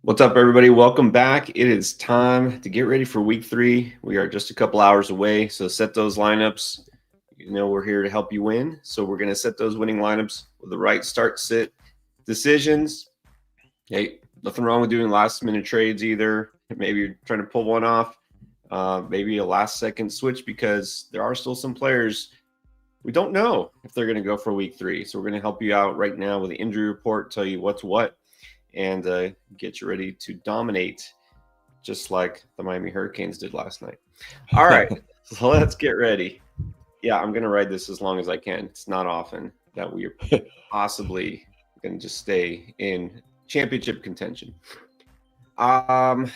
What's up, everybody? Welcome back. It is time to get ready for week 3. We are just a couple hours away, so set those lineups. You know, we're here to help you win. So, we're going to set those winning lineups with the right start sit decisions. Hey, nothing wrong with doing last minute trades either. Maybe you're trying to pull one off, maybe a last second switch because there are still some players we don't know if they're going to go for week 3. So, we're going to help you out right now with the injury report, tell you what's what, and get you ready to dominate just like the Miami Hurricanes did last night. All right, so let's get ready. Yeah, I'm going to ride this as long as I can. It's not often that we are possibly going to just stay in championship contention. Um,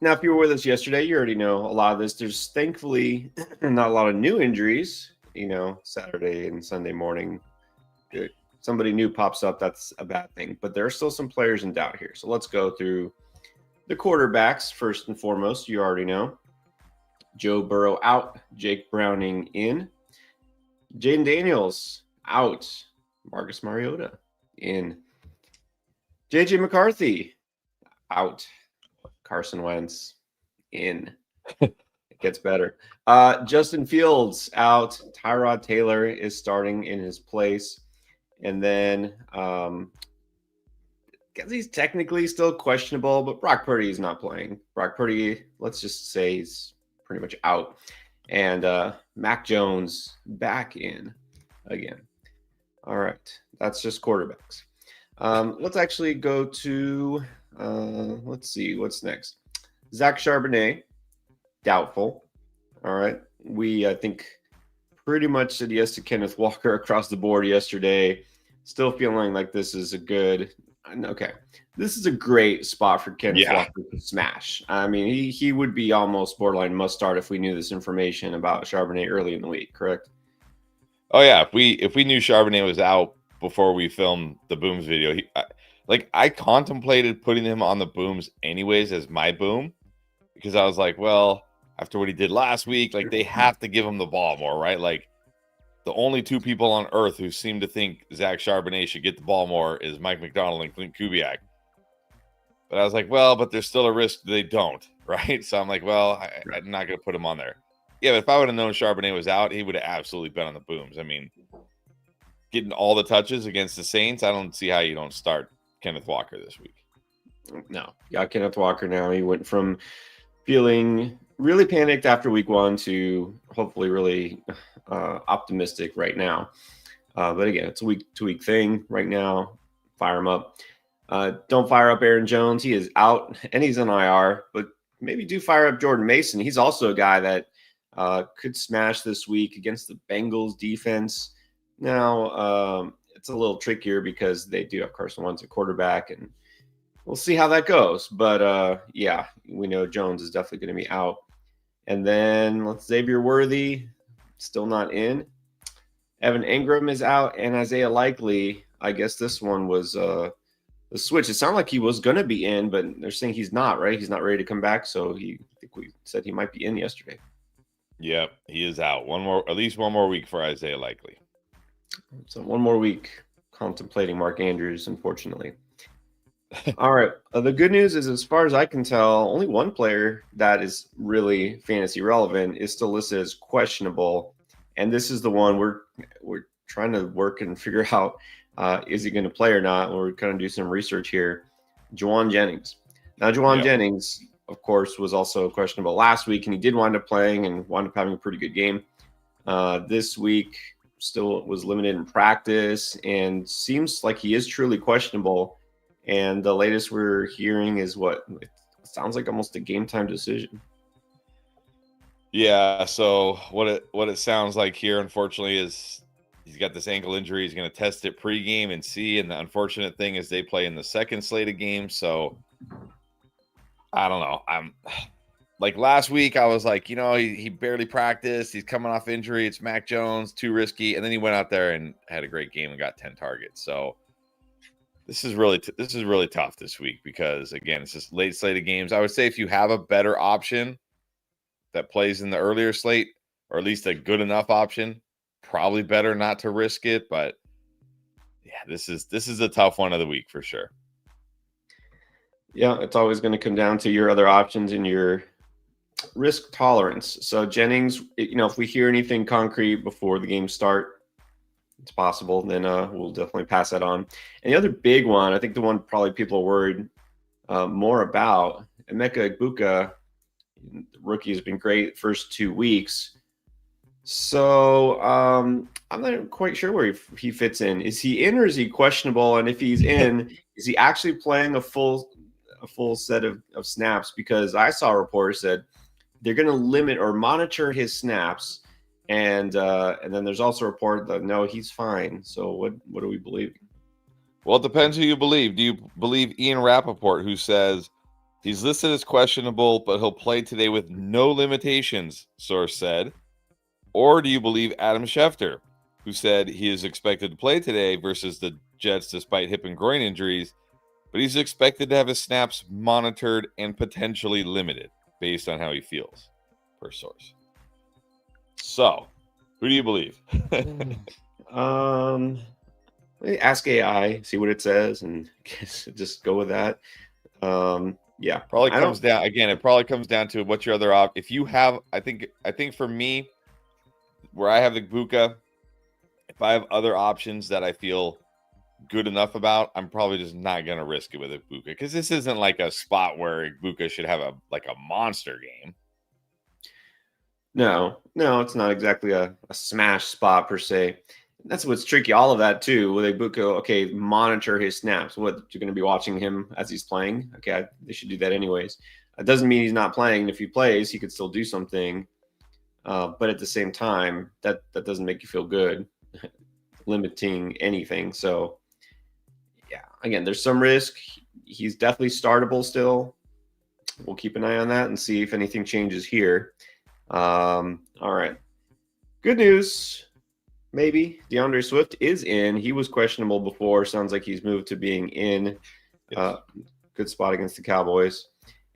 Now, if you were with us yesterday, you already know a lot of this. There's thankfully not a lot of new injuries, Saturday and Sunday morning. Somebody new pops up, that's a bad thing. But there are still some players in doubt here. So let's go through the quarterbacks first and foremost. You already know Joe Burrow out, Jake Browning in, Jaden Daniels out, Marcus Mariota in, JJ McCarthy out, Carson Wentz in. It gets better. Justin Fields out, Tyrod Taylor is starting in his place. And then guess he's technically still questionable, but Brock Purdy is not playing. Brock Purdy, let's just say he's pretty much out. And Mac Jones back in again. All right. That's just quarterbacks. Let's actually go to, let's see, what's next? Zach Charbonnet, doubtful. All right. We, I think, pretty much said yes to Kenneth Walker across the board yesterday. Still feeling like this is a good, okay, this is a great spot for Kenneth Walker to smash. I mean, he would be almost borderline must start if we knew this information about Charbonnet early in the week, correct? Oh yeah, if we knew Charbonnet was out before we filmed the Booms video, I contemplated putting him on the Booms anyways as my boom because I was like, well, after what he did last week, like they have to give him the ball more, right? Like the only two people on earth who seem to think Zach Charbonnet should get the ball more is Mike McDonald and Clint Kubiak. But I was like, well, but there's still a risk they don't, right? So I'm like, well, I'm not going to put him on there. Yeah, but if I would have known Charbonnet was out, he would have absolutely been on the Booms. I mean, getting all the touches against the Saints, I don't see how you don't start Kenneth Walker this week. No, got Kenneth Walker now. He went from feeling really panicked after week 1 to hopefully really optimistic right now. But again, it's a week-to-week thing right now. Fire him up. Don't fire up Aaron Jones. He is out and he's on IR, but maybe do fire up Jordan Mason. He's also a guy that could smash this week against the Bengals defense. Now, it's a little trickier because they do have Carson Wentz at quarterback, and we'll see how that goes. But yeah, we know Jones is definitely going to be out. And then let's Xavier Worthy, still not in. Evan Ingram is out, and Isaiah Likely, I guess this one was the switch. It sounded like he was going to be in, but they're saying he's not, right? He's not ready to come back. So I think we said he might be in yesterday. Yep, he is out. At least one more week for Isaiah Likely. So one more week contemplating Mark Andrews, unfortunately. All right. The good news is, as far as I can tell, only one player that is really fantasy relevant is still listed as questionable, and this is the one we're trying to work and figure out is he going to play or not. We're going to do some research here. Juwan Jennings. Now, Juwan Jennings, of course, was also questionable last week, and he did wind up playing and wound up having a pretty good game. This week, still was limited in practice and seems like he is truly questionable. And the latest we're hearing is what it sounds like almost a game time decision. Yeah. So what it sounds like here, unfortunately, is he's got this ankle injury. He's going to test it pregame and see. And the unfortunate thing is they play in the second slate of games. So I don't know. I'm like last week, I was like, he barely practiced. He's coming off injury. It's Mac Jones, too risky. And then he went out there and had a great game and got 10 targets. So this is really tough this week because, again, it's just late slate of games. I would say if you have a better option that plays in the earlier slate, or at least a good enough option, probably better not to risk it. But yeah, this is a tough one of the week for sure. Yeah, it's always going to come down to your other options and your risk tolerance. So Jennings, if we hear anything concrete before the game start, it's possible, then we'll definitely pass that on. And the other big one, I think the one probably people are worried more about, Emeka Egbuka, the rookie, has been great first 2 weeks. So I'm not quite sure where he fits in. Is he in or is he questionable? And if he's in, is he actually playing a full set of snaps? Because I saw reports that they're going to limit or monitor his snaps, and then there's also a report that no, he's fine. So what do we believe? Well, it depends who you believe. Do you believe Ian Rappaport, who says he's listed as questionable, but he'll play today with no limitations, source said? Or do you believe Adam Schefter, who said he is expected to play today versus the Jets despite hip and groin injuries, but he's expected to have his snaps monitored and potentially limited based on how he feels, per source? So, who do you believe? Ask AI, see what it says, and just go with that. Yeah, probably comes down again. It probably comes down to what's your other op. If you have, I think for me, where I have the Egbuka, if I have other options that I feel good enough about, I'm probably just not going to risk it with Egbuka, because this isn't like a spot where Egbuka should have a monster game. No, it's not exactly a smash spot per se. That's what's tricky. All of that too with Egbuka. Okay, monitor his snaps. What, you're going to be watching him as he's playing? Okay, they should do that anyways. It doesn't mean he's not playing. And if he plays, he could still do something. But at the same time, that doesn't make you feel good, limiting anything. So, yeah, again, there's some risk. He's definitely startable still. We'll keep an eye on that and see if anything changes here. All right. Good news. Maybe DeAndre Swift is in. He was questionable before. Sounds like he's moved to being in. Good spot against the Cowboys.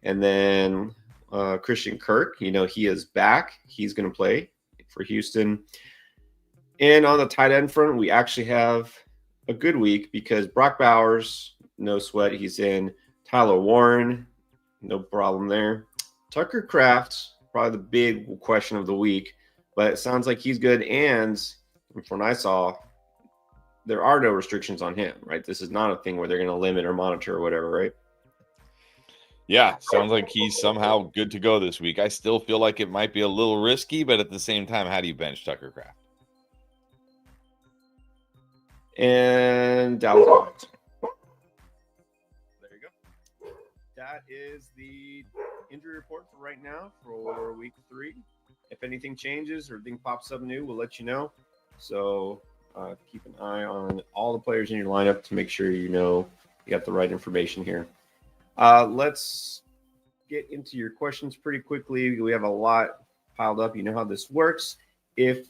And then Christian Kirk, he is back. He's going to play for Houston. And on the tight end front, we actually have a good week because Brock Bowers, no sweat, he's in. Tyler Warren, no problem there. Tucker Kraft, probably the big question of the week, but it sounds like he's good. And from what I saw, there are no restrictions on him, right? This is not a thing where they're going to limit or monitor or whatever, right? Yeah, sounds like he's somehow good to go this week. I still feel like it might be a little risky, but at the same time, how do you bench Tucker Kraft? And Dallas Cowboys. There you go. That is the injury report for right now for week 3. If anything changes or anything pops up new, we'll let you know. So keep an eye on all the players in your lineup to make sure you got the right information here. Let's get into your questions pretty quickly. We have a lot piled up. You know how this works. If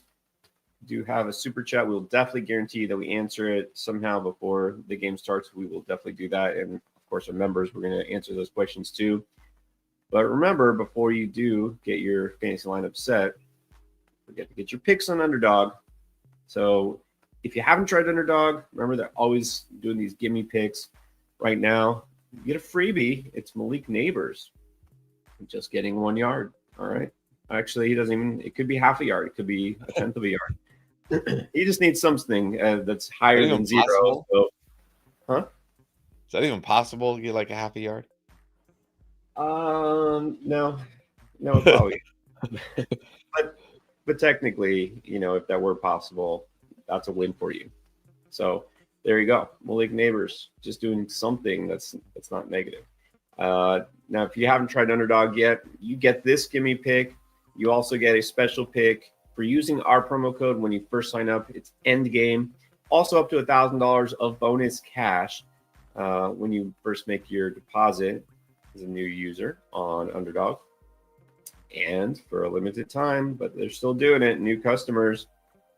you do have a super chat, we'll definitely guarantee that we answer it somehow before the game starts. We will definitely do that. And of course, our members, we're going to answer those questions too. But remember, before you do get your fantasy lineup set, forget to get your picks on Underdog. So if you haven't tried Underdog, remember they're always doing these gimme picks. Right now, you get a freebie. It's Malik Neighbors. Just getting 1 yard. All right. Actually, he doesn't even, it could be half a yard. It could be a tenth of a yard. He just needs something that's higher than 0. So, huh? Is that even possible to get like a half a yard? No, probably. but technically, if that were possible, that's a win for you. So there you go. Malik Neighbors just doing something that's not negative. Now, if you haven't tried Underdog yet, you get this gimme pick. You also get a special pick for using our promo code when you first sign up. It's Endgame. Also up to $1,000 of bonus cash when you first make your deposit as a new user on Underdog. And for a limited time, but they're still doing it, new customers,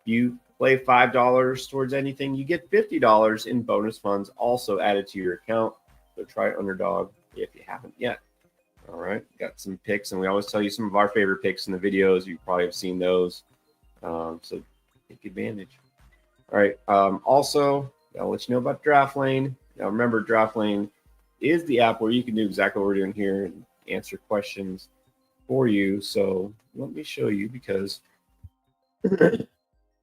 you play $5 towards anything, you get $50 in bonus funds also added to your account. So try Underdog if you haven't yet. All right, got some picks, and we always tell you some of our favorite picks in the videos. You probably have seen those, so take advantage. All right, also, I'll let you know about DraftLane. Now, remember, DraftLane is the app where you can do exactly what we're doing here and answer questions for you. So let me show you, because I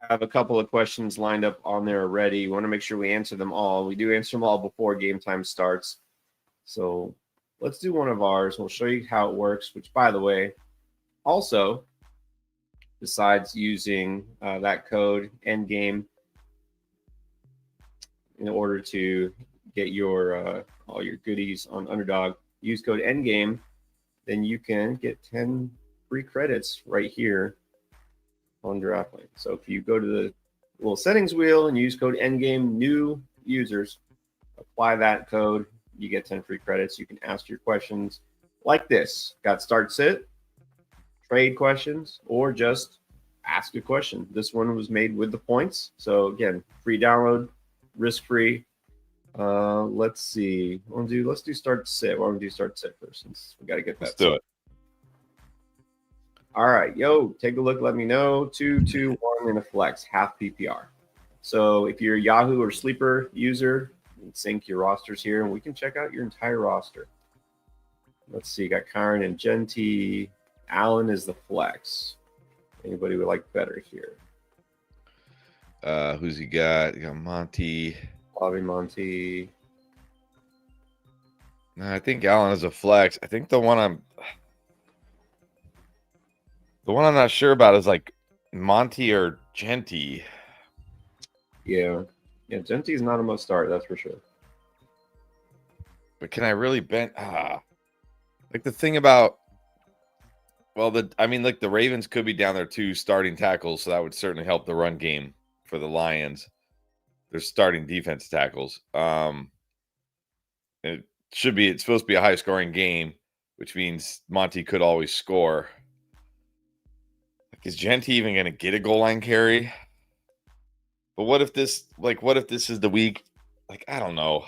have a couple of questions lined up on there already. We want to make sure we answer them all. We do answer them all before game time starts. So let's do one of ours. We'll show you how it works, which, by the way, also, besides using that code endgame in order to get your all your goodies on Underdog, use code endgame, then you can get 10 free credits right here on DraftLane. So if you go to the little settings wheel and use code endgame, new users, apply that code, you get 10 free credits. You can ask your questions like this. Got start sit, trade questions, or just ask a question. This one was made with the points. So again, free download, risk-free. Let's see. Let's do start sit. Why don't we do start sit first, since we got to get that. Let's do it. All right, yo, take a look. Let me know. 2, 2, 1 in a flex, half PPR. So if you're a Yahoo or Sleeper user, you can sync your rosters here, and we can check out your entire roster. Let's see. Got Kyron and Genty. Allen is the flex. Anybody would like better here? Who's he got? You got Monty. Bobby Monty. No, I think Allen is a flex. I think the one I'm not sure about is like Monty or Genty. Yeah, Genty's not a must start, that's for sure. But can I really bend? Like the thing about, well, like the Ravens could be down there 2 starting tackles, so that would certainly help the run game for the Lions. They're starting defense tackles. It's supposed to be a high scoring game, which means Monty could always score. Like, is Genty even going to get a goal line carry? But what if this is the week? Like, I don't know.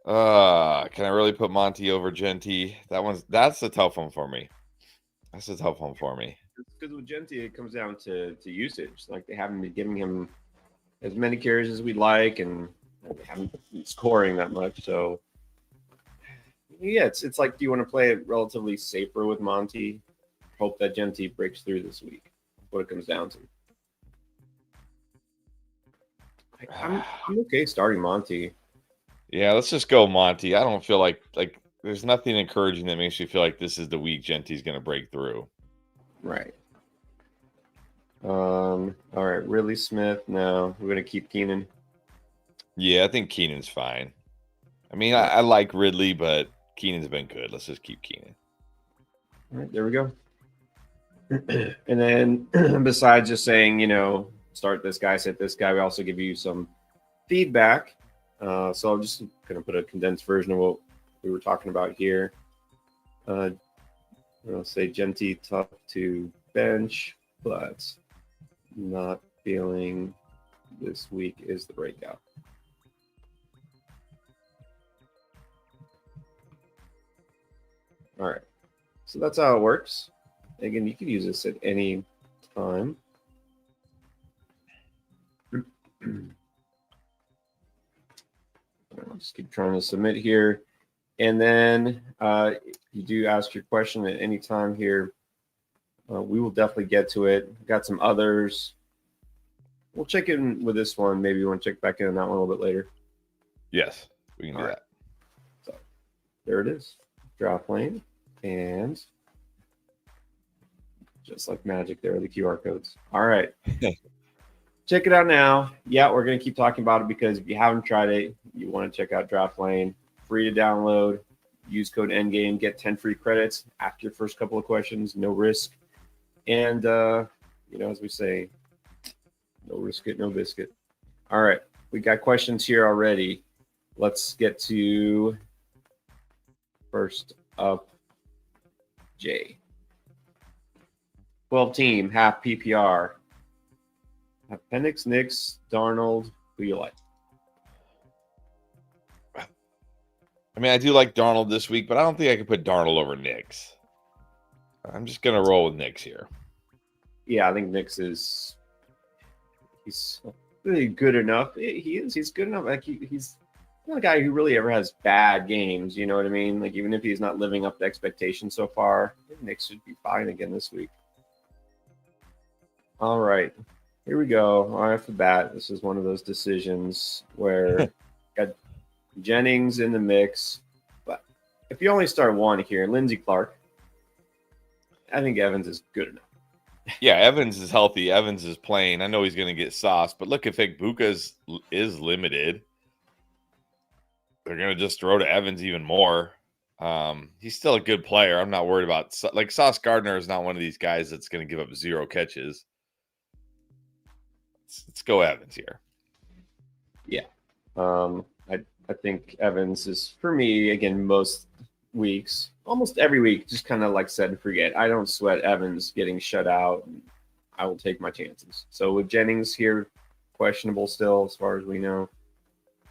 Can I really put Monty over Genty? That's a tough one for me. That's a tough one for me. Because with Genty, it comes down to usage. Like, they haven't been giving him as many carries as we'd like, and they haven't been scoring that much. So, yeah, it's like, do you want to play it relatively safer with Monty? Hope that Genty breaks through this week. That's what it comes down to. I'm okay starting Monty. Yeah, let's just go Monty. I don't feel like there's nothing encouraging that makes you feel like this is the week Genty's going to break through. Right. All right. Ridley Smith. No, we're going to keep Keenan. Yeah, I think Keenan's fine. I mean, I like Ridley, but Keenan's been good. Let's just keep Keenan. All right. There we go. And then besides just saying, start this guy, sit this guy, we also give you some feedback. So I'm just going to put a condensed version of what we were talking about here. I'll say Genty tough to bench, but not feeling this week is the breakout. All right. So that's how it works. Again, you can use this at any time. I'll just keep trying to submit here. And then you do ask your question at any time here. We will definitely get to it. Got some others. We'll check in with this one. Maybe you want to check back in on that one a little bit later. Yes, we can do that. So there it is. DraftLane. And just like magic, there are the QR codes. All right. Check it out now. Yeah, we're going to keep talking about it because if you haven't tried it, you want to check out DraftLane. Free to download. Use code endgame. Get 10 free credits after your first couple of questions. No risk. And, as we say, no risk it, no biscuit. All right. We got questions here already. Let's get to first up, Jay. 12 team, half PPR. Appendix, Knicks, Darnold. Who you like? I mean, I do like Darnold this week, but I don't think I can put Darnold over Knicks. I'm just going to roll with Knicks here. Yeah, I think Knicks he's really good enough. He's good enough. Like he's not a guy who really ever has bad games. You know what I mean? Like even if he's not living up to expectations so far, I think Knicks should be fine again this week. All right, here we go. Right off the bat, this is one of those decisions where got Jennings in the mix, but if you only start one here, Lindsey Clark, I think Evans is good enough. Yeah, Evans is healthy. Evans is playing. I know he's going to get sauce, but look, if Igbuka is limited, they're going to just throw to Evans even more. He's still a good player. I'm not worried about like Sauce Gardner is not one of these guys that's going to give up 0 catches. Let's go Evans here. Yeah. I think Evans is, for me, again, most weeks, almost every week, just kind of like set and forget. I don't sweat Evans getting shut out. I will take my chances. So with Jennings here, questionable still as far as we know.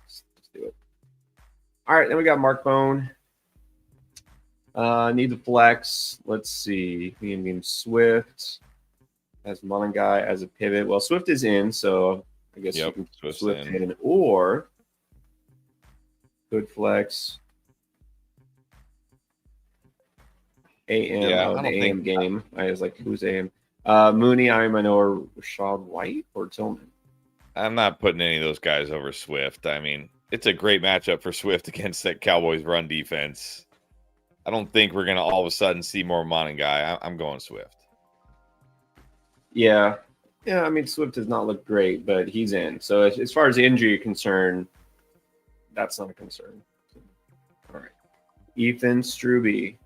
Let's do it. All right, then we got Mark Bone. Need the flex. Let's see. We can Swift as Mullen-Guy as a pivot. Well, Swift is in, so I guess you can Swift in. Or good flex. AM, the AM game. I was like, who's AM? Mooney, or Rashad White or Tillman? I'm not putting any of those guys over Swift. I mean, it's a great matchup for Swift against that Cowboys run defense. I don't think we're going to all of a sudden see more Mullen-Guy. I'm going Swift. Yeah. Yeah, I mean, Swift does not look great, but he's in. So as far as injury is concerned, that's not a concern. All right. Ethan Struby.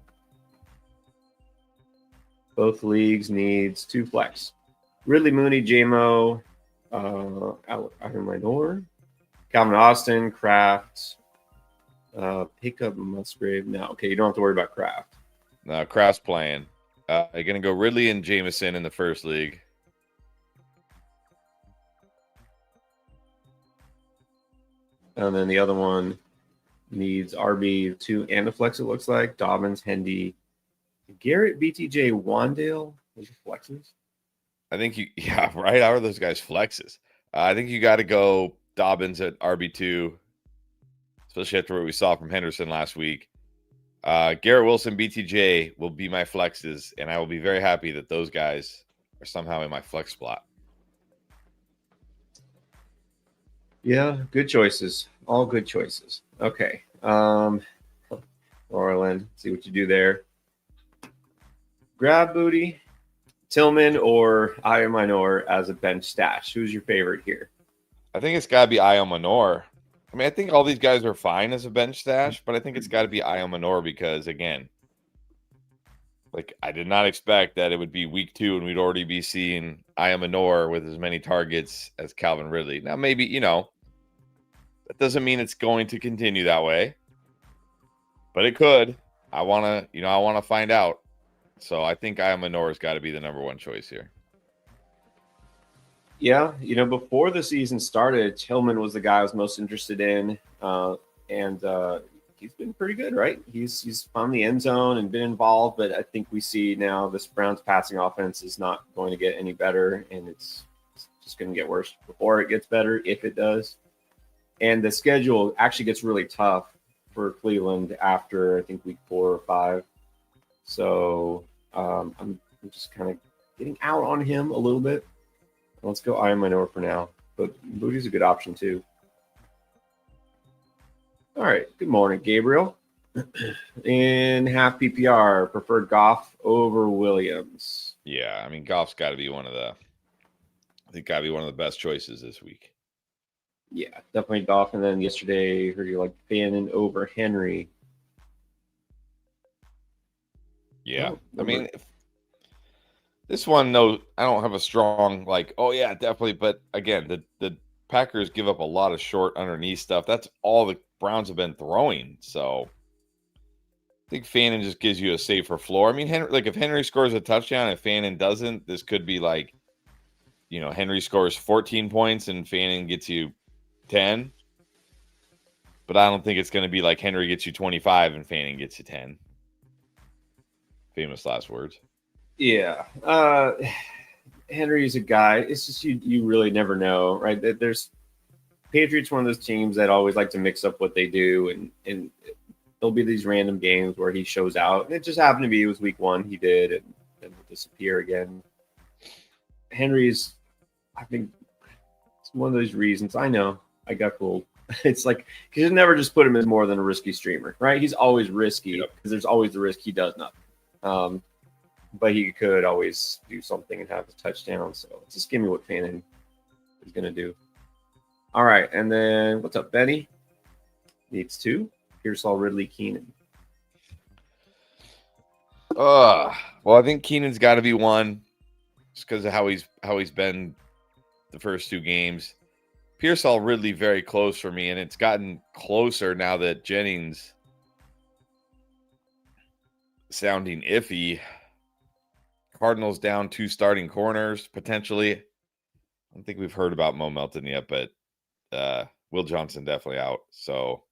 Both leagues needs 2 flex. Ridley Mooney, JMO, Aaron Minor, Calvin Austin, Kraft, pick up Musgrave. No, okay, you don't have to worry about Kraft. No, Kraft's playing. You're going to go Ridley and Jameson in the first league. And then the other one needs RB2 and a flex, it looks like. Dobbins, Hendy, Garrett, BTJ, Wandale. Those are flexes. I think right. How are those guys flexes? I think you got to go Dobbins at RB2, especially after what we saw from Henderson last week. Garrett Wilson, BTJ will be my flexes, and I will be very happy that those guys are somehow in my flex spot. Yeah, good choices. All good choices. Okay. Orland, see what you do there. Grab Booty, Tillman, or Ayo Minor as a bench stash. Who's your favorite here? I think it's got to be Ayo Minor. I mean, I think all these guys are fine as a bench stash, but I think it's got to be Ayo Minor because, again, like I did not expect that it would be week 2 and we'd already be seeing Ayo Minor with as many targets as Calvin Ridley. Now, maybe, that doesn't mean it's going to continue that way, but it could. I want to find out. So I think Ayo Minor has got to be the number 1 choice here. Yeah, before the season started, Tillman was the guy I was most interested in, and he's been pretty good, right? He's found the end zone and been involved, but I think we see now this Browns passing offense is not going to get any better, and it's just going to get worse before it gets better, if it does. And the schedule actually gets really tough for Cleveland after, I think, week 4 or 5. So I'm just kind of getting out on him a little bit. Let's go Ayo Minor for now, but Booty's a good option too. All right, good morning, Gabriel. In half PPR, preferred Goff over Williams. Yeah, I mean Goff's got to be one of the best choices this week. Yeah, definitely Goff. And then yesterday, heard you like Fannin over Henry. Yeah, I mean, this one, no, I don't have a strong definitely. But again, the Packers give up a lot of short underneath stuff. That's all the Browns have been throwing. So I think Fannin just gives you a safer floor. I mean, if Henry scores a touchdown and Fannin doesn't, this could be like, Henry scores 14 points and Fannin gets you 10. But I don't think it's going to be like Henry gets you 25 and Fannin gets you 10. Famous last words. Yeah. Henry's a guy. It's just you really never know, right? There's Patriots one of those teams that always like to mix up what they do, and there'll be these random games where he shows out, and it just happened to be it was week 1 he did, and then he'll disappear again. Henry's, I think, it's one of those reasons. I know I got fooled. It's like because you never just put him as more than a risky streamer, right? He's always risky because there's always the risk he does nothing. But he could always do something and have a touchdown. So just give me what Fannin is going to do. All right, and then what's up, Benny? Needs 2. Pearsall, Ridley, Keenan. Well, I think Keenan's got to be 1, just because of how he's been the first 2 games. Pearsall, Ridley, very close for me, and it's gotten closer now that Jennings sounding iffy. Cardinals down 2 starting corners potentially. I don't think we've heard about Mo Melton yet, but Will Johnson definitely out. So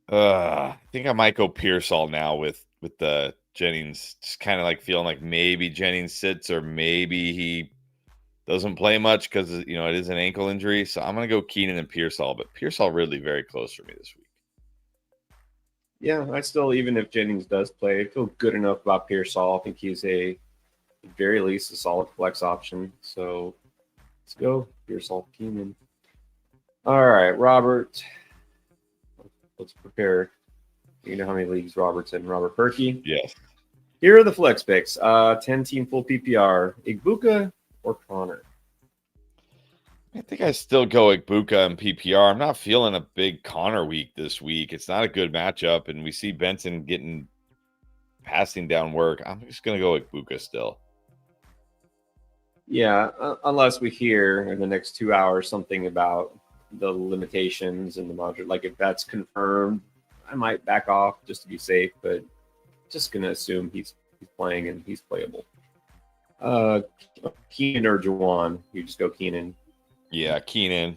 I think I might go Pearsall now with the Jennings, just kind of like feeling like maybe Jennings sits or maybe he doesn't play much because it is an ankle injury. So I'm gonna go Keenan and Pearsall, but Pearsall really very close for me this week. Yeah, I still, even if Jennings does play, I feel good enough about Pearsall. I think he's at very least a solid flex option. So let's go Pearsall, Keenan. All right, Robert. Let's prepare. You know how many leagues Robert's in? Robert Perky. Yes. Here are the flex picks. 10-team full PPR. Igbuka or Connor? I think I still go Igbuka and PPR. I'm not feeling a big Connor week this week. It's not a good matchup, and we see Benson getting passing down work. I'm just going to go Igbuka still. Yeah, unless we hear in the next 2 hours something about the limitations and the module. Like if that's confirmed, I might back off just to be safe, but just going to assume he's playing and he's playable. Keenan or Jawan? You just go Keenan. Yeah, Keenan.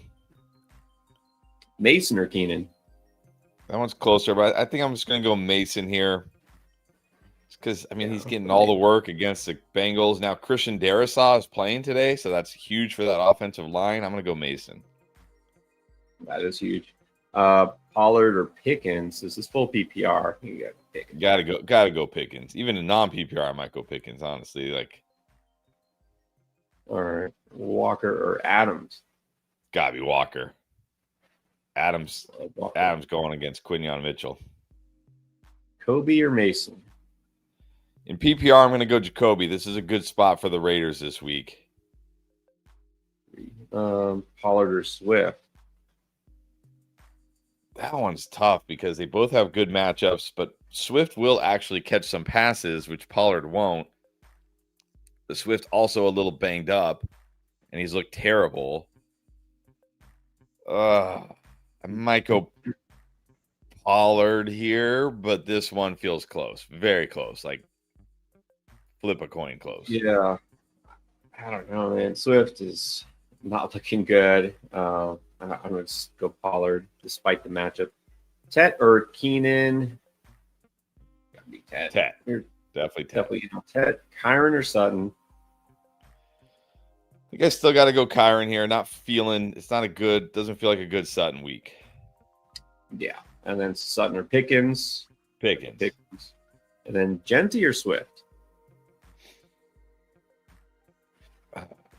Mason or Keenan? That one's closer, but I think I'm just going to go Mason here. Because, he's getting all the work against the Bengals. Now, Christian Darrisaw is playing today, so that's huge for that offensive line. I'm going to go Mason. That is huge. Pollard or Pickens? This is full PPR. You got Pickens. Gotta go Pickens. Even in non-PPR, I might go Pickens, honestly. All right. Walker or Adams? Gotta be Walker. Adams going against Quinyon Mitchell. Kobe or Mason? In PPR, I'm going to go Jacoby. This is a good spot for the Raiders this week. Pollard or Swift? That one's tough because they both have good matchups, but Swift will actually catch some passes, which Pollard won't. But Swift also a little banged up, and he's looked terrible. I might go Pollard here, but this one feels close. Very close. Like flip a coin close. Yeah. I don't know, man. Swift is not looking good. I'm going to go Pollard despite the matchup. Tet or Keenan? Gotta be Tet. Definitely Tet. Definitely Tet. Kyron or Sutton? I think I still got to go Kyron here. Doesn't feel like a good Sutton week. Yeah. And then Sutton or Pickens? Pickens. And then Genty or Swift?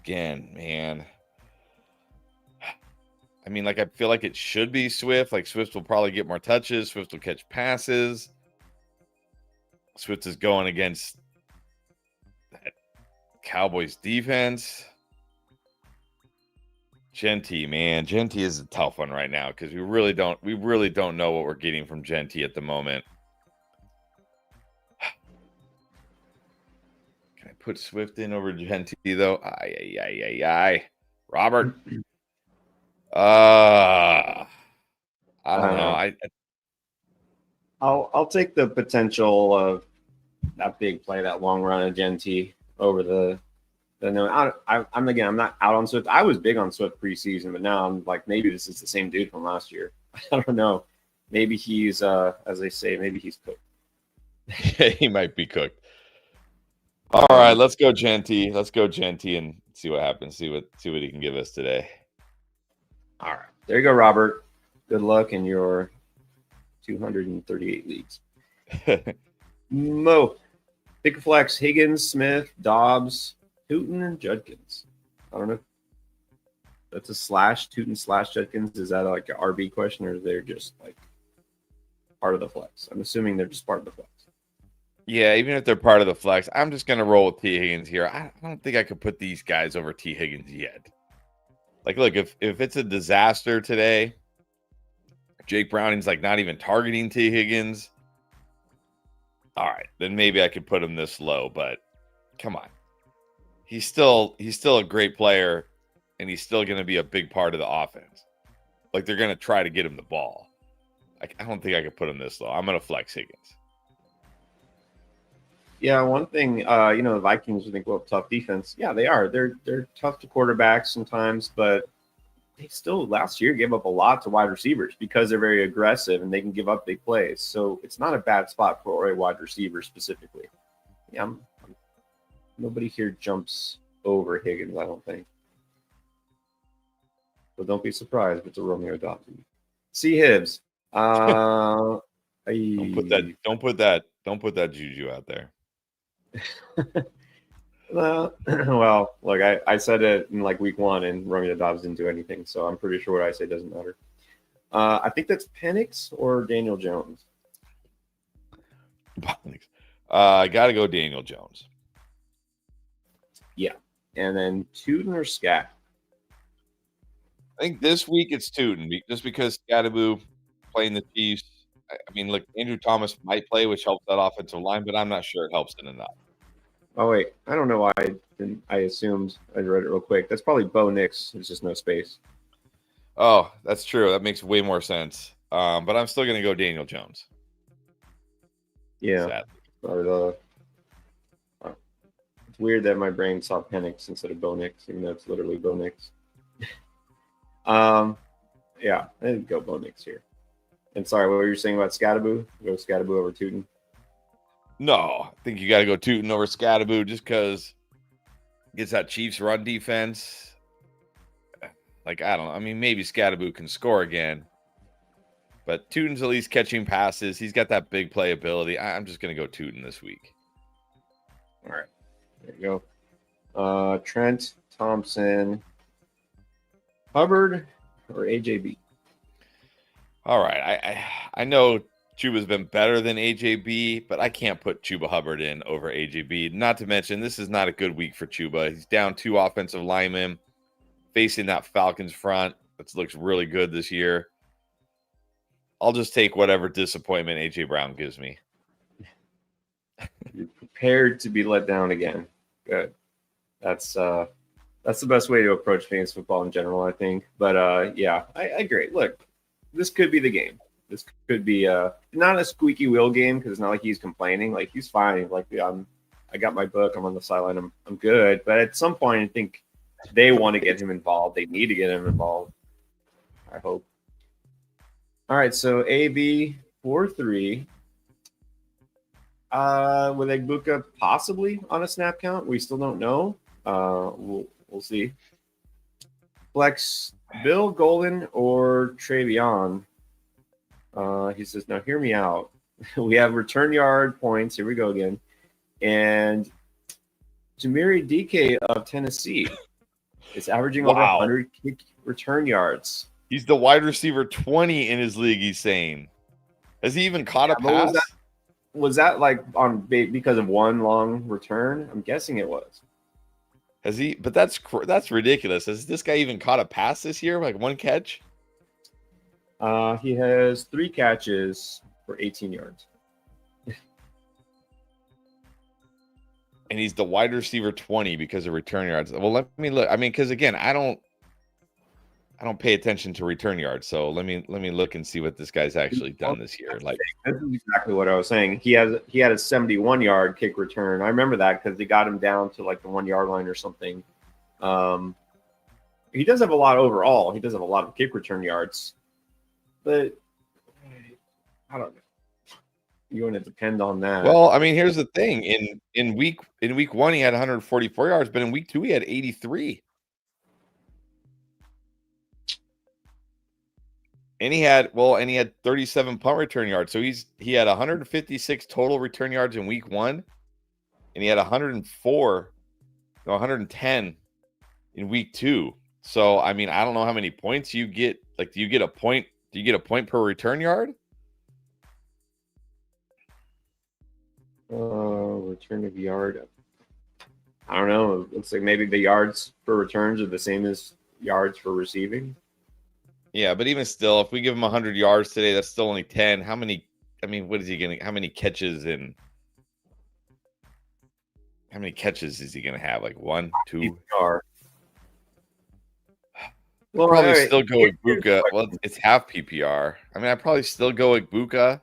Again, man. I feel like it should be Swift. Like, Swift will probably get more touches. Swift will catch passes. Swift is going against that Cowboys defense. Genty, man. Genty is a tough one right now because we really don't know what we're getting from Genty at the moment. Can I put Swift in over Genty, though? Aye. Robert. I don't know. I'll take the potential of that big play, that long run of Genty over the no. I'm not out on Swift. I was big on Swift preseason, but now I'm like, maybe this is the same dude from last year. I don't know. Maybe he's as they say, maybe he's cooked. He might be cooked. All right, let's go Genty. Let's go Genty and see what happens. See what he can give us today. All right. There you go, Robert. Good luck in your 238 leagues. Mo, pick a flex: Higgins, Smith, Dobbs, Tootin, and Judkins. I don't know. That's a slash Tootin slash Judkins. Is that like an RB question, or is they just like part of the flex? I'm assuming they're just part of the flex. Yeah, even if they're part of the flex, I'm just going to roll with T. Higgins here. I don't think I could put these guys over T. Higgins yet. Like, look, if it's a disaster today, Jake Browning's like not even targeting T. Higgins. All right, then maybe I could put him this low, but come on. He's still a great player, and he's still going to be a big part of the offense. Like, they're going to try to get him the ball. I don't think I could put him this low. I'm going to flex Higgins. Yeah, one thing, the Vikings, I think, well, tough defense. Yeah, they are. They're tough to quarterbacks sometimes, but they still last year gave up a lot to wide receivers because they're very aggressive and they can give up big plays. So it's not a bad spot for a wide receiver specifically. Yeah, nobody here jumps over Higgins, I don't think. So don't be surprised if it's a Romeo Dobbs. C. Hibbs. Don't put that juju out there. Well, look, I said it in like week 1, and Romeo Dobbs didn't do anything, so I'm pretty sure what I say doesn't matter. I think that's Penix or Daniel Jones. I got to go Daniel Jones. Yeah, and then Tootin or Scat. I think this week it's Tootin, just because Scattaboo playing the Chiefs. I mean, look, Andrew Thomas might play, which helps that offensive line, but I'm not sure it helps it enough. Oh, wait. I don't know why I assumed. I read it real quick. That's probably Bo Nix. There's just no space. Oh, that's true. That makes way more sense. But I'm still going to go Daniel Jones. Yeah. It's weird that my brain saw Penix instead of Bo Nix, even though it's literally Bo Nix. Yeah, I'd go Bo Nix here. And sorry, what were you saying about Scattaboo? Go Scattaboo over Tootin? No, I think you got to go Tootin over Scattaboo just because gets that Chiefs run defense. Like, I don't know. I mean, maybe Scattaboo can score again, but Tootin's at least catching passes. He's got that big playability. I'm just going to go Tootin this week. All right. There you go. Trent, Thompson, Hubbard, or AJB? All right. I know Chuba's been better than AJB, but I can't put Chuba Hubbard in over AJB. Not to mention, this is not a good week for Chuba. He's down 2 offensive linemen, facing that Falcons front that looks really good this year. I'll just take whatever disappointment AJ Brown gives me. You're prepared to be let down again. Good. That's the best way to approach fantasy football in general, I think. But yeah, I agree. Look, this could be the game. This could be not a squeaky wheel game because it's not like he's complaining. Like, he's fine. Like, I got my book. I'm on the sideline. I'm good. But at some point, I think they want to get him involved. They need to get him involved. I hope. All right. So AB 4-3. With Egbuka possibly on a snap count, we still don't know. We'll see. Flex Bill Golden or Travion. He says, now hear me out. We have return yard points. Here we go again. And Jamiri DK of Tennessee is averaging over 100 kick return yards. He's the wide receiver 20 in his league, he's saying. Has he even caught a pass? Was that like because of one long return? I'm guessing it was. Has he? But that's ridiculous. Has this guy even caught a pass this year? Like one catch? He has 3 catches for 18 yards. And he's the wide receiver 20 because of return yards. Well, let me look. I mean, because again, I don't pay attention to return yards. So let me look and see what this guy's actually done this year. Like, this is exactly what I was saying. He had a 71-yard kick return. I remember that because they got him down to like the 1-yard line or something. He does have a lot overall. He does have a lot of kick return yards, but I don't know. You want to depend on that. Well, I mean, here's the thing. In week 1, he had 144 yards, but in week 2, he had 83. And he had 37 punt return yards. So he had 156 total return yards in week 1, and he had 110 in week 2. So I mean, I don't know how many points you get. Like, do you get a point? Do you get a point per return yard? Return of yard. I don't know. It looks like maybe the yards for returns are the same as yards for receiving. Yeah, but even still, if we give him 100 yards today, that's still only 10. How many? I mean, what is he going to? How many catches is he going to have? Like 1, 2? PPR. Well, probably still go with Buka. Well, it's half PPR. I mean, I'd probably still go with Buka.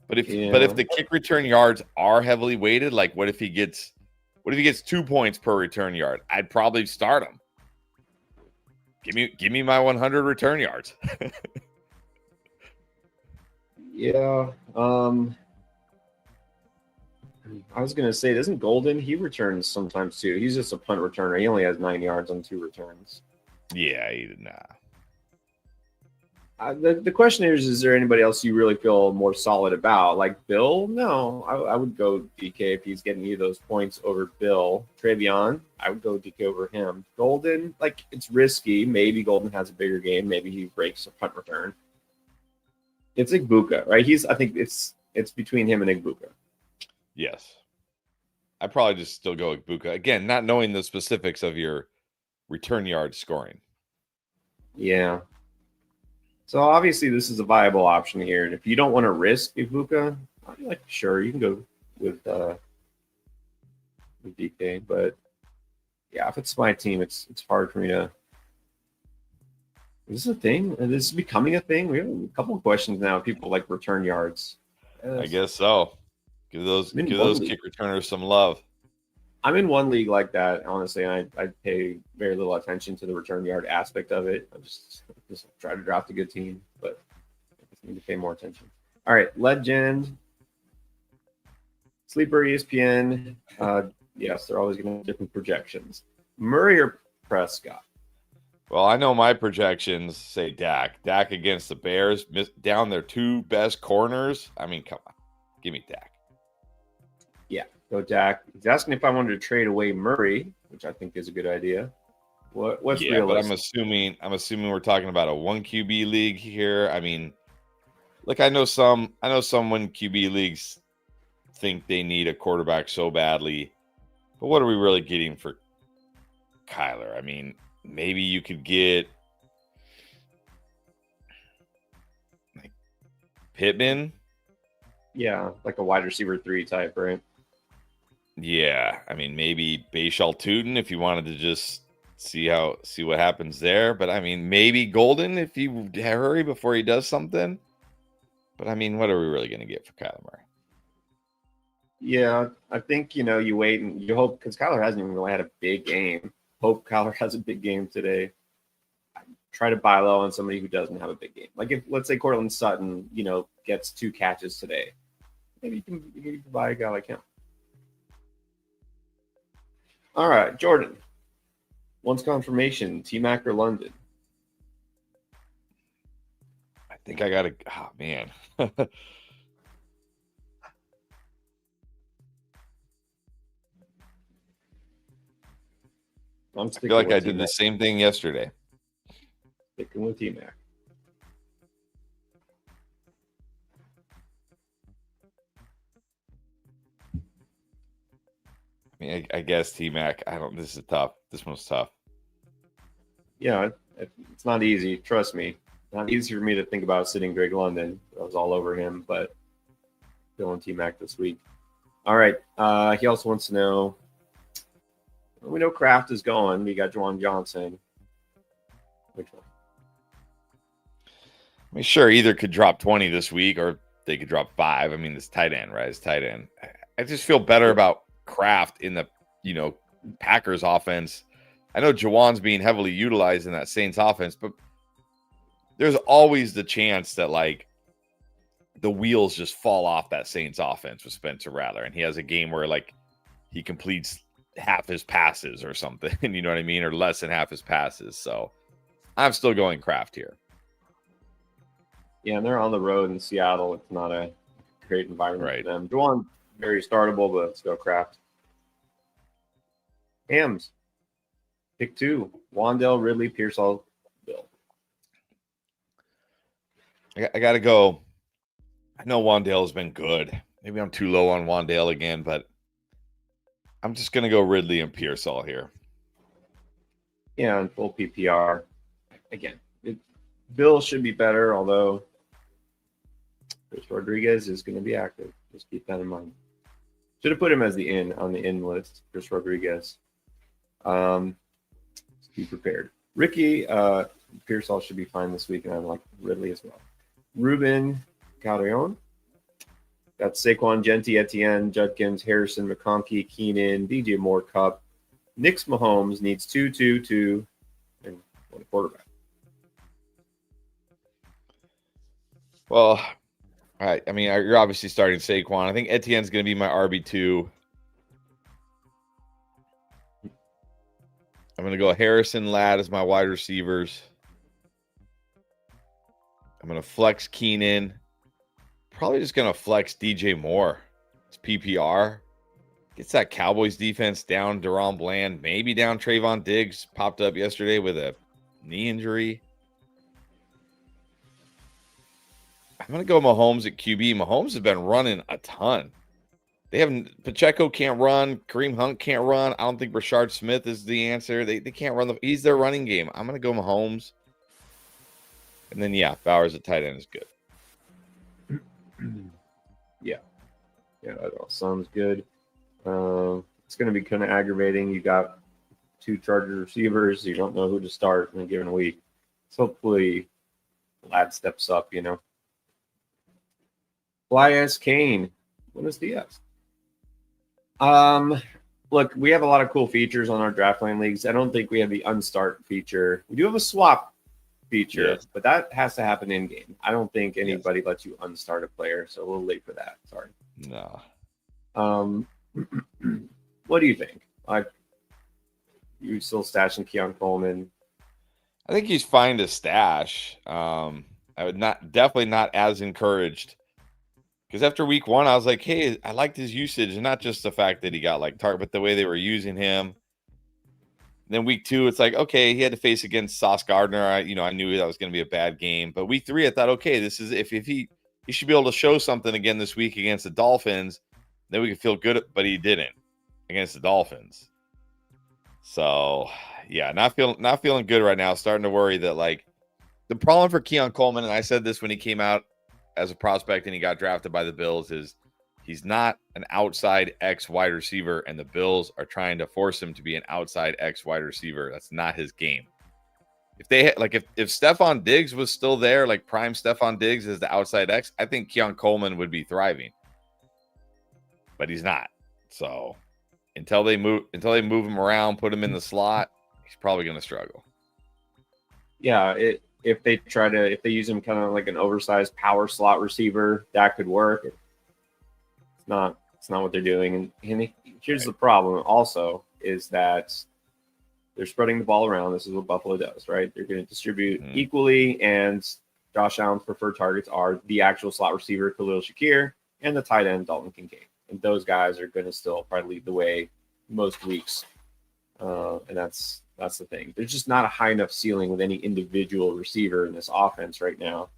But if the kick return yards are heavily weighted, like what if he gets 2 points per return yard? I'd probably start him. Give me my 100 return yards. Yeah. I was gonna say, doesn't Golden, he returns sometimes too? He's just a punt returner. He only has 9 yards on 2 returns. Yeah, nah. The question is there anybody else you really feel more solid about? Like Bill? No, I would go DK if he's getting you those points over Bill. Travion, I would go DK over him. Golden, like, it's risky. Maybe Golden has a bigger game. Maybe he breaks a punt return. It's Igbuka, right? I think it's between him and Igbuka. Yes. I'd probably just still go Igbuka. Again, not knowing the specifics of your return yard scoring. Yeah. So obviously this is a viable option here. And if you don't want to risk Ibuka, I'm like, sure, you can go with DK. But yeah, if it's my team, it's hard for me to. Is this a thing? Is this becoming a thing? We have a couple of questions now. People like return yards. I guess so. Give those kick returners some love. I'm in one league like that, honestly. I pay very little attention to the return yard aspect of it. I just try to draft a good team, but I just need to pay more attention. All right, Legend, Sleeper, ESPN. Yes, they're always going to have different projections. Murray or Prescott? Well, I know my projections say Dak. Dak against the Bears, down their 2 best corners. I mean, come on. Give me Dak. Yeah, go Dak. He's asking if I wanted to trade away Murray, which I think is a good idea. What's realistic? But I'm assuming we're talking about a 1 QB league here. I mean, like I know some 1 QB leagues think they need a quarterback so badly. But what are we really getting for Kyler? I mean, maybe you could get like Pittman. Yeah, like a wide receiver 3 type, right? Yeah, I mean, maybe Bashal Tootin if you wanted to just see what happens there. But I mean, maybe Golden if you hurry before he does something. But I mean, what are we really going to get for Kyler Murray? Yeah, I think, you wait and you hope, because Kyler hasn't even really had a big game. Hope Kyler has a big game today. Try to buy low on somebody who doesn't have a big game. Like if, let's say, Cortland Sutton, gets 2 catches today. Maybe you can buy a guy like him. All right, Jordan. Once confirmation, T-Mac or London? I think I got to. Oh man. I feel like I did the same thing yesterday. Sticking with T-Mac. I mean, I guess T-Mac. This is tough. This one's tough. Yeah, it's not easy. Trust me. Not easy for me to think about sitting Greg London. I was all over him, but feeling T-Mac this week. All right. He also wants to know. We know Kraft is going. We got Juwan Johnson. Which one? I mean, sure, either could drop 20 this week or they could drop 5. I mean, it's tight end, right? It's tight end. I just feel better about Kraft in the, Packers offense. I know Juwan's being heavily utilized in that Saints offense, but there's always the chance that, like, the wheels just fall off that Saints offense with Spencer Rattler, and he has a game where, like, he completes half his passes or something, you know what I mean? Or less than half his passes. So I'm still going Kraft here. Yeah, and they're on the road in Seattle. It's not a great environment Right. for them. Juwan, very startable, but let's go Kraft. Hams. Pick 2. Wandell, Ridley, Pearsall, Bill. I got to go. I know Wandale has been good. Maybe I'm too low on Wandale again, but I'm just going to go Ridley and Pearsall here. Yeah, and full PPR. Again, Bill should be better, although Chris Rodriguez is going to be active. Just keep that in mind. Should have put him as on the in list, Chris Rodriguez. Just be prepared. Ricky, Pearsall should be fine this week, and I like Ridley as well. Ruben Carrion. Got Saquon, Genti, Etienne, Judkins, Harrison, McConkey, Keenan, DJ Moore, Cup. Knicks Mahomes needs 2, and one quarterback. Well, all right. I mean, you're obviously starting Saquon. I think Etienne's going to be my RB2. I'm going to go Harrison, Ladd as my wide receivers. I'm going to flex Keenan. Probably just going to flex DJ Moore. It's PPR. Gets that Cowboys defense down Deron Bland. Maybe down Trayvon Diggs. Popped up yesterday with a knee injury. I'm going to go Mahomes at QB. Mahomes has been running a ton. They haven't. Pacheco can't run. Kareem Hunt can't run. I don't think Rashard Smith is the answer. They can't run. He's their running game. I'm going to go Mahomes. And then, yeah, Bowers at tight end is good. Yeah, that all sounds good. It's going to be kind of aggravating. You got 2 Chargers receivers. You don't know who to start in a given week. So hopefully, Ladd steps up, Elias Kane. Buenos dias. Look, we have a lot of cool features on our DraftLane leagues. I don't think we have the unstart feature. We do have a swap feature, yes, but that has to happen in game. I don't think anybody lets you unstart a player, so a little late for that. Sorry. No. What do you think? You still stashing Keon Coleman? I think he's fine to stash. I would definitely not as encouraged. Because after week 1, I was like, hey, I liked his usage, and not just the fact that he got like target, but the way they were using him. Then week 2, it's like, okay, he had to face against Sauce Gardner. I knew that was going to be a bad game. But week 3, I thought, okay, this is if he should be able to show something again this week against the Dolphins, then we could feel good. But he didn't against the Dolphins. So yeah, not feeling good right now. Starting to worry that like the problem for Keon Coleman, and I said this when he came out as a prospect and he got drafted by the Bills, is he's not an outside X wide receiver, and the Bills are trying to force him to be an outside X wide receiver. That's not his game. If they if Stephon Diggs was still there, like prime Stephon Diggs as the outside X, I think Keon Coleman would be thriving. But he's not. So until they move him around, put him in the slot, he's probably going to struggle. Yeah, if they use him kind of like an oversized power slot receiver, that could work. It's not what they're doing. And here's the problem also is that they're spreading the ball around. This is what Buffalo does, right? They're going to distribute equally, and Josh Allen's preferred targets are the actual slot receiver, Khalil Shakir, and the tight end, Dalton Kincaid. And those guys are going to still probably lead the way most weeks. And that's the thing. There's just not a high enough ceiling with any individual receiver in this offense right now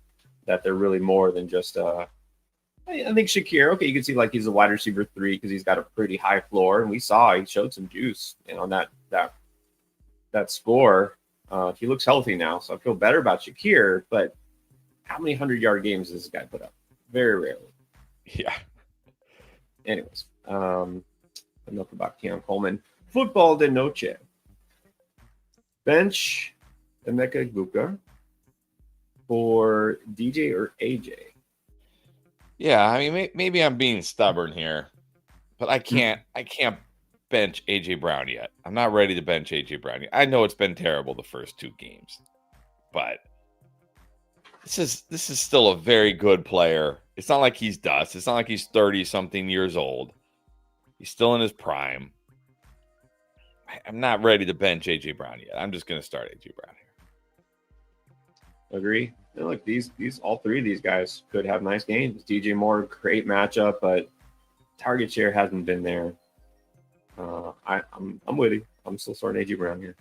that they're really more than just I think Shakir, okay, you can see like he's a wide receiver 3 because he's got a pretty high floor, and we saw he showed some juice on that score. He looks healthy now, so I feel better about Shakir. But how many 100-yard games does this guy put up? Very rarely. Yeah. Anyways, enough about Keon Coleman. Football de noche. Bench Emeka Egbuka for DJ or AJ. Yeah, I mean, maybe I'm being stubborn here, but I can't bench AJ Brown yet. I'm not ready to bench AJ Brown yet. I know it's been terrible the first 2 games, but this is still a very good player. It's not like he's dust. It's not like he's 30-something years old. He's still in his prime. I'm not ready to bench AJ Brown yet. I'm just going to start AJ Brown here. Agree. look, these all three of these guys could have nice games. DJ Moore, great matchup, but target share hasn't been there. I'm with you. I'm still starting AJ Brown here.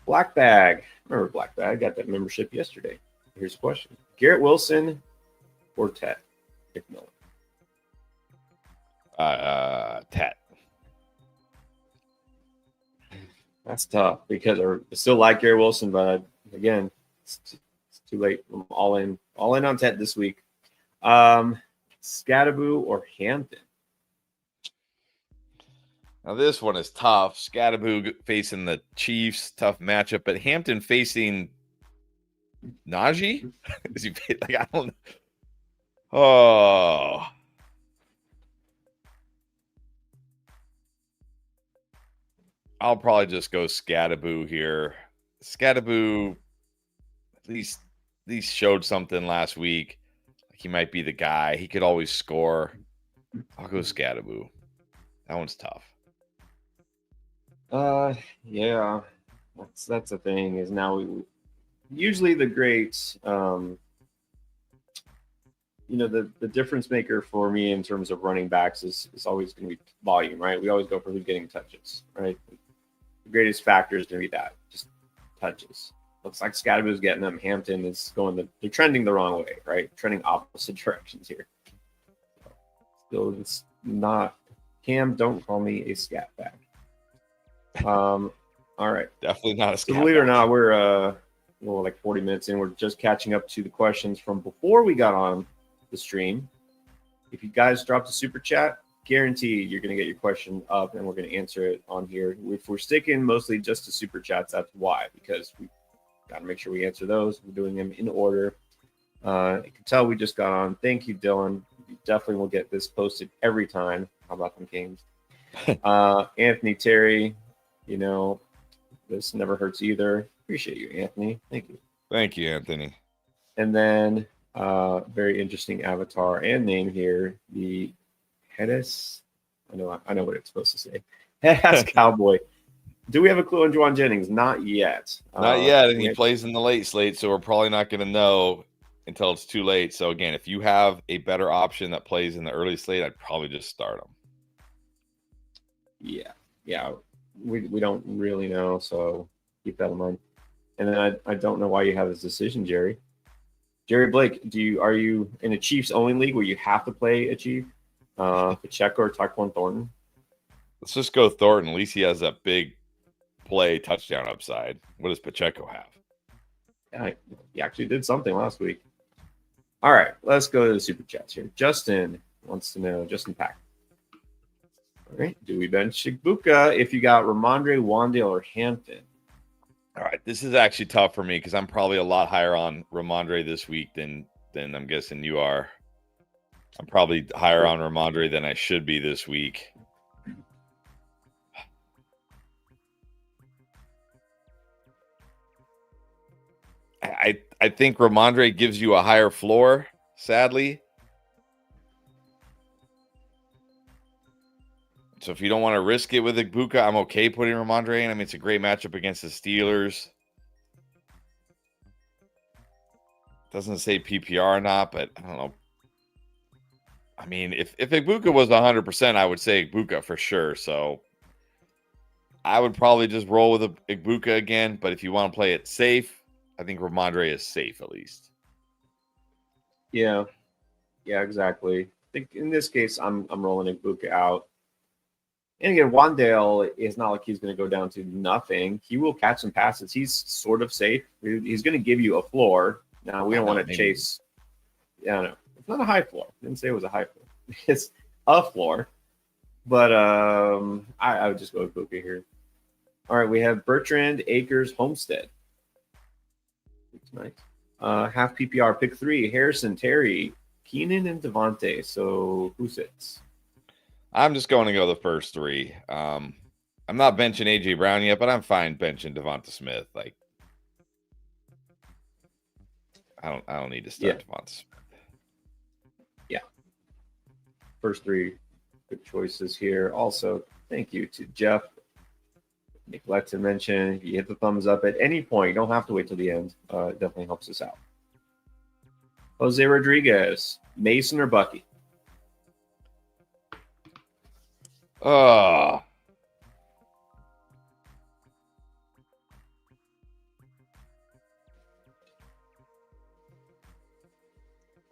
Black Bag. Remember Black Bag? Got that membership yesterday. Here's a question: Garrett Wilson or Tet? Nick Miller. Tet. That's tough because I still like Garrett Wilson, but again, it's too late. I'm all in on Tet this week. Scatterboo or Hampton? Now this one is tough. Scatterboo facing the Chiefs, tough matchup, but Hampton facing Najee? Is he like, I don't know. Oh. I'll probably just go Scatterboo here. Scatterboo at least showed something last week. Like he might be the guy. He could always score. I'll go Scatterboo. That one's tough. Yeah. That's the thing is now we usually the great the difference maker for me in terms of running backs is always going to be volume, right? We always go for who's getting touches, right? The greatest factor is going to be that, just touches. Looks like Scatterboo's getting them. Hampton is they're trending the wrong way, right? Trending opposite directions here. Still, it's not. Cam, don't call me a scat bag. All right. Definitely not a scat bag. Believe it or not, we're like 40 minutes in. We're just catching up to the questions from before we got on the stream. If you guys dropped a super chat, guarantee you're going to get your question up and we're going to answer it on here. If we're sticking mostly just to super chats, that's why, because we got to make sure we answer those. We're doing them in order. You can tell we just got on. Thank you, Dylan. You definitely will get this posted every time. How about them Kings? Anthony Terry, this never hurts either. Appreciate you, Anthony. Thank you. Thank you, Anthony. And then very interesting avatar and name here, the Hedis. I know what it's supposed to say. Hedis Cowboy. Do we have a clue on Juwan Jennings? Not yet. Not yet, and he plays in the late slate, so we're probably not going to know until it's too late. So again, if you have a better option that plays in the early slate, I'd probably just start him. Yeah. We don't really know, so keep that in mind. And then I don't know why you have this decision, Jerry. Jerry Blake, are you in a Chiefs only league where you have to play a Chief? Pacheco or Tyquan Thornton? Let's just go Thornton. At least he has that big play touchdown upside. What does Pacheco have? Yeah, he actually did something last week. All right, let's go to the super chats here. Justin wants to know, Justin Pack. All right, do we bench Shigbuka if you got Ramondre, Wandale, or Hampton? All right, this is actually tough for me because I'm probably a lot higher on Ramondre this week than I'm guessing you are. I'm probably higher on Ramondre than I should be this week. I think Ramondre gives you a higher floor, sadly. So if you don't want to risk it with Igbuka, I'm okay putting Ramondre in. I mean, it's a great matchup against the Steelers. Doesn't say PPR or not, but I don't know. I mean, if Igbuka was 100%, I would say Igbuka for sure. So I would probably just roll with Igbuka again. But if you want to play it safe, I think Ramondre is safe at least. Yeah, exactly. I think in this case, I'm rolling Igbuka out. And again, Wandale is not like he's going to go down to nothing. He will catch some passes. He's sort of safe. He's going to give you a floor. Now, we don't want to chase. Yeah, no. It's not a high floor. I didn't say it was a high floor. It's a floor. But I would just go with Igbuka here. All right, we have Bertrand, Akers, Homestead. Nice. Half PPR, pick 3. Harrison, Terry, Keenan, and Devontae. So who sits? I'm just going to go the first 3. I'm not benching AJ Brown yet, but I'm fine benching Devonta Smith. Like, I don't need to start Devonta Smith. Yeah. First 3 good choices here. Also, thank you to Jeff neglect to mention, if you hit the thumbs up at any point, you don't have to wait till the end. It definitely helps us out. Jose Rodriguez, Mason or Bucky? Oh,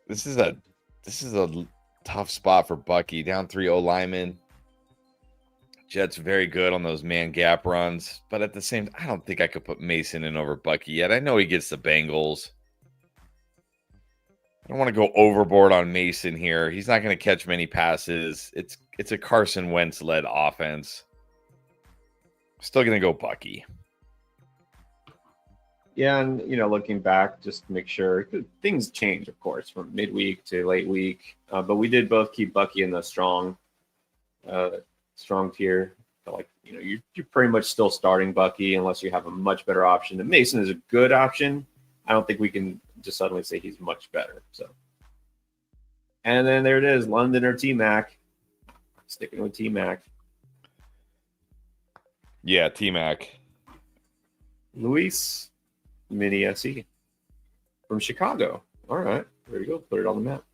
this is a tough spot for Bucky. Down 3-0 lineman. Jets very good on those man gap runs, but at the same, I don't think I could put Mason in over Bucky yet. I know he gets the Bengals. I don't want to go overboard on Mason here. He's not going to catch many passes. It's a Carson Wentz led offense. Still going to go Bucky. Yeah, and looking back, just to make sure things change, of course, from midweek to late week. But we did both keep Bucky in the strong tier. So you're pretty much still starting Bucky unless you have a much better option. And Mason is a good option. I don't think we can just suddenly say he's much better. So, and then there it is, London or T-Mac. Sticking with T-Mac. Yeah, T-Mac. Luis Mini SE from Chicago. All right, there you go. Put it on the map.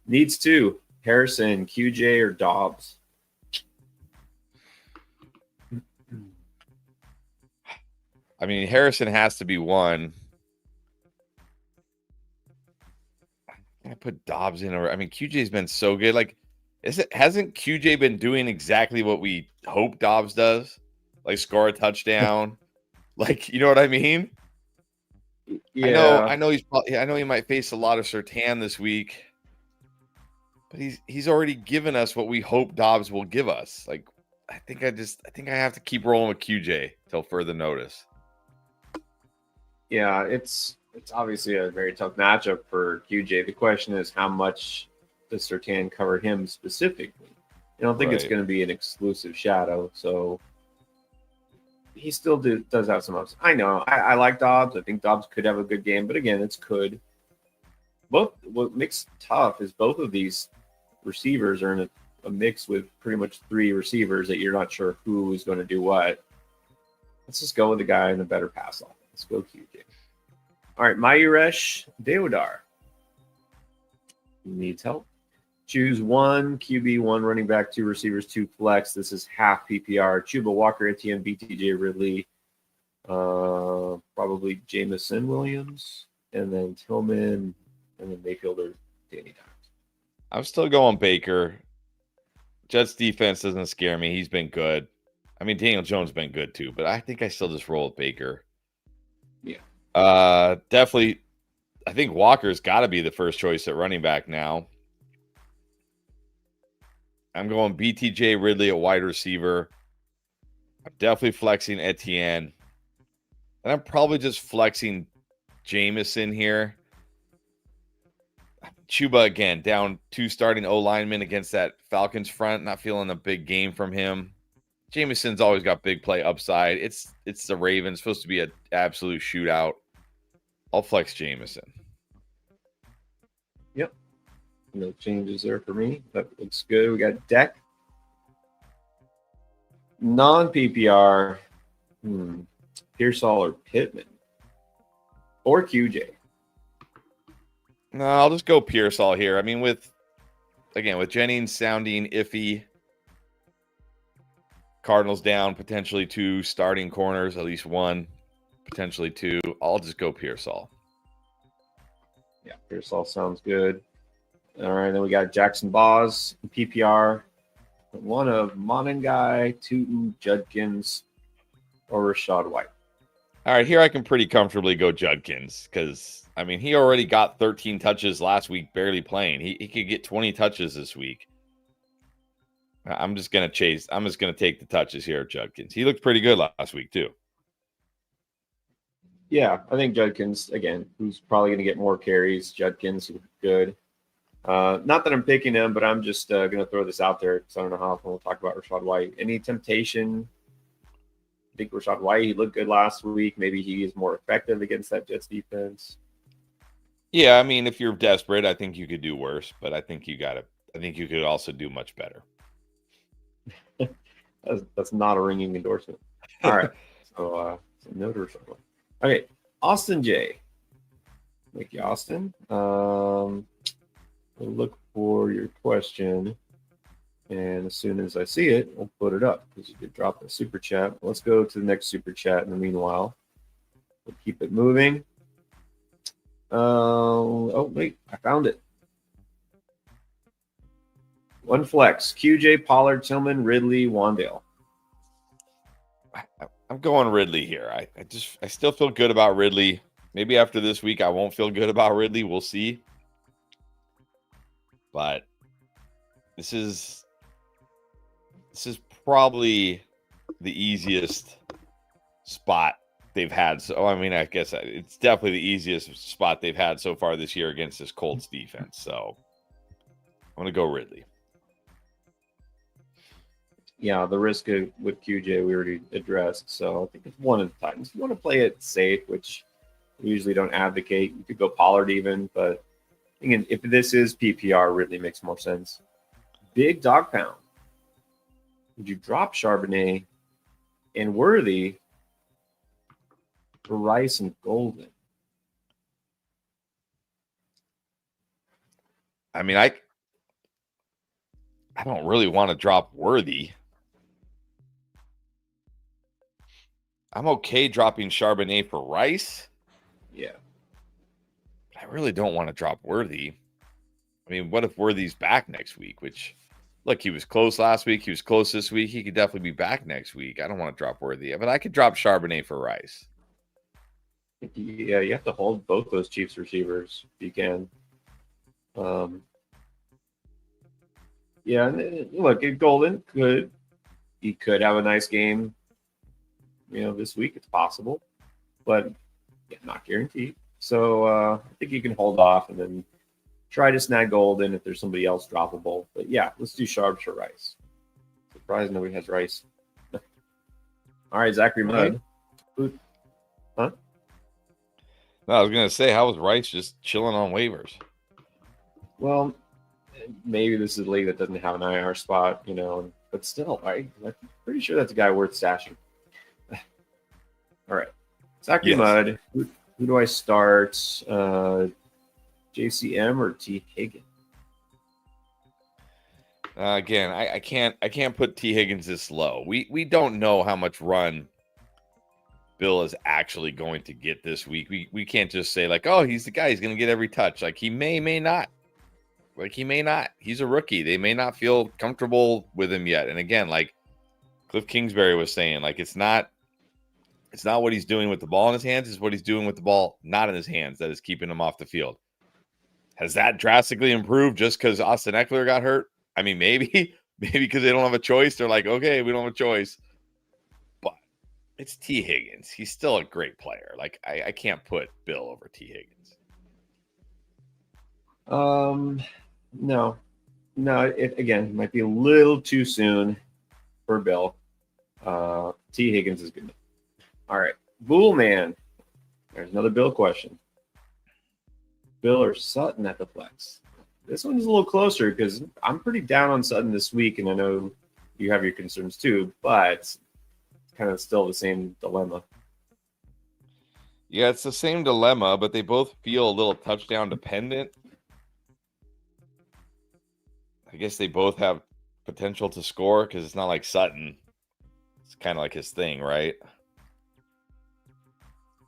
Needs two. Harrison, QJ, or Dobbs? I mean, Harrison has to be one. I put Dobbs in over. I mean, QJ's been so good. Like, hasn't QJ been doing exactly what we hope Dobbs does? Like, score a touchdown. Like, you know what I mean? Yeah. I know he might face a lot of Surtain this week, but he's already given us what we hope Dobbs will give us. Like, I think I have to keep rolling with QJ till further notice. Yeah, it's obviously a very tough matchup for QJ. The question is, how much does Surtain cover him specifically? I don't think it's going to be an exclusive shadow, so he still does have some ups. I know. I like Dobbs. I think Dobbs could have a good game, but again, it's could. What makes it tough is both of these receivers are in a mix with pretty much three receivers that you're not sure who is going to do what. Let's just go with the guy in the better pass line. Let's go QJ. All right, Mayuresh Deodar needs help. Choose one QB, one running back, two receivers, two flex. This is half PPR. Chuba, Walker, Etienne, BTJ, Ridley, probably Jameson Williams, and then Tillman, and then Mayfield or Danny Dimes. I'm still going Baker. Jets defense doesn't scare me. He's been good. I mean, Daniel Jones has been good too, but I think I still just roll with Baker. Yeah. Definitely. I think Walker's got to be the first choice at running back now. I'm going BTJ, Ridley at wide receiver. I'm definitely flexing Etienne. And I'm probably just flexing Jameson here. Chuba, again, down two starting O-linemen against that Falcons front. Not feeling a big game from him. Jameson's always got big play upside. It's the Ravens. Supposed to be an absolute shootout. I'll flex Jameson. Yep. No changes there for me. That looks good. We got Deck. Non-PPR. Pearsall or Pittman. Or QJ. No, I'll just go Pearsall here. I mean, with Jennings sounding iffy, Cardinals down potentially two starting corners, at least one, potentially two. I'll just go Pearsall. Yeah, Pearsall sounds good. All right, then we got Jackson Boz, PPR. One of Monangai, Tootin, Judkins, or Rashad White. All right, here I can pretty comfortably go Judkins because, I mean, he already got 13 touches last week, barely playing. He could get 20 touches this week. I'm just going to take the touches here at Judkins. He looked pretty good last week, too. Yeah, I think Judkins, again, who's probably going to get more carries. Judkins, good. Not that I'm picking him, but I'm just going to throw this out there because I don't know how often we'll talk about Rashad White. Any temptation? I think Rashad White, he looked good last week. Maybe he is more effective against that Jets defense. Yeah, I mean, if you're desperate, I think you could do worse, but I think you could also do much better. That's not a ringing endorsement. All right. So no to referral. Okay. Austin J. Thank you, Austin. We'll look for your question. And as soon as I see it, we'll put it up because you did drop a super chat. Let's go to the next super chat in the meanwhile. We'll keep it moving. Oh, wait. I found it. One flex. QJ, Pollard, Tillman, Ridley, Wandale. I'm going Ridley here. I still feel good about Ridley. Maybe after this week, I won't feel good about Ridley. We'll see. But this is probably the easiest spot they've had. So, I mean, I guess it's definitely the easiest spot they've had so far this year against this Colts defense. So I'm going to go Ridley. Yeah, the risk with QJ we already addressed. So I think it's one of the times. If you want to play it safe, which we usually don't advocate, you could go Pollard even. But again, if this is PPR, Ridley makes more sense. Big dog pound. Would you drop Charbonnet and Worthy for Rice and Golden? I mean, I don't really want to drop Worthy. I'm okay dropping Charbonnet for Rice. Yeah. But I really don't want to drop Worthy. I mean, what if Worthy's back next week? Which, look, he was close last week. He was close this week. He could definitely be back next week. I don't want to drop Worthy. But I could drop Charbonnet for Rice. Yeah, you have to hold both those Chiefs receivers if you can. Yeah, and look, Golden he could have a nice game. This week it's possible, but not guaranteed. So I think you can hold off and then try to snag Golden if there's somebody else droppable. But yeah, let's do Sharps for Rice. Surprised nobody has Rice. All right, Zachary Mudd. Huh? No, I was gonna say, how was Rice just chilling on waivers? Well, maybe this is a league that doesn't have an IR spot, but still, I'm pretty sure that's a guy worth stashing. All right. Zachary Mudd. Who do I start? JCM or T. Higgins? Again, I can't put T. Higgins this low. We don't know how much run Bill is actually going to get this week. We can't just say like, oh, he's the guy. He's going to get every touch. Like he may not. Like he may not. He's a rookie. They may not feel comfortable with him yet. And again, like Cliff Kingsbury was saying, like it's not what he's doing with the ball in his hands. It's what he's doing with the ball not in his hands that is keeping him off the field. Has that drastically improved just because Austin Eckler got hurt? I mean, maybe because they don't have a choice. They're like, okay, we don't have a choice. But it's T. Higgins. He's still a great player. Like I can't put Bill over T. Higgins. No. It again might be a little too soon for Bill. T. Higgins is good. All right, Bull Man. There's another Bill question. Bill or Sutton at the flex? This one's a little closer because I'm pretty down on Sutton this week, and I know you have your concerns too, but it's kind of still the same dilemma. Yeah, it's the same dilemma, but they both feel a little touchdown dependent. I guess they both have potential to score because it's not like Sutton. It's kind of like his thing, right?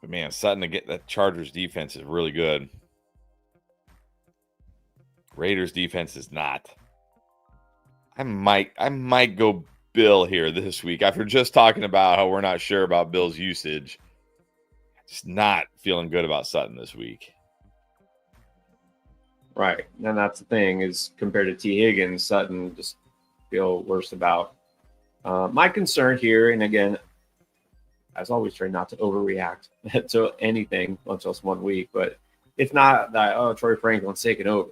But man, Sutton to get that Chargers defense is really good. Raiders defense is not. I might go Bill here this week after just talking about how we're not sure about Bill's usage. Just not feeling good about Sutton this week. Right, and that's the thing is compared to T. Higgins, Sutton just feel worse about. My concern here, and again, as always, try not to overreact to anything, much less 1 week. But it's not that Troy Franklin's taking over.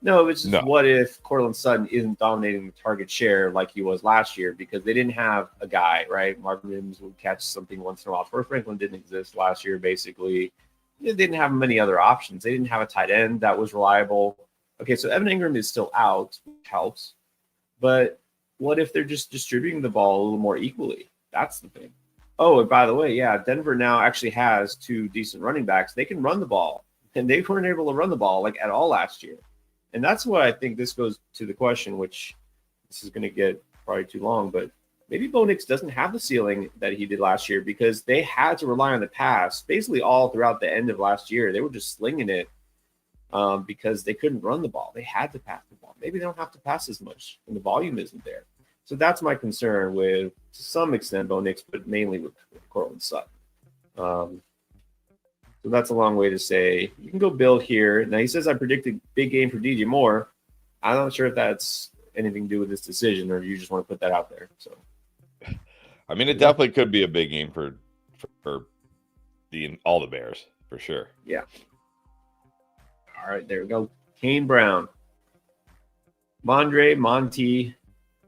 No, it's just what if Cortland Sutton isn't dominating the target share like he was last year because they didn't have a guy, right? Marvin Mims would catch something once in a while. Troy Franklin didn't exist last year, basically. They didn't have many other options. They didn't have a tight end that was reliable. Okay, so Evan Ingram is still out, which helps. But what if they're just distributing the ball a little more equally? That's the thing. Oh, and by the way, yeah, Denver now actually has 2 decent running backs. They can run the ball, and they weren't able to run the ball like at all last year. And that's what I think this goes to the question, which this is going to get probably too long, but maybe Bo Nix doesn't have the ceiling that he did last year because they had to rely on the pass basically all throughout the end of last year. They were just slinging it because they couldn't run the ball. They had to pass the ball. Maybe they don't have to pass as much, and the volume isn't there. So that's my concern with, to some extent, Bo Nix, but mainly with Cortland Sutton. So that's a long way to say you can go build here. Now he says I predicted big game for DJ Moore. I'm not sure if that's anything to do with this decision, or you just want to put that out there. So, I mean, it definitely could be a big game for all the Bears for sure. Yeah. All right, there we go. Kane Brown, Mondre, Monty,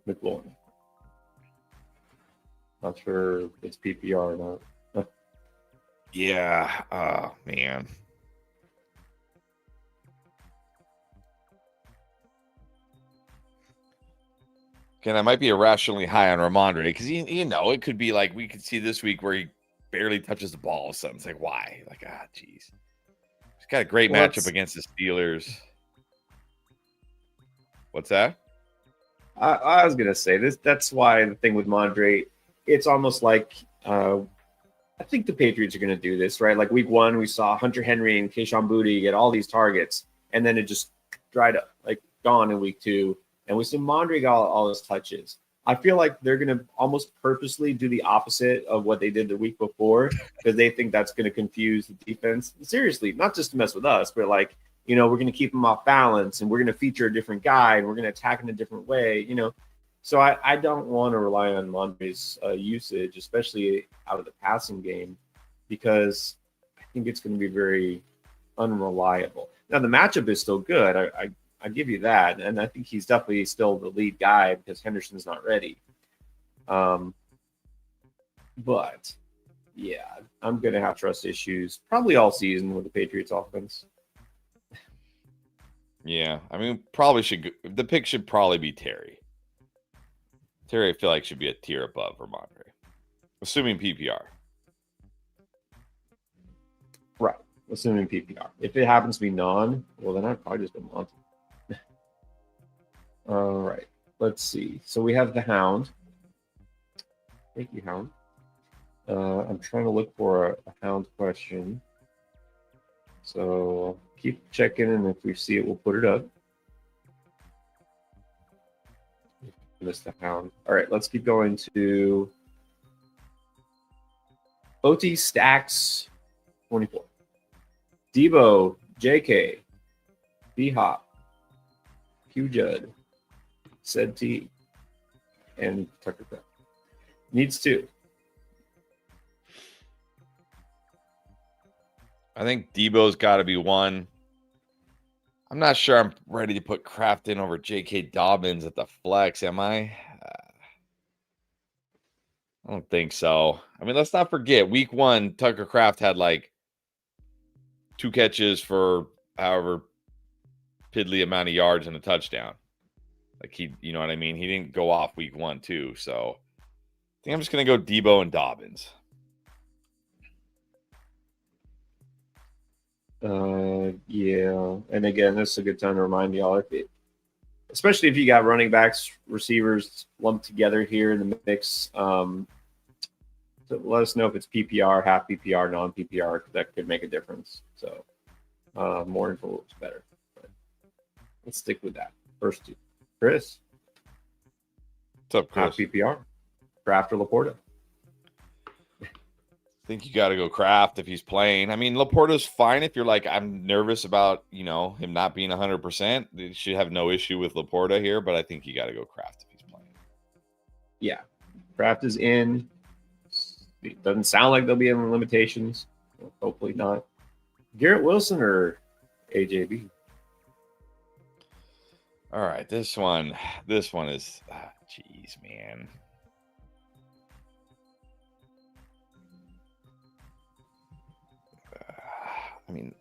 McLaurin. Not sure if it's PPR or not. Yeah. Oh, man. Again, I might be irrationally high on Ramondre because, it could be like we could see this week where he barely touches the ball or something. It's like, why? Like, geez. He's got a great matchup against the Steelers. What's that? I was going to say this. That's why the thing with Mondre, it's almost like I think the Patriots are going to do this, right? Like week 1, we saw Hunter Henry and Kayshon Boutte get all these targets, and then it just dried up, like gone in week 2. And we see Mondre got all his touches. I feel like they're going to almost purposely do the opposite of what they did the week before because they think that's going to confuse the defense. Seriously, not just to mess with us, but like, we're going to keep them off balance and we're going to feature a different guy and we're going to attack in a different way, So I don't want to rely on Mondre's usage, especially out of the passing game, because I think it's going to be very unreliable. Now, the matchup is still good. I give you that. And I think he's definitely still the lead guy because Henderson's not ready. But, yeah, I'm going to have trust issues probably all season with the Patriots offense. Yeah, I mean, the pick should probably be Terry. Terry, I feel like, should be a tier above Ramondre, assuming PPR. Right, assuming PPR. If it happens to be non, well, then I'd probably just go Monty. All right, let's see. So we have the Hound. Thank you, Hound. I'm trying to look for a Hound question. So keep checking, and if we see it, we'll put it up. Missed the Hound. All right, let's keep going to OT Stacks 24. Debo, JK, B Hop, Q Judd, Said T, and Tucker Craft. Needs 2. I think Debo's got to be 1. I'm not sure I'm ready to put Kraft in over J.K. Dobbins at the flex, am I? I don't think so. I mean, let's not forget, week 1, Tucker Kraft had like 2 catches for however piddly amount of yards and a touchdown. Like you know what I mean? He didn't go off week 1 too. So I think I'm just going to go Debo and Dobbins. Yeah, and again, this is a good time to remind y'all, especially if you got running backs, receivers lumped together here in the mix. So let us know if it's PPR, half PPR, non-PPR, because that could make a difference. So more info is better. But let's stick with that. First 2. Chris. What's up, Chris? Half PPR. Kraft or Laporta? I think you got to go Kraft if he's playing. I mean, Laporta's fine if you're like, I'm nervous about, him not being 100%. You should have no issue with Laporta here, but I think you got to go Kraft if he's playing. Yeah. Kraft is in. It doesn't sound like there'll be any limitations. Hopefully not. Garrett Wilson or AJB? All right, this one is, jeez, man. I mean,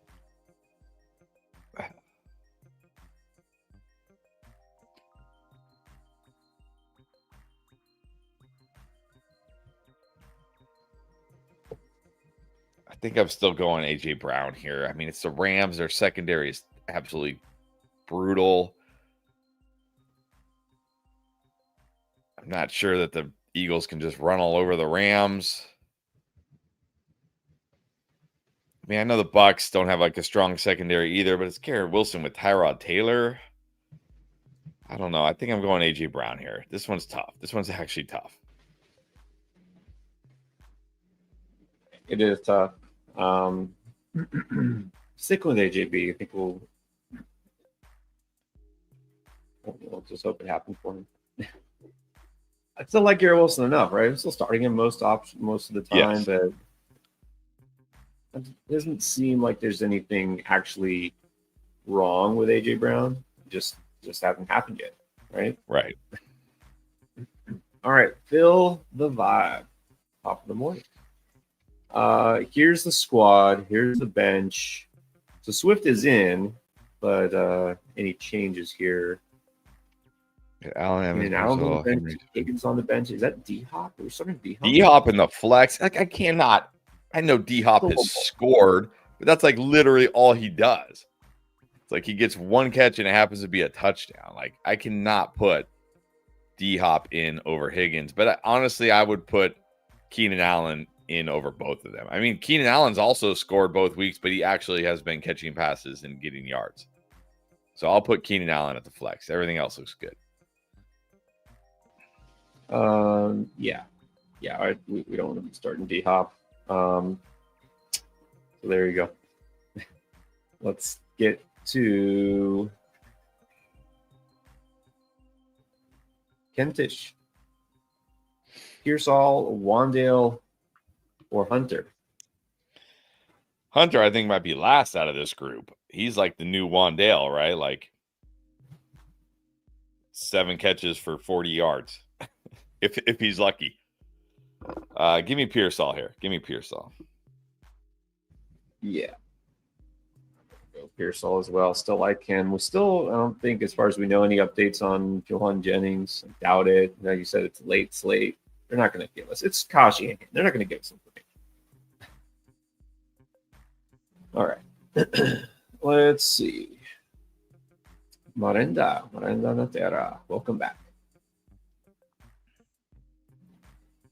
think I'm still going AJ Brown here. I mean, it's the Rams. Their secondary is absolutely brutal. I'm not sure that the Eagles can just run all over the Rams. I mean, I know the Bucks don't have like a strong secondary either, but it's Garrett Wilson with Tyrod Taylor. I don't know. I think I'm going AJ Brown here. This one's tough. This one's actually tough. It is tough. Stick with AJB. I think we'll just hope it happens for him. I still like Garrett Wilson enough, right? I'm still starting him most of the time, Yes. but it doesn't seem like there's anything actually wrong with AJ Brown. Just hasn't happened yet, right? Right. All right, fill the vibe. Top of the morning. Here's the squad. Here's the bench. So Swift is in, but any changes here? Allen Evans, Allen on the Marcelo, bench. Henry. Higgins on the bench. Is that D Hop? Are we starting D Hop? D Hop in the flex. Like I cannot. I know D Hop has scored, but that's like literally all he does. It's like he gets one catch and it happens to be a touchdown. Like I cannot put D Hop in over Higgins, but honestly, I would put Keenan Allen in over both of them. I mean, Keenan Allen's also scored both weeks, but he actually has been catching passes and getting yards. So I'll put Keenan Allen at the flex. Everything else looks good. Yeah. We don't want to be starting D Hop. So there you go. Let's get to Kentish, Pearsall, Wandale, or Hunter. Hunter, I think, might be last out of this group. He's like the new Wandale, right? Like 7 catches for 40 yards. if he's lucky. Give me Pearsall here. Give me Pearsall. Yeah. Go Pearsall as well. Still like him. We still, I don't think, as far as we know, any updates on Johan Jennings. I doubt it. Now you said it's late slate. They're not going to give us. It's Kashi. They're not going to give us information. All right. Let's see. Miranda Natera. Welcome back.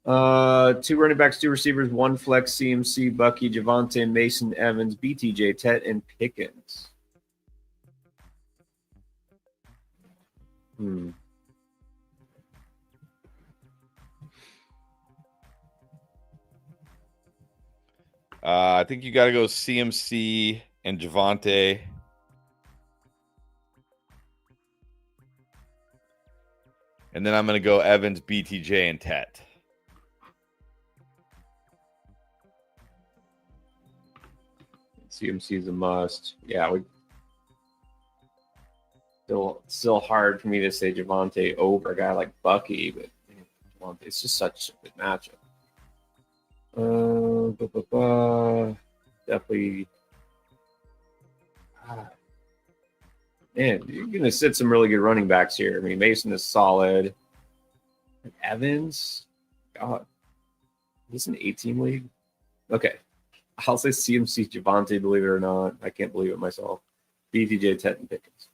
2 running backs, 2 receivers, 1 flex, CMC, Bucky, Javonte, Mason, Evans, BTJ, Tet, and Pickens. I think you got to go CMC and Javonte. And then I'm going to go Evans, BTJ, and Tet. CMC is a must. Yeah, still hard for me to say Javonte over a guy like Bucky, but Javonte, it's just such a good matchup. Definitely. Man, you're going to sit some really good running backs here. I mean, Mason is solid. Evans, God, is this an 8-team league? Okay. I'll say CMC Javonte, believe it or not. I can't believe it myself. BTJ, Tet, and Pickens.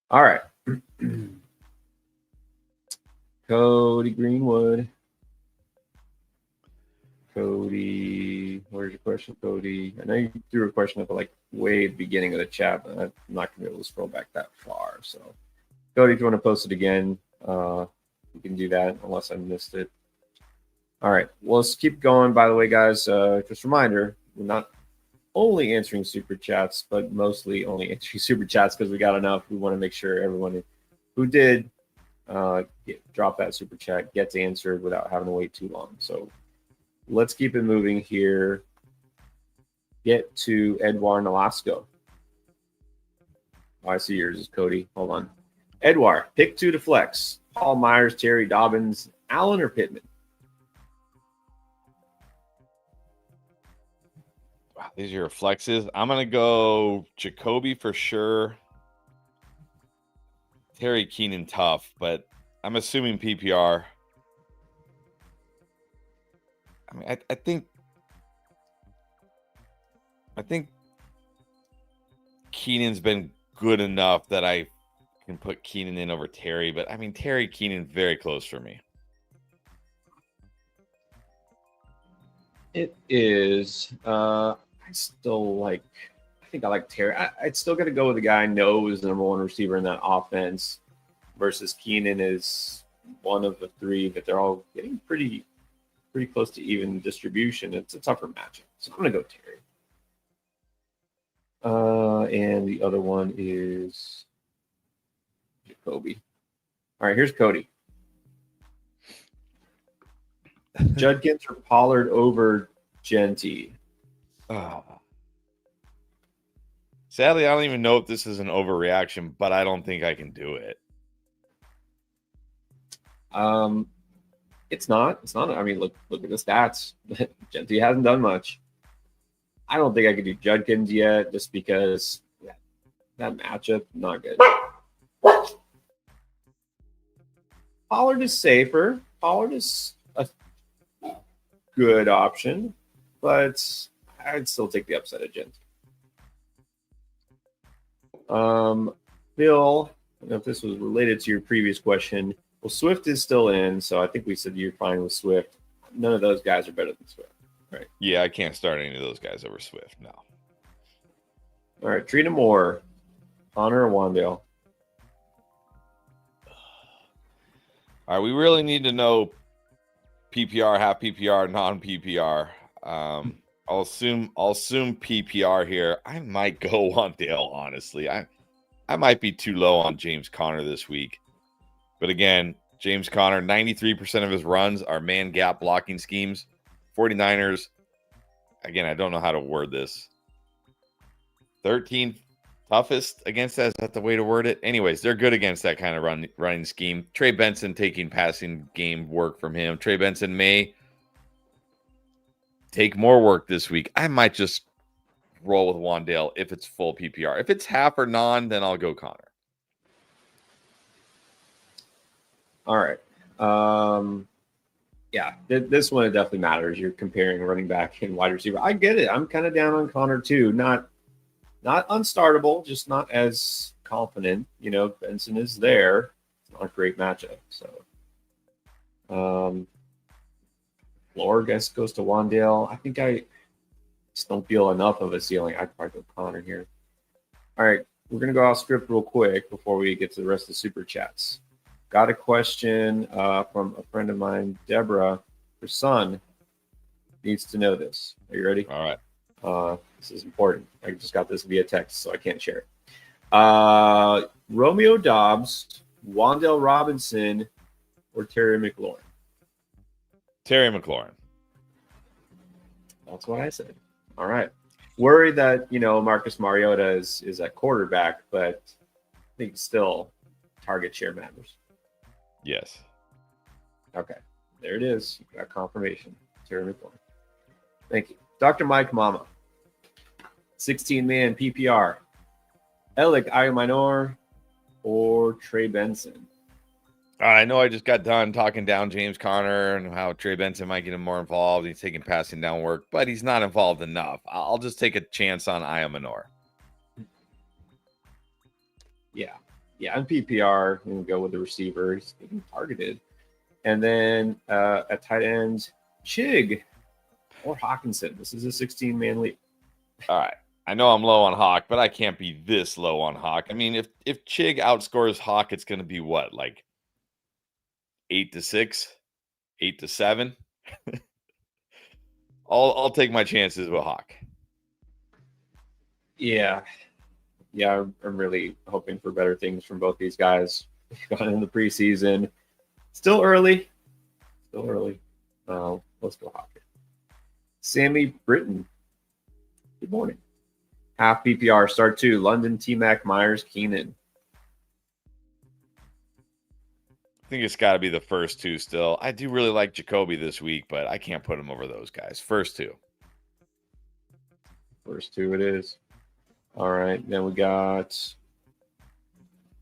All right. Cody Greenwood. Cody, where's your question, Cody? I know you threw a question up like way at the beginning of the chat, but I'm not going to be able to scroll back that far. So, Cody, if you want to post it again, you can do that unless I missed it. All right. Well, let's keep going. By the way, guys, just a reminder, we're not only answering super chats, but mostly only answering super chats because we got enough. We want to make sure everyone who did drop that super chat gets answered without having to wait too long. So let's keep it moving here. Get to Edouard Nolasco. Oh, I see yours is Cody. Hold on. Edouard, pick 2 to flex. Paul Myers, Terry Dobbins, Allen, or Pittman? Wow, these are your flexes. I'm going to go Jacoby for sure. Terry Keenan tough, but I'm assuming PPR. I mean, I think I think Keenan's been good enough that I can put Keenan in over Terry, but I mean Terry Keenan very close for me. It is. I think I like Terry. I'd still got to go with the guy I know is the number one receiver in that offense versus Keenan is one of the three, but they're all getting pretty close to even distribution. It's a tougher matchup. So I'm going to go Terry. And the other one is Jacoby. All right, here's Cody. Judkins or Pollard over Genty? Oh. Sadly, I don't even know if this is an overreaction, but I don't think I can do it. It's not. It's not. I mean, look at the stats. Genty hasn't done much. I don't think I could do Judkins yet, just because that matchup not good. Pollard is safer. Pollard is a good option, but I'd still take the upset of Genty. Bill, I don't know if this was related to your previous question. Well, Swift is still in, so I think we said you're fine with Swift. None of those guys are better than Swift, right? Yeah, I can't start any of those guys over Swift. No. All right, Trina Moore, Connor or Wandale? All right, we really need to know PPR, half PPR, non-PPR. I'll assume PPR here. I might go on Dale, honestly. I might be too low on James Conner this week. But again, James Conner, 93% of his runs are man gap blocking schemes. 49ers, again, I don't know how to word this. 13th toughest against that. Is that the way to word it? Anyways, they're good against that kind of running scheme. Trey Benson taking passing game work from him. Trey Benson may take more work this week. I might just roll with Wandale if it's full PPR. If it's half or non, then I'll go Connor. All right. Yeah, this one it definitely matters. You're comparing running back and wide receiver. I get it. I'm kind of down on Connor too. Not unstartable, just not as confident. You know, Benson is there. It's not a great matchup. So, floor, I guess, goes to Wandale. I think I just don't feel enough of a ceiling. I'd probably go Connor here. All right, we're going to go off script real quick before we get to the rest of the super chats. Got a question from a friend of mine, Deborah. Her son needs to know this. Are you ready? All right. This is important. I just got this via text, so I can't share it. Romeo Dobbs, Wandale Robinson, or Terry McLaurin? Terry McLaurin. That's what I said. All right. Worried that, Marcus Mariota is at quarterback, but I think still target share matters. Yes. Okay. There it is. You got confirmation. Terry McLaurin. Thank you. Dr. Mike Mama. 16-man PPR. Alec Ayuminor or Trey Benson? I know I just got done talking down James Conner and how Trey Benson might get him more involved. He's taking passing down work, but he's not involved enough. I'll just take a chance on Ayuminor. Yeah. Yeah, in PPR, we can go with the receiver. He's getting targeted. And then at tight end, Chig or Hawkinson. This is a 16-man league. All right. I know I'm low on Hawk, but I can't be this low on Hawk. I mean, if Chig outscores Hawk, it's going to be what, like 8-6, 8-7? I'll take my chances with Hawk. Yeah. Yeah, I'm really hoping for better things from both these guys. Gone in the preseason. Still early. Let's go Hawk. Sammy Britton. Good morning. Half PPR, start 2. London, T-Mac, Myers, Keenan. I think it's got to be the first two still. I do really like Jacoby this week, but I can't put him over those guys. First two. First 2 it is. All right, then we got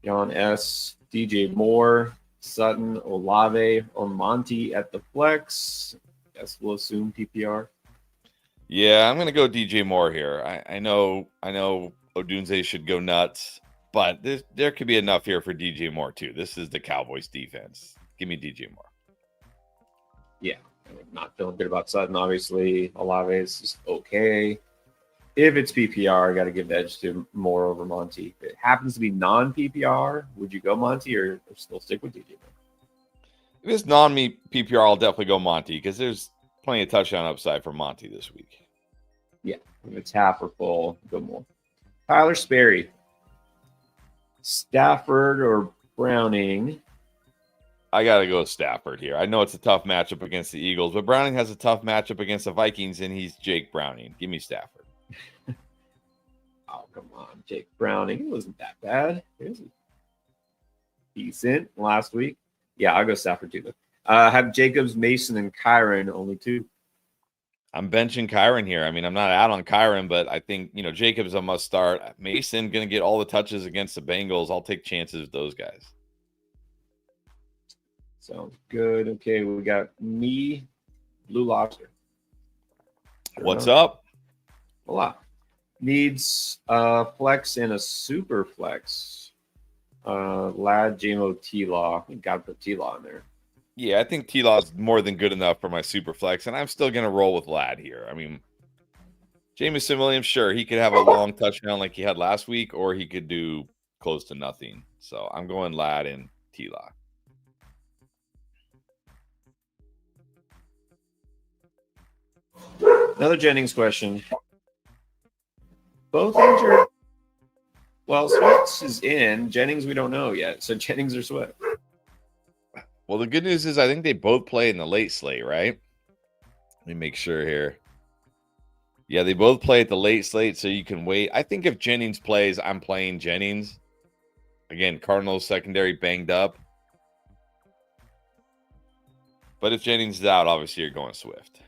John S., DJ Moore, Sutton, Olave, or Monty at the flex. Guess we'll assume PPR. Yeah, I'm gonna go DJ Moore here. I know Odunze should go nuts, but there could be enough here for DJ Moore too. This is the Cowboys defense. Give me DJ Moore. Yeah, I'm not feeling good about Sutton. Obviously, Olave is just okay. If it's PPR, I got to give the edge to Moore over Monty. If it happens to be non-PPR, would you go Monty or still stick with DJ Moore? If it's non-me PPR, I'll definitely go Monty because there's plenty of touchdown upside for Monty this week. Yeah, if it's half or full, go Moore. Tyler Sperry, Stafford or Browning? I got to go Stafford here. I know it's a tough matchup against the Eagles, but Browning has a tough matchup against the Vikings, and he's Jake Browning. Give me Stafford. Oh, come on. Jake Browning. He wasn't that bad. He was decent last week. Yeah, I'll go Stafford too. Have Jacobs, Mason, and Kyron, only 2. I'm benching Kyron here. I mean, I'm not out on Kyron, but I think, Jacobs a must start. Mason going to get all the touches against the Bengals. I'll take chances with those guys. Sounds good. Okay, we got me, Blue Lobster. What's up? A lot. Needs flex and a super flex. Lad, JMO, T-Law. We got to put T-Law in there. Yeah, I think T-Law is more than good enough for my super flex, and I'm still going to roll with Lad here. I mean, Jameson Williams, sure, he could have a long touchdown like he had last week, or he could do close to nothing. So I'm going Lad and T-Law. Another Jennings question. Both injured. Well, Swift is in. Jennings, we don't know yet. So Jennings or Swift? Well, the good news is I think they both play in the late slate, right? Let me make sure here. Yeah, they both play at the late slate, so you can wait. I think if Jennings plays, I'm playing Jennings. Again, Cardinals secondary banged up. But if Jennings is out, obviously you're going Swift.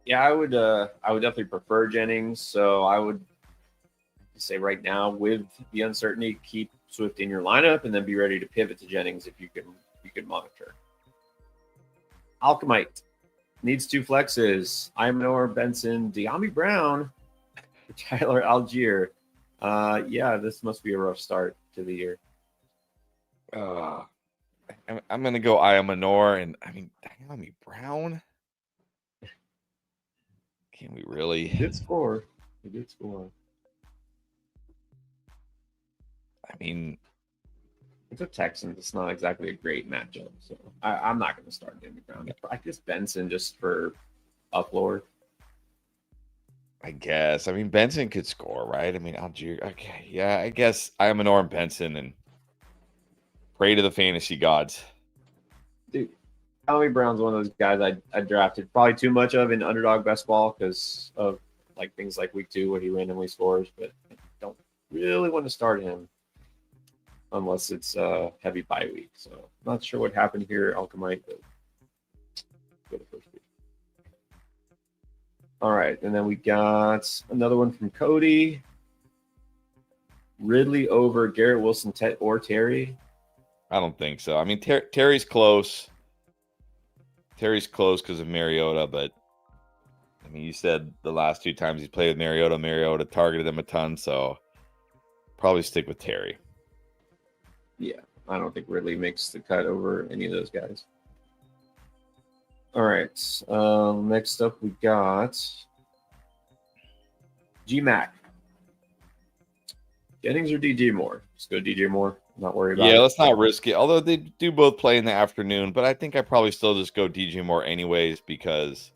Yeah, I would definitely prefer Jennings. So I would say right now, with the uncertainty, keep Swift in your lineup and then be ready to pivot to Jennings if you can monitor. Alchemite needs 2 flexes. Imanor, Benson, De'Ami Brown, Tyler Algier. Yeah, this must be a rough start to the year. I'm going to go Imanor, and I mean, De'Ami Brown. Can we really? He did score. I mean, it's a Texans. It's not exactly a great matchup, so I'm not going to start De'Ami Brown. I guess Benson just for upload. I guess. I mean, Benson could score, right? I mean, Algier. Okay, yeah. I guess Imanor and Benson, and pray to the fantasy gods. Dude, De'Ami Brown's one of those guys I drafted probably too much of in underdog best ball because of like things like week 2 where he randomly scores, but I don't really want to start him unless it's a heavy bye week. So not sure what happened here, Alchemite, but for the first week. All right, and then we got another one from Cody. Ridley over Garrett Wilson or Terry. I don't think so. I mean, Terry's close. Terry's close because of Mariota, but I mean, you said the last 2 times he's played with Mariota targeted him a ton, so probably stick with Terry. Yeah, I don't think Ridley makes the cut over any of those guys. All right, next up we got G-Mac. Jennings or DJ Moore? Just go DJ Moore. Not worry about it. Yeah, let's not risk it. Although they do both play in the afternoon, but I think I probably still just go DJ Moore anyways because,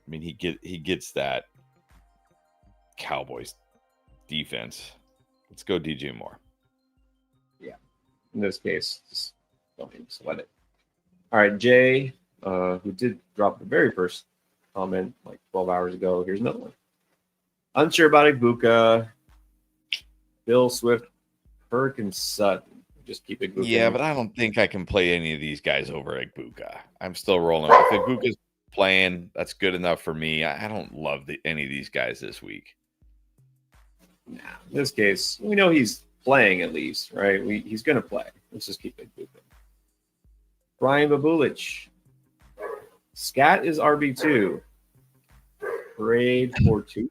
I mean, he gets that Cowboys defense. Let's go DJ Moore. Yeah, in this case, just don't even sweat it. All right, Jay, who did drop the very first comment like 12 hours ago. Here's another one. Unsure about Ibuka, Bill Swift, Perkins, Sutton. Just keep Ibuka. Yeah, but I don't think I can play any of these guys over Ibuka. I'm still rolling. If Ibuka's playing, that's good enough for me. I don't love any of these guys this week. Nah, in this case, we know he's playing at least, right? He's going to play. Let's just keep Ibuka. Brian Babulich. Scat is RB2. Trade for two.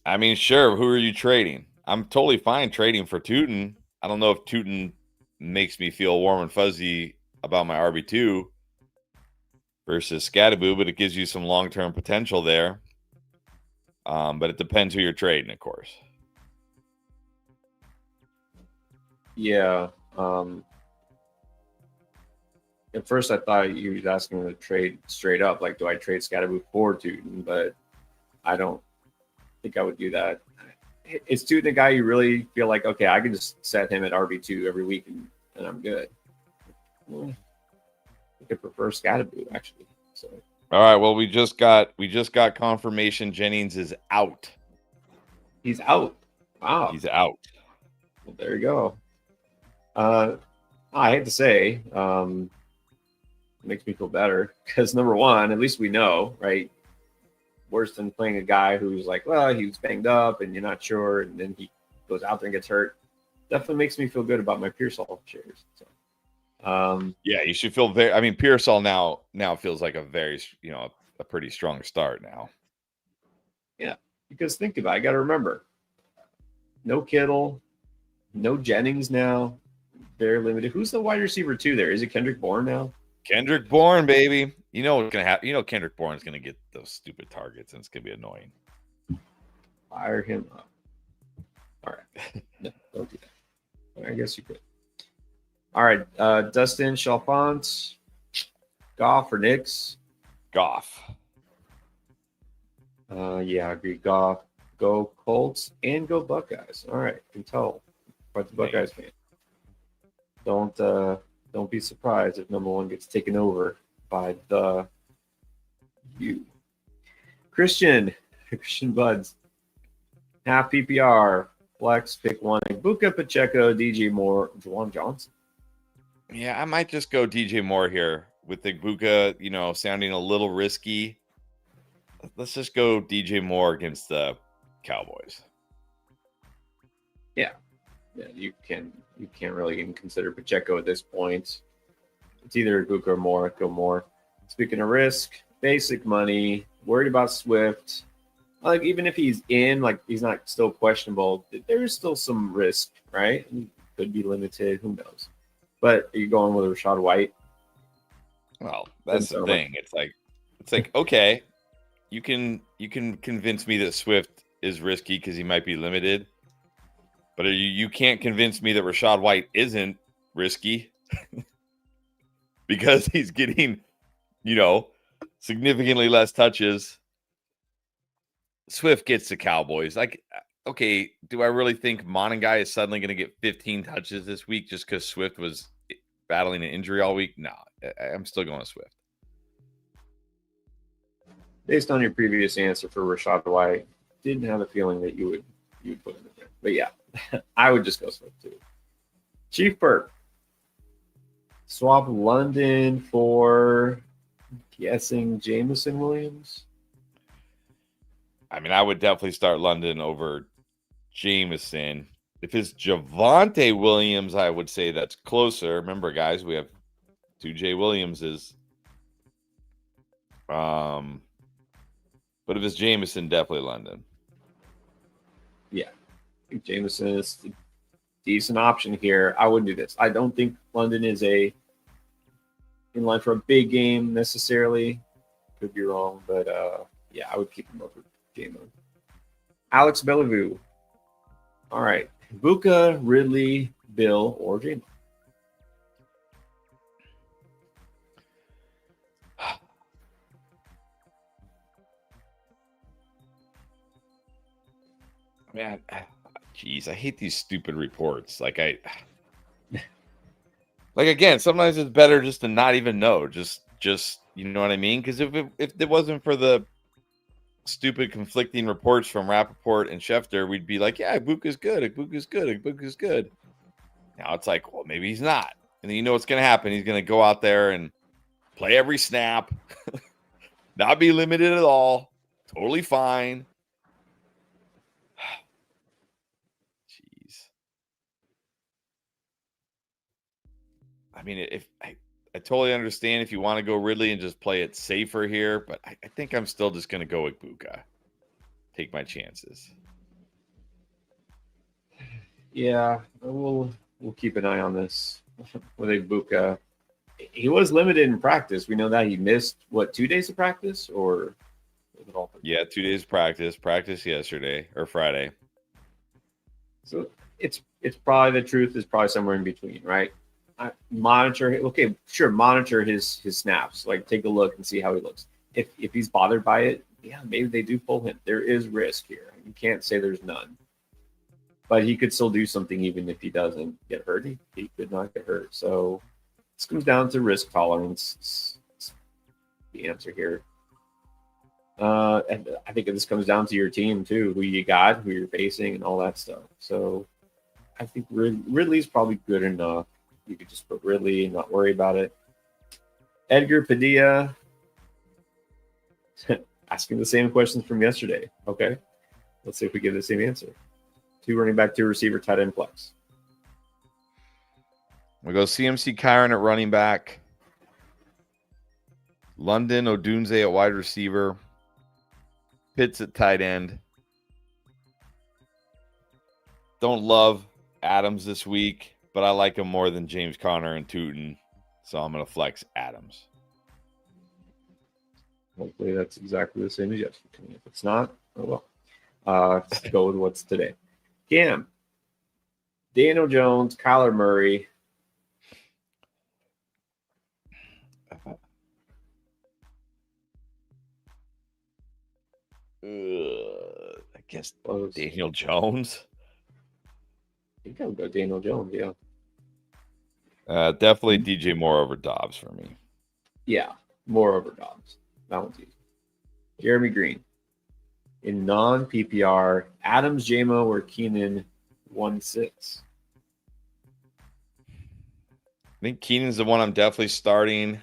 I mean, sure. Who are you trading? I'm totally fine trading for Tootin. I don't know if Tootin makes me feel warm and fuzzy about my RB2 versus Scattaboo, but it gives you some long-term potential there. But it depends who you're trading, of course. Yeah. At first, I thought you was asking to trade straight up, like, do I trade Scatterboo for Tootin? But I don't think I would do that. Is Tootin a guy you really feel like, okay, I can just set him at RB2 every week and I'm good? Well, I could prefer Scatterboo, actually. So. All right. Well, we just got confirmation Jennings is out. He's out. Wow. He's out. Well, there you go. I hate to say, it makes me feel better because number one, at least we know, right? Worse than playing a guy who's like, well, he was banged up and you're not sure, and then he goes out there and gets hurt. Definitely makes me feel good about my Pearsall shares. So, yeah, you should feel very. I mean, Pearsall now feels like a very, a pretty strong start now. Yeah, because think about it, you got to remember, no Kittle, no Jennings now. Very limited. Who's the wide receiver two there? Is it Kendrick Bourne now? Kendrick Bourne, baby. You know what's gonna happen. You know Kendrick Bourne's gonna get those stupid targets, and it's gonna be annoying. Fire him up. All right. No, don't do that. I guess you could. All right. Dustin Chalfant, Goff or Knicks? Goff. Yeah, I agree. Goff. Go Colts and go Buckeyes. All right. I can tell. But the Buckeyes fan. Don't be surprised if number one gets taken over by the you. Christian Buds. Half PPR. Flex, pick one. Buka Pacheco, DJ Moore, Juwan Johnson. Yeah, I might just go DJ Moore here with the Buka, sounding a little risky. Let's just go DJ Moore against the Cowboys. Yeah, you can't really even consider Pacheco at this point. It's either Buka or Moore. Go Moore. Speaking of risk, basic money. Worried about Swift. Like even if he's in, like he's not still questionable. There is still some risk, right? He could be limited. Who knows? But are you going with Rashad White? Well, that's the thing. It's like okay, you can convince me that Swift is risky because he might be limited, but you can't convince me that Rashad White isn't risky because he's getting, significantly less touches. Swift gets the Cowboys. Like, okay, do I really think Monangai is suddenly going to get 15 touches this week just because Swift was battling an injury all week? No, I'm still going to Swift. Based on your previous answer for Rashad White, didn't have a feeling that you would put him in there. But yeah, I would just go Swift too. Chief Burke. Swap London for guessing Jameson Williams. I mean, I would definitely start London over Jameson. If it's Javonte Williams, I would say that's closer. Remember, guys, we have 2 J Williamses. But if it's Jameson, definitely London. Yeah, I think Jameson is a decent option here. I wouldn't do this. I don't think London is in line for a big game necessarily. Could be wrong, but yeah, I would keep him over Jamon. Alex Bellevue. All right. Buka, Ridley, Bill, or Jamon. Man, geez, I hate these stupid reports. Like again, sometimes it's better just to not even know. Just you know what I mean? Because if it wasn't for the stupid conflicting reports from Rappaport and Schefter, we'd be like, yeah, Buka's good. Buka's good. Buka's good. Now it's like, well, maybe he's not. And then you know what's going to happen. He's going to go out there and play every snap, not be limited at all. Totally fine. Jeez. I mean, I totally understand if you want to go Ridley and just play it safer here, but I think I'm still just going to go with Buka. Take my chances. Yeah, we'll keep an eye on this with Ibuka. He was limited in practice. We know that he missed 2 days of practice, or was it all? Yeah, 2 days practice. Practice yesterday or Friday. So it's probably the truth is probably somewhere in between, right? Monitor. Okay, sure. Monitor his snaps. Like take a look and see how he looks. If he's bothered by it, yeah, maybe they do pull him. There is risk here. You can't say there's none. But he could still do something even if he doesn't get hurt. He could not get hurt. So this comes down to risk tolerance. It's the answer here. And I think this comes down to your team too, who you got, who you're facing, and all that stuff. So I think Ridley's probably good enough. You could just put Ridley and not worry about it. Edgar Padilla, asking the same questions from yesterday. Okay, let's see if we get the same answer. 2 running back, 2 receiver, tight end flex. We go CMC Kyron at running back. London Odunze at wide receiver. Pitts at tight end. Don't love Adams this week, but I like him more than James Conner and Tootin, so I'm going to flex Adams. Hopefully that's exactly the same as yesterday. If it's not, oh well. Let's go with what's today. Cam, Daniel Jones, Kyler Murray. I guess Daniel Jones. I think I would go Daniel Jones, yeah. Definitely DJ Moore over Dobbs for me. Yeah, Moore over Dobbs. That one's easy. Jeremy Green. In non-PPR, Adams, JMO, or Keenan 1-6. I think Keenan's the one I'm definitely starting.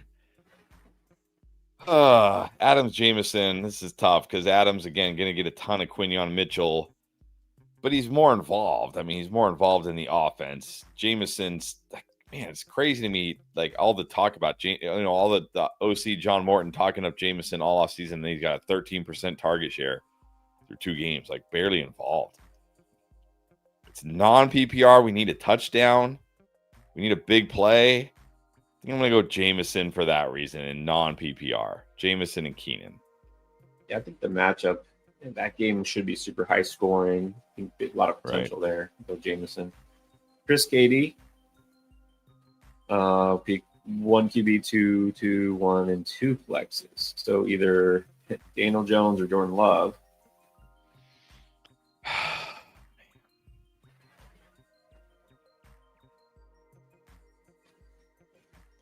Adams Jameson, this is tough because Adams, again, going to get a ton of Quinion Mitchell, but he's more involved. I mean, he's more involved in the offense. Jameson's, man, it's crazy to me, like all the talk about, all the OC John Morton talking up Jameson all offseason, and he's got a 13% target share through 2 games, like barely involved. It's non-PPR. We need a touchdown. We need a big play. I think I'm going to go Jameson for that reason in non-PPR. Jameson and Keenan. Yeah, I think the matchup in that game should be super high scoring. I think a lot of potential there. Go Jameson. Chris Cady. Pick 1 QB, 2, 1, and 2 flexes. So either Daniel Jones or Jordan Love.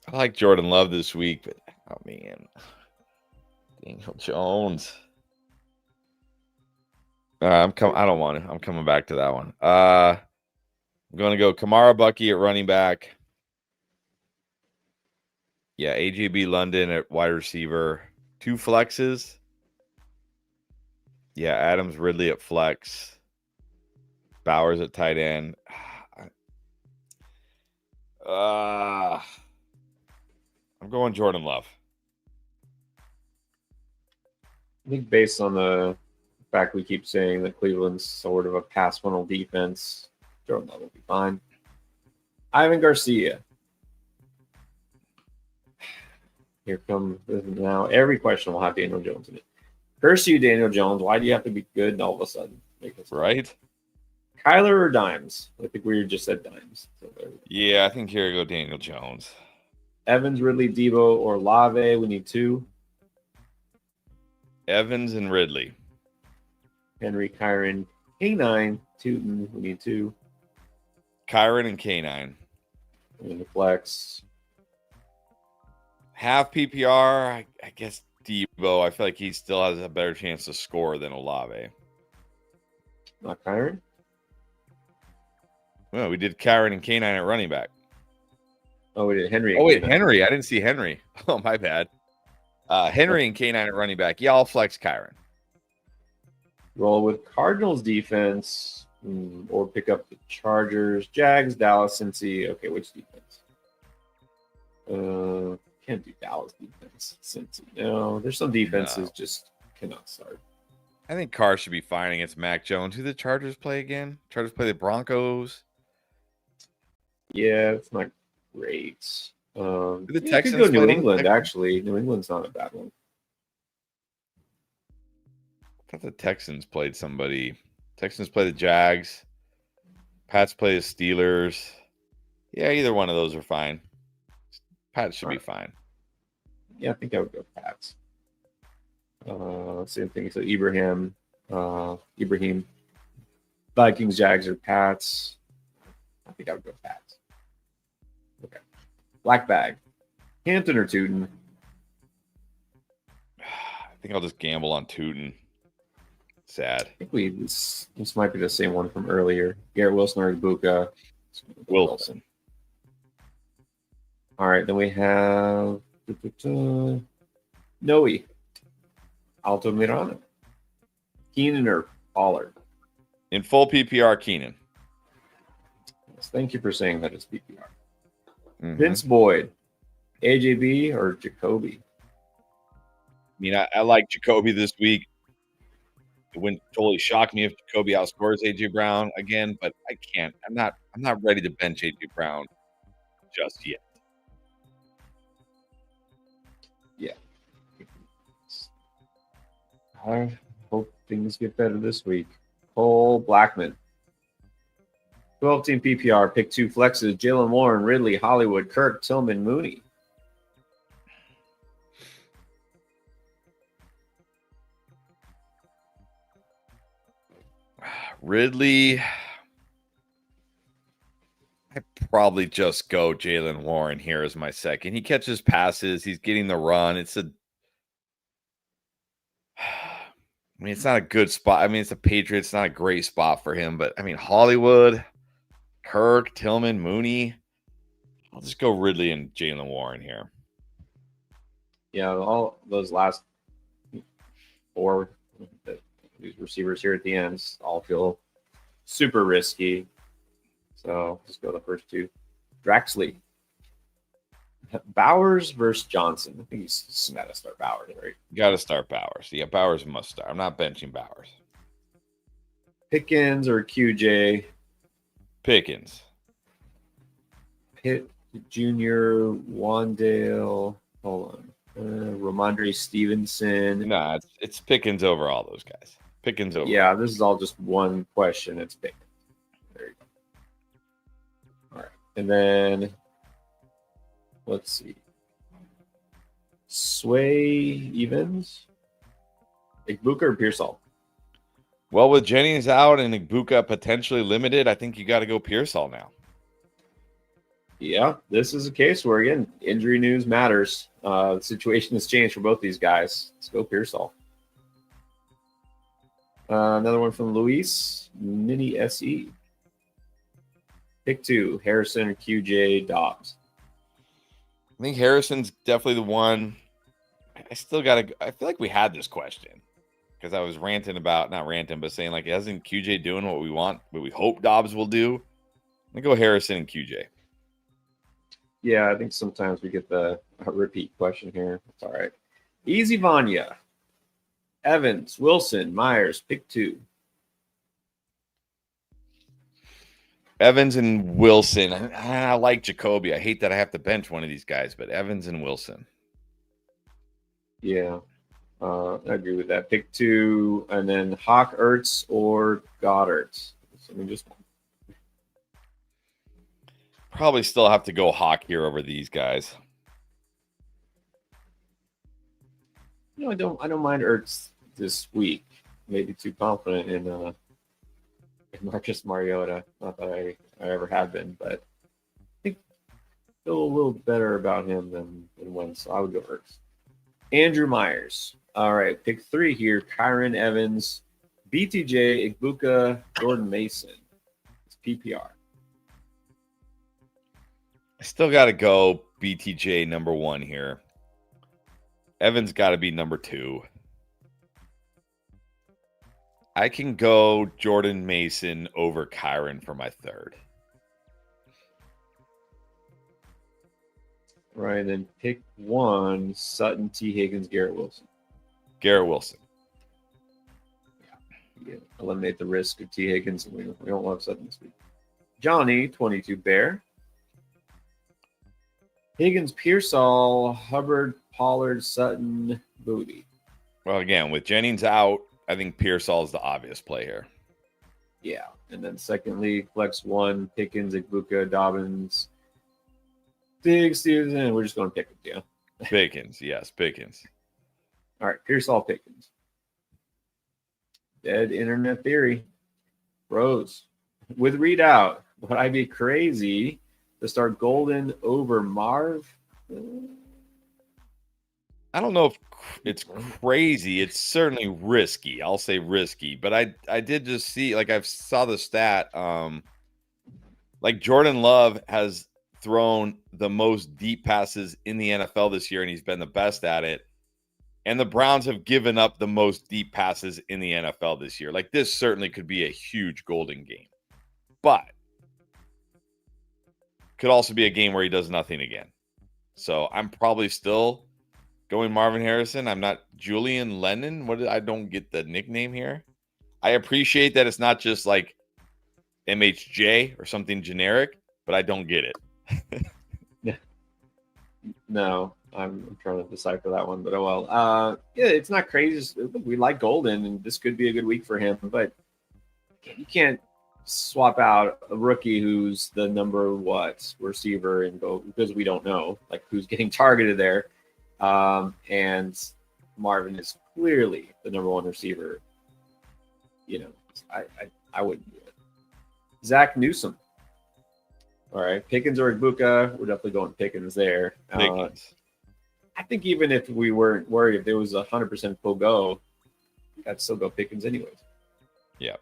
I like Jordan Love this week, but oh man, Daniel Jones. I don't want to. I'm coming back to that one. I'm going to go Kamara Bucky at running back. Yeah, AJB London at wide receiver. 2 flexes. Yeah, Adams Ridley at flex. Bowers at tight end. I'm going Jordan Love. I think based on the fact we keep saying that Cleveland's sort of a pass funnel defense, Jordan Love will be fine. Ivan Garcia. Here comes now. Every question will have Daniel Jones in it. Curse you, Daniel Jones. Why do you have to be good and all of a sudden make this right? Kyler or Dimes? I think we just said Dimes. So yeah, I think here we go Daniel Jones. Evans, Ridley, Debo, or Lave. We need 2. Evans and Ridley. Henry, Kyron, K9, Tootin. We need 2. Kyron and K9. And the flex. Half PPR, I guess Debo. I feel like he still has a better chance to score than Olave. Not Kyron? Well, we did Kyron and K9 at running back. Oh, we did Henry. Oh, wait, Henry. I didn't see Henry. Oh, my bad. Henry and K9 at running back. Yeah, I'll flex Kyron. Roll with Cardinals defense or pick up the Chargers, Jags, Dallas, Cincy. Okay, which defense? Can't do Dallas defense. Cincy. No, there's some defenses just cannot start. I think Carr should be fine against Mac Jones. Who the Chargers play again? Chargers play the Broncos. Yeah, it's not great. The Yeah, Texans could go New play them? England, actually. New England's not a bad one. I thought the Texans played somebody. Texans play the Jags. Pats play the Steelers. Yeah, either one of those are fine. Pats should be fine. Yeah, I think I would go Pats. Same thing. So Ibrahim, Vikings, Jags, or Pats. I think I would go Pats. Okay. Black bag. Hampton or Tootin? I think I'll just gamble on Tootin. Sad. I think this might be the same one from earlier. Garrett Wilson or Ibuka. Wilson. All right, then we have Noe. Alto Miranda. Keenan or Pollard? In full PPR, Keenan. Yes, thank you for saying that it's PPR. Mm-hmm. Vince Boyd. AJB or Jacoby? I mean, I like Jacoby this week. It wouldn't totally shock me if Jacoby outscores AJ Brown again, but I can't. I'm not ready to bench AJ Brown just yet. Yeah. I hope things get better this week. Cole Blackman. 12-team PPR. Pick 2 flexes. Jalen Warren, Ridley, Hollywood, Kirk, Tillman, Mooney. Ridley, I probably just go Jalen Warren here as my second. He catches passes. He's getting the run. It's not a good spot. I mean, it's a Patriots, not a great spot for him. But, I mean, Hollywood, Kirk, Tillman, Mooney. I'll just go Ridley and Jalen Warren here. Yeah, all those last 4 these receivers here at the end all feel super risky. So just go the first 2. Draxley. Bowers versus Johnson. I think he's got to start Bowers, right? Got to start Bowers. Yeah, Bowers must start. I'm not benching Bowers. Pickens or QJ? Pickens. Pitt Jr., Wandale. Hold on. Ramondre Stevenson. Nah, it's Pickens over all those guys. Pickens over. Yeah, this is all just one question. It's Pickens. There you go. All right. And then let's see. Sway Evans. Igbuka or Pearsall? Well, with Jennings out and Igbuka potentially limited, I think you got to go Pearsall now. Yeah, this is a case where, again, injury news matters. The situation has changed for both these guys. Let's go Pearsall. Another one from Luis, Mini SE. Pick 2, Harrison, QJ, Dobbs. I think Harrison's definitely the one. I still got to – I feel like we had this question because I was ranting about – not ranting, but saying, like, isn't QJ doing what we want, what we hope Dobbs will do? I'm going to go Harrison and QJ. Yeah, I think sometimes we get the repeat question here. It's all right. Easy Vanya. Evans, Wilson, Myers, pick 2. Evans and Wilson. I like Jacoby. I hate that I have to bench one of these guys, but Evans and Wilson. Yeah, I agree with that. Pick 2, and then Hawk Ertz or Goddard. So, just one. Probably still have to go Hawk here over these guys. I don't mind Ertz this week. Maybe too confident in Marcus Mariota. Not that I ever have been, but I think I feel a little better about him than Wentz. So I would go Ertz. Andrew Myers. All right, pick 3 here. Kyron Evans, BTJ, Igbuka, Jordan Mason. It's PPR. I still got to go BTJ number 1 here. Evans got to be number 2. I can go Jordan Mason over Kyron for my 3rd. Right, and then pick 1, Sutton, T. Higgins, Garrett Wilson. Garrett Wilson. Yeah, eliminate the risk of T. Higgins. We don't love Sutton this week. Johnny, 22 Bear. Higgins, Pearsall, Hubbard, Pollard, Sutton, Booty. Well, again, with Jennings out, I think Pearsall is the obvious play here. Yeah. And then secondly, flex 1, Pickens, Igbuka, Dobbins, Diggs, Stevenson. We're just going to pick it, yeah. Pickens, yes, Pickens. All right, Pearsall, Pickens. Dead internet theory. Rose. With readout, would I be crazy to start Golden over Marv? I don't know if it's crazy. It's certainly risky. I'll say risky, but I did just see, like, I saw the stat. Like Jordan Love has thrown the most deep passes in the NFL this year, and he's been the best at it. And the Browns have given up the most deep passes in the NFL this year. Like, this certainly could be a huge Golden game, but could also be a game where he does nothing again. So I'm probably still going Marvin Harrison. I'm not Julian Lennon. I don't get the nickname here. I appreciate that it's not just like MHJ or something generic, but I don't get it. No, I'm trying to decipher that one, but oh well. Yeah, it's not crazy. We like Golden, and this could be a good week for him, but you can't swap out a rookie who's the number receiver and go, because we don't know like who's getting targeted there. And Marvin is clearly the number 1 receiver. You know, I wouldn't do it. Zach Newsom. All right, Pickens or Igbuka, we're definitely going Pickens there. Pickens. I think even if we weren't worried, if there was 100% full go, I'd still go Pickens anyways. Yeah.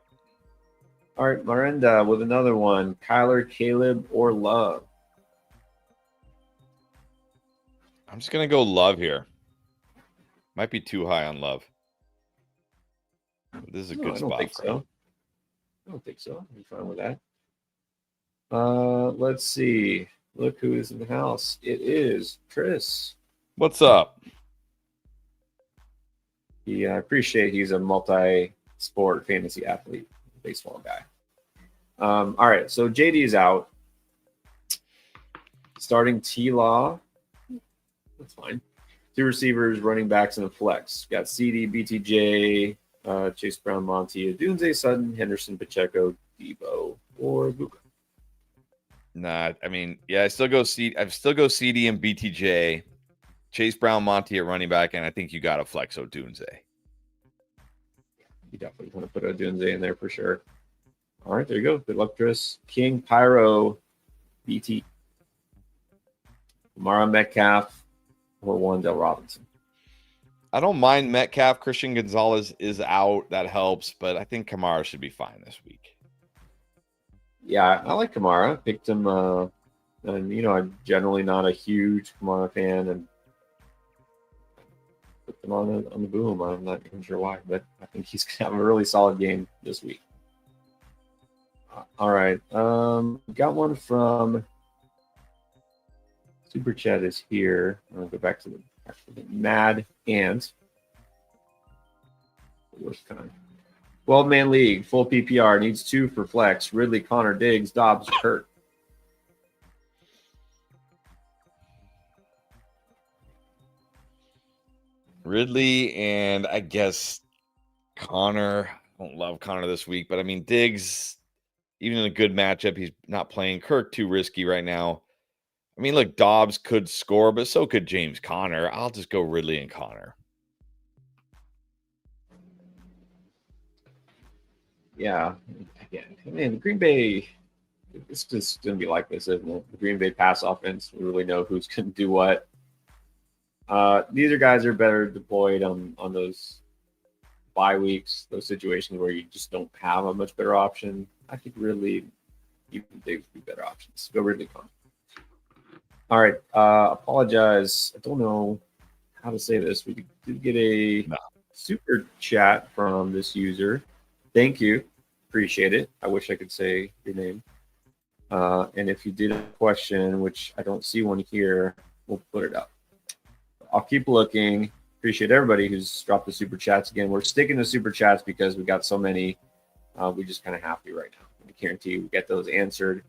All right, Miranda with another one. Kyler, Caleb, or Love? I'm just going to go Love here. Might be too high on Love. But this is a good spot for him. I don't think so. I'm fine with that. Let's see. Look who is in the house. It is Chris. What's up? I appreciate he's a multi-sport fantasy athlete, baseball guy. All right, so JD is out. Starting T-Law. That's fine. 2 receivers, running backs, and a flex. Got CD, BTJ, Chase Brown, Monty, Dunze, Sutton, Henderson, Pacheco, Debo, or Buka. Nah, I mean, yeah, I still go CD and BTJ, Chase Brown, Monty at running back, and I think you got to flex Odunze. You definitely want to put Odunze in there for sure. All right, there you go. Good luck, Chris. King, Pyro, BT, Mara Metcalf, or Wandale Robinson. I don't mind Metcalf. Christian Gonzalez is out. That helps, but I think Kamara should be fine this week. Yeah, I like Kamara. Picked him, and I'm generally not a huge Kamara fan, and put them on the boom. I'm not even sure why, but I think he's gonna have a really solid game this week. All right, got one from Super Chat is here. I'll go back to the Mad Ant. Worst kind. 12-man league, full PPR, needs 2 for flex. Ridley, Connor, Diggs, Dobbs, Kurt. Ridley and I guess Connor. I don't love Connor this week, but I mean, Diggs, even in a good matchup, he's not playing. Kirk, too risky right now. I mean, look, Dobbs could score, but so could James Conner. I'll just go Ridley and Connor. Yeah, again, man, Green Bay, it's just going to be like this, isn't it? The Green Bay pass offense, we really know who's going to do what. These are guys that are better deployed on those bye weeks, those situations where you just don't have a much better option. I think Ridley, even Diggs would be better options. Go Ridley, Connor. All right, apologize. I don't know how to say this. We did get a super chat from this user. Thank you. Appreciate it. I wish I could say your name. And if you did a question, which I don't see one here, we'll put it up. I'll keep looking. Appreciate everybody who's dropped the super chats again. We're sticking to super chats because we got so many. We just kind of happy right now. I guarantee we get those answered.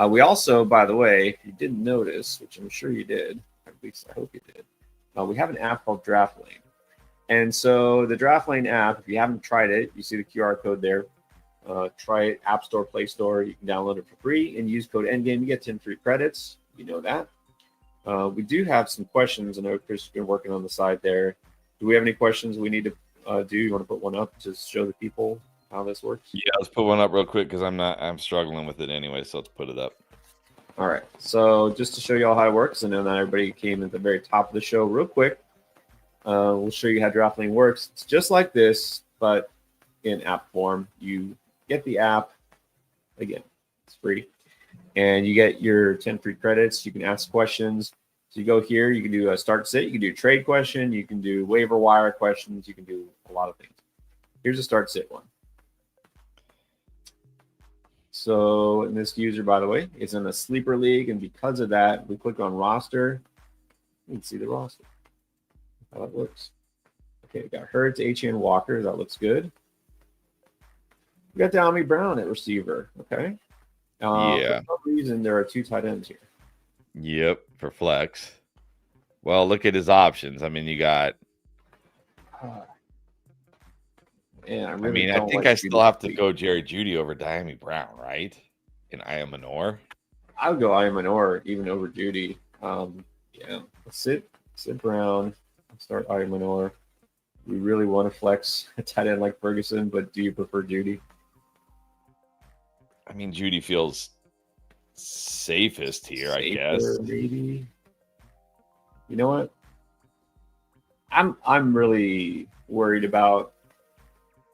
We also, by the way, if you didn't notice, which I'm sure you did, at least I hope you did, we have an app called DraftLane. And so the DraftLane app, if you haven't tried it, you see the QR code there. Try it, App Store, Play Store. You can download it for free and use code ENDGAME. You get 10 free credits. You know that. We do have some questions. I know Chris has been working on the side there. Do we have any questions we need to do? You want to put one up to show the people how this works? Yeah, let's put one up real quick because I'm struggling with it anyway. So let's put it up. All right. So just to show you all how it works, I know not everybody came at the very top of the show real quick. We'll show you how DraftLane works. It's just like this, but in app form. You get the app. Again, it's free. And you get your 10 free credits. You can ask questions. So you go here. You can do a start sit. You can do a trade question. You can do waiver wire questions. You can do a lot of things. Here's a start sit one. So and this user, by the way, is in a sleeper league. And because of that, we click on roster. You can see the roster. How that looks. Okay, we got Hurts, H.N. Walker. That looks good. We got Diami Brown at receiver. Okay. Yeah. For some reason, there are 2 tight ends here. Yep, for flex. Well, look at his options. I mean, you got. Yeah, I think I still have to go Jerry Jeudy over Diami Brown, right? And I am Manor. I would go Manor even over Jeudy. Yeah, let's sit Brown. Start Manor. We really want to flex a tight end like Ferguson, but do you prefer Jeudy? I mean, Jeudy feels safest here, I guess. Maybe. You know what? I'm really worried about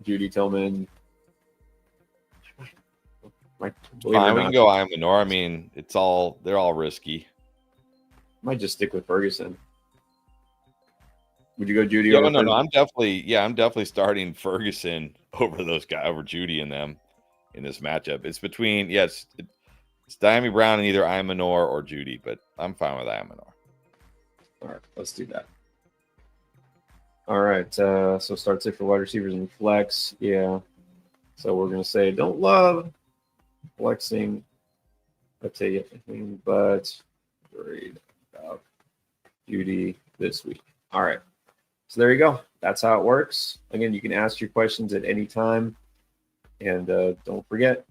Jeudy Tillman. Fine, we can go Manor. I mean, they're all risky. Might just stick with Ferguson. Would you go Jeudy over? No. I'm definitely starting Ferguson over those guys, over Jeudy and them in this matchup. It's between it's Diami Brown and either Imanor or Jeudy, but I'm fine with Imanor. All right, let's do that. All right, so starts it for wide receivers and flex. Yeah, so we're gonna say don't love flexing. I'll tell you anything, but worried about Jeudy this week. All right. So there you go. That's how it works. Again, you can ask your questions at any time. And don't forget,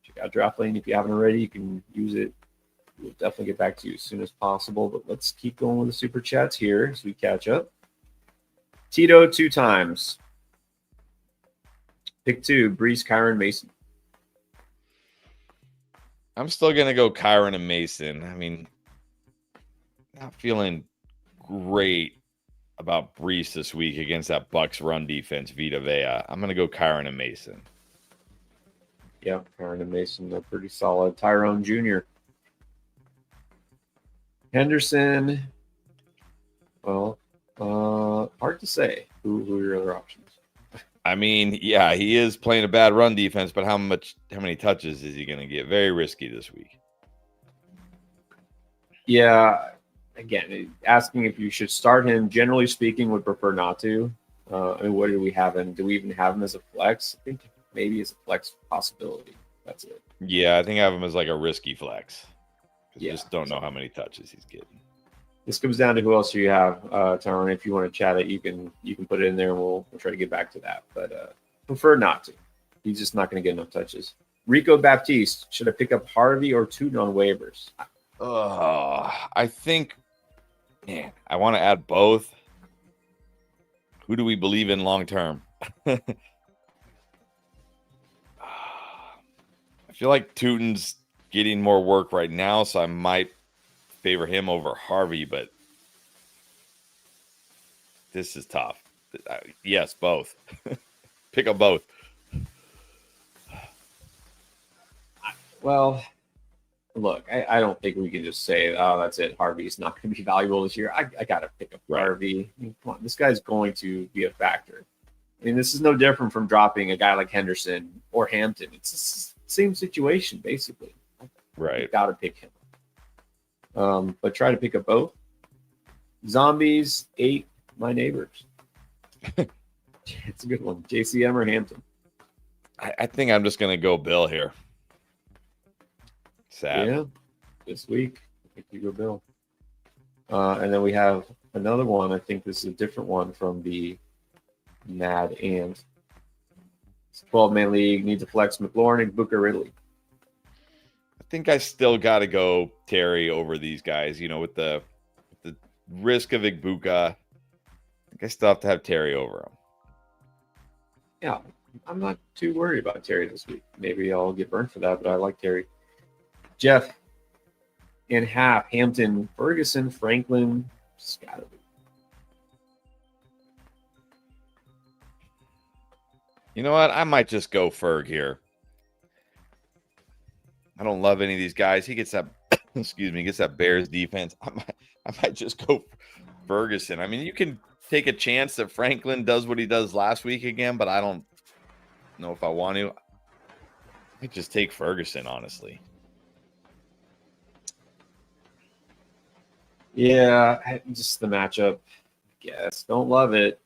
check out DraftLane. If you haven't already, you can use it. We'll definitely get back to you as soon as possible. But let's keep going with the super chats here as we catch up. Tito 2 times. Pick 2, Brees, Kyron, Mason. I'm still going to go Kyron and Mason. I mean, not feeling great about Brees this week against that Bucks run defense, Vita Vea. I'm going to go Kyron and Mason. Yeah, Kyron and Mason, they're pretty solid. Tyrone Jr. Henderson. Well, hard to say. Who are your other options? I mean, yeah, he is playing a bad run defense, but how many touches is he going to get? Very risky this week. Yeah. Again, asking if you should start him, generally speaking, would prefer not to. I mean, what do we have him? Do we even have him as a flex? I think maybe as a flex possibility. That's it. Yeah, I think I have him as like a risky flex. Yeah, just don't know how many touches he's getting. This comes down to who else you have, Tyrone. If you want to chat it, you can put it in there, and we'll try to get back to that. But prefer not to. He's just not going to get enough touches. Rico Baptiste, should I pick up Harvey or Tootin on waivers? I think. Man, I want to add both. Who do we believe in long term? I feel like Tootin's getting more work right now, so I might favor him over Harvey, but this is tough. Yes, both. Pick up both. Well, look, I don't think we can just say, oh, that's it. Harvey's not going to be valuable this year. I got to pick up Harvey. I mean, come on, this guy's going to be a factor. I mean, this is no different from dropping a guy like Henderson or Hampton. It's the same situation, basically. Right. You got to pick him. But try to pick up both. Zombies ate my neighbors. It's a good one. JCM or Hampton? I think I'm just gonna go Bill here. Sad. Yeah, this week. I think you go Bill. And then we have another one. I think this is a different one from the Mad Ant. It's a 12-man league. Need to flex McLaurin and Booker Ridley. I think I still got to go Terry over these guys. With the risk of Igbuka, I think I still have to have Terry over him. Yeah, I'm not too worried about Terry this week. Maybe I'll get burned for that, but I like Terry. Jeff, in half, Hampton, Ferguson, Franklin, Scotty. You know what? I might just go Ferg here. I don't love any of these guys. He gets that, gets that Bears defense. I might just go Ferguson. I mean, you can take a chance that Franklin does what he does last week again, but I don't know if I want to. I might just take Ferguson, honestly. Yeah, just the matchup. Guess don't love it.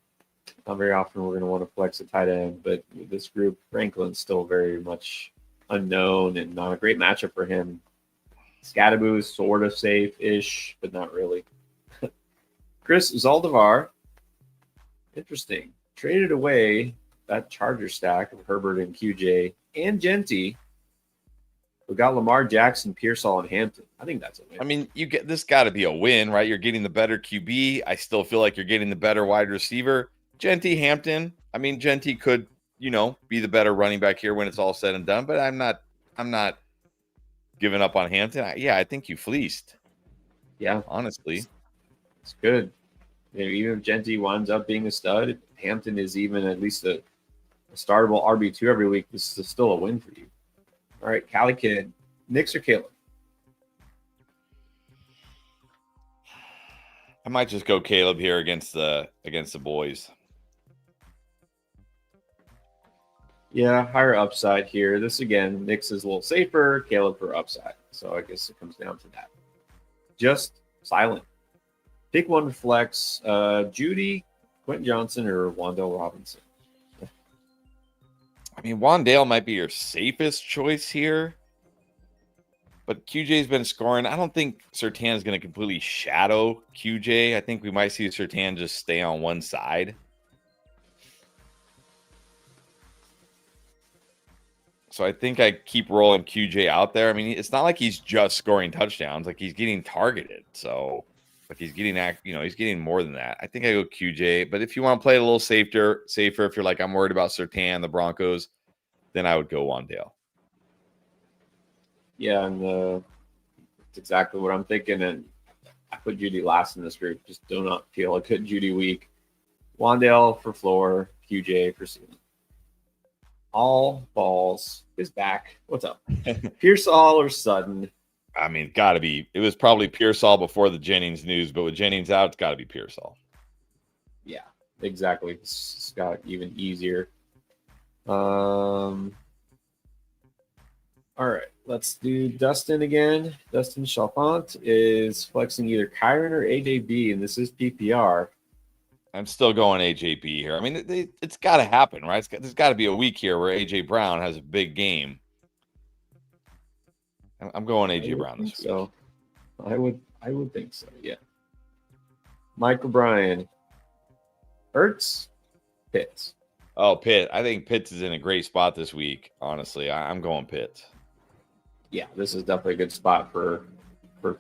Not very often we're going to want to flex a tight end, but with this group, Franklin's still very much unknown and not a great matchup for him. Scadaboo is sort of safe-ish, but not really. Chris Zaldivar, interesting. Traded away that Charger stack of Herbert and QJ and Genty. We got Lamar Jackson, Pearsall, and Hampton. I think that's a win. I mean, this got to be a win, right? You're getting the better QB. I still feel like you're getting the better wide receiver. Genty, Hampton. I mean, Genty could, be the better running back here when it's all said and done. But I'm not giving up on Hampton. I think you fleeced. Yeah, honestly, it's good. Even if Genty winds up being a stud, Hampton is even at least a startable RB2 every week. This is still a win for you. All right, Cali Kid, Knicks or Caleb? I might just go Caleb here against the boys. Yeah, higher upside here. This again, Knicks is a little safer, Caleb for upside. So I guess it comes down to that. Just silent. Pick one flex. Judy, Quentin Johnson, or Wandale Robinson. I mean, Wandale might be your safest choice here, but QJ's been scoring. I don't think Surtain is going to completely shadow QJ. I think we might see Surtain just stay on one side. So I think I keep rolling QJ out there. I mean, it's not like he's just scoring touchdowns. Like, he's getting targeted. So, like, he's getting, he's getting more than that. I think I go QJ. But if you want to play it a little safer, if you're like, I'm worried about Surtain, the Broncos, then I would go Wandale. Yeah, and that's exactly what I'm thinking. And I put Judy last in this group. Just do not feel a good Judy week. Wandale for floor, QJ for ceiling. All balls is back. What's up? Pearsall or Sutton? I mean, got to be. It was probably Pearsall before the Jennings news, but with Jennings out, it's got to be Pearsall. Yeah, exactly. It's got even easier. All right, let's do Dustin again. Dustin Chalfant is flexing either Kyron or AJB, and this is PPR. I'm still going AJB here. I mean, it's got to happen, right? There's got to be a week here where AJ Brown has a big game. I'm going AJ Brown this week. So I would think so. Yeah. Mike O'Brien, Hurts, Pitts. Oh, Pitt. I think Pitts is in a great spot this week. Honestly, I'm going Pitts. Yeah, this is definitely a good spot for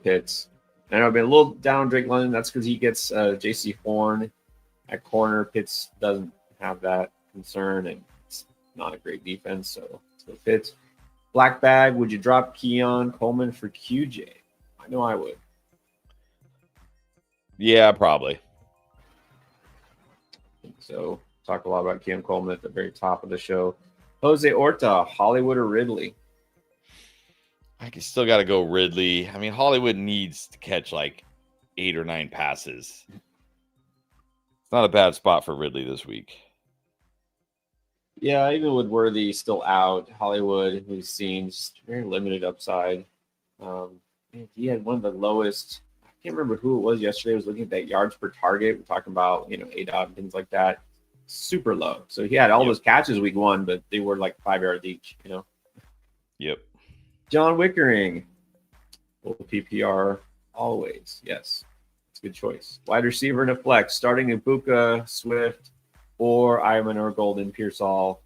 Pitts. And I've been a little down on Drake London. That's because he gets J.C. Horn at corner. Pitts doesn't have that concern, and it's not a great defense. So Pitts. Black bag, would you drop Keon Coleman for QJ? I know I would. Yeah, probably. I think so. Talk a lot about Keon Coleman at the very top of the show. Jose Orta, Hollywood or Ridley? I still got to go Ridley. I mean, Hollywood needs to catch like 8 or 9 passes. It's not a bad spot for Ridley this week. Yeah, even with Worthy still out, Hollywood, we've seen just very limited upside. He had one of the lowest. I can't remember who it was yesterday. I was looking at that yards per target. We're talking about, ADOT and things like that. Super low. So he had all those catches week 1, but they were like 5 yards each. Yep. John Wickering. Full PPR always. Yes. It's a good choice. Wide receiver and a flex. Starting Ibuka, Swift, or Iman or Golden, Pearsall.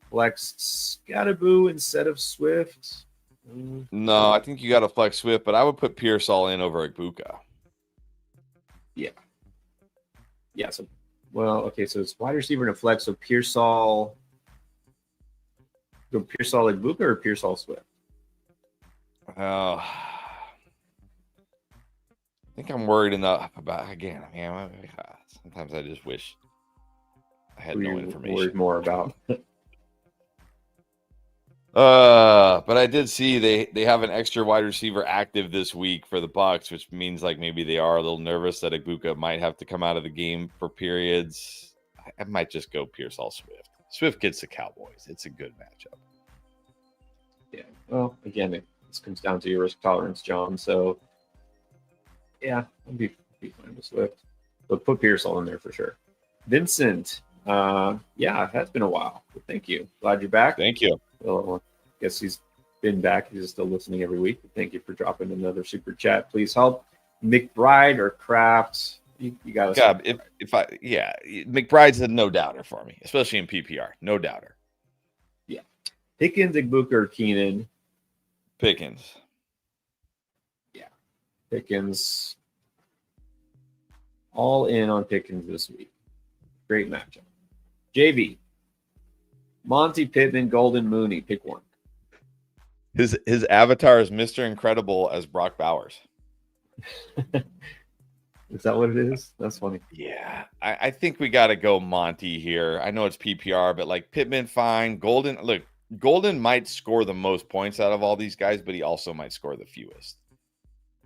Flex Scattaboo instead of Swift. No, I think you got to flex Swift, but I would put Pearsall in over Ibuka. Yeah. Yeah. So, okay. So it's wide receiver and a flex. So Pearsall. Go Pearsall Ibuka or Pearsall Swift? I think I'm worried enough about, again, sometimes I just wish I had no information. Worried more about. But I did see they have an extra wide receiver active this week for the Bucs, which means like maybe they are a little nervous that Ibuka might have to come out of the game for periods. I might just go Pearsall Swift. Swift gets the Cowboys. It's a good matchup. Yeah. Well, again, this comes down to your risk tolerance, John. So, yeah, I'd be fine with Swift. But put Pearsall in there for sure. Vincent. Yeah, that's been a while. But thank you. Glad you're back. Thank you. Well, I guess he's been back. He's still listening every week. Thank you for dropping another super chat. Please help McBride or Kraft. You got to. God, McBride's a no doubter for me, especially in PPR. No doubter. Yeah. Pickens, Ibuka, or Keenan. Pickens. Yeah. Pickens. All in on Pickens this week. Great matchup. JV. Monty Pittman, Golden Mooney. Pick one. His avatar is Mr. Incredible as Brock Bowers. Is that what it is? That's funny. Yeah. I think we got to go Monty here. I know it's PPR, but like Pittman, fine. Golden might score the most points out of all these guys, but he also might score the fewest.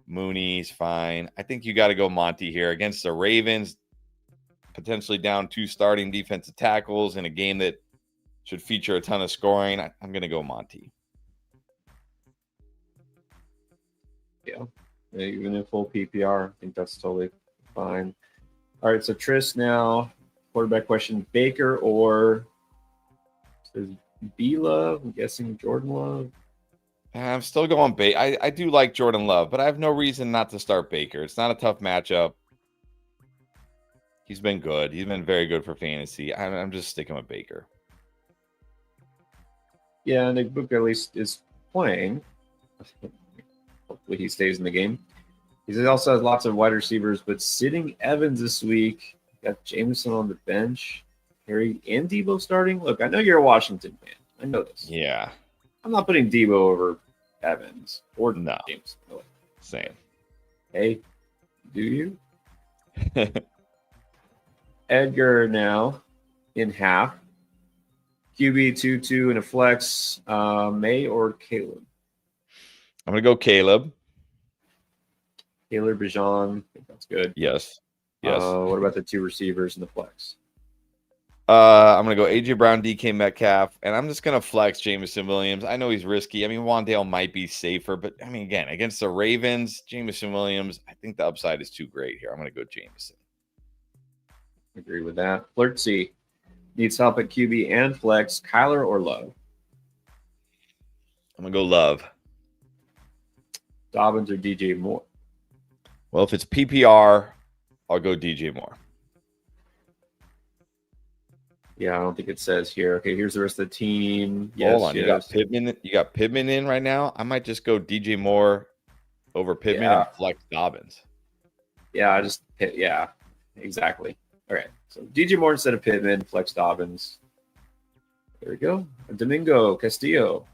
Mooney's fine. I think you got to go Monty here against the Ravens, potentially down 2 starting defensive tackles in a game that should feature a ton of scoring. I'm going to go Monty. Yeah, even in full PPR, I think that's totally fine. All right, so Tris now, quarterback question, Baker or says B Love? I'm guessing Jordan Love. I'm still going Baker. I do like Jordan Love, but I have no reason not to start Baker. It's not a tough matchup. He's been good. He's been very good for fantasy. I'm just sticking with Baker. Yeah, Nick Book at least is playing. Hopefully he stays in the game. He also has lots of wide receivers, but sitting Evans this week. Got Jameson on the bench. Harry and Debo starting. Look, I know you're a Washington fan. I know this. Yeah. I'm not putting Debo over Evans or Jameson. Really. Same. Hey, do you? Edgar now in half. QB 2-2 and a flex. May or Caleb? I'm going to go Caleb. Taylor Bijan. I think that's good. Yes. What about the 2 receivers in the flex? I'm going to go AJ Brown, DK Metcalf, and I'm just going to flex Jameson Williams. I know he's risky. I mean, Wandale might be safer, but I mean, again, against the Ravens, Jameson Williams, I think the upside is too great here. I'm going to go Jameson. Agree with that. Flirtsy needs help at QB and flex. Kyler or Love? I'm going to go Love. Dobbins or DJ Moore? Well, if it's PPR, I'll go DJ Moore. Yeah, I don't think it says here. Okay, here's the rest of the team. Hold on. Yes. You got Pittman in right now. I might just go DJ Moore over Pittman and flex Dobbins. Yeah, exactly. All right. So DJ Moore instead of Pittman, flex Dobbins. There we go. Domingo Castillo.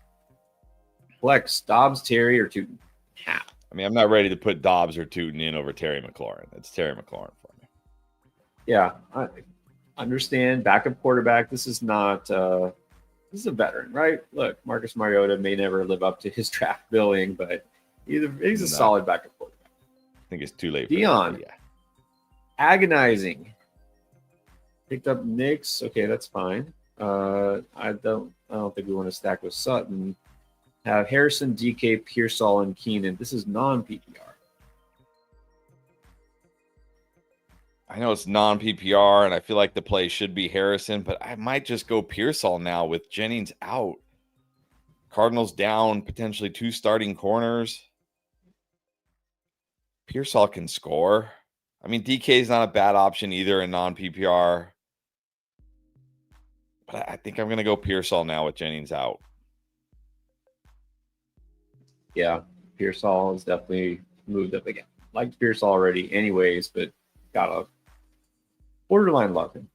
Flex Dobbs, Terry, or Tootin. I mean, I'm not ready to put Dobbs or Tootin in over Terry McLaurin. It's Terry McLaurin for me. Yeah, I understand. Backup quarterback. This is not this is a veteran, right? Look, Marcus Mariota may never live up to his draft billing, but he's a solid backup quarterback. I think it's too late. Dion. Yeah. Agonizing. Picked up Knicks. Okay, that's fine. I don't think we want to stack with Sutton. Have Harrison, DK, Pearsall, and Keenan. This is non-PPR. I know it's non-PPR, and I feel like the play should be Harrison, but I might just go Pearsall now with Jennings out. Cardinals down, potentially 2 starting corners. Pearsall can score. I mean, DK is not a bad option either in non-PPR. But I think I'm going to go Pearsall now with Jennings out. Yeah, Pearsall has definitely moved up again. Liked Pearsall already, anyways, but got a borderline love him.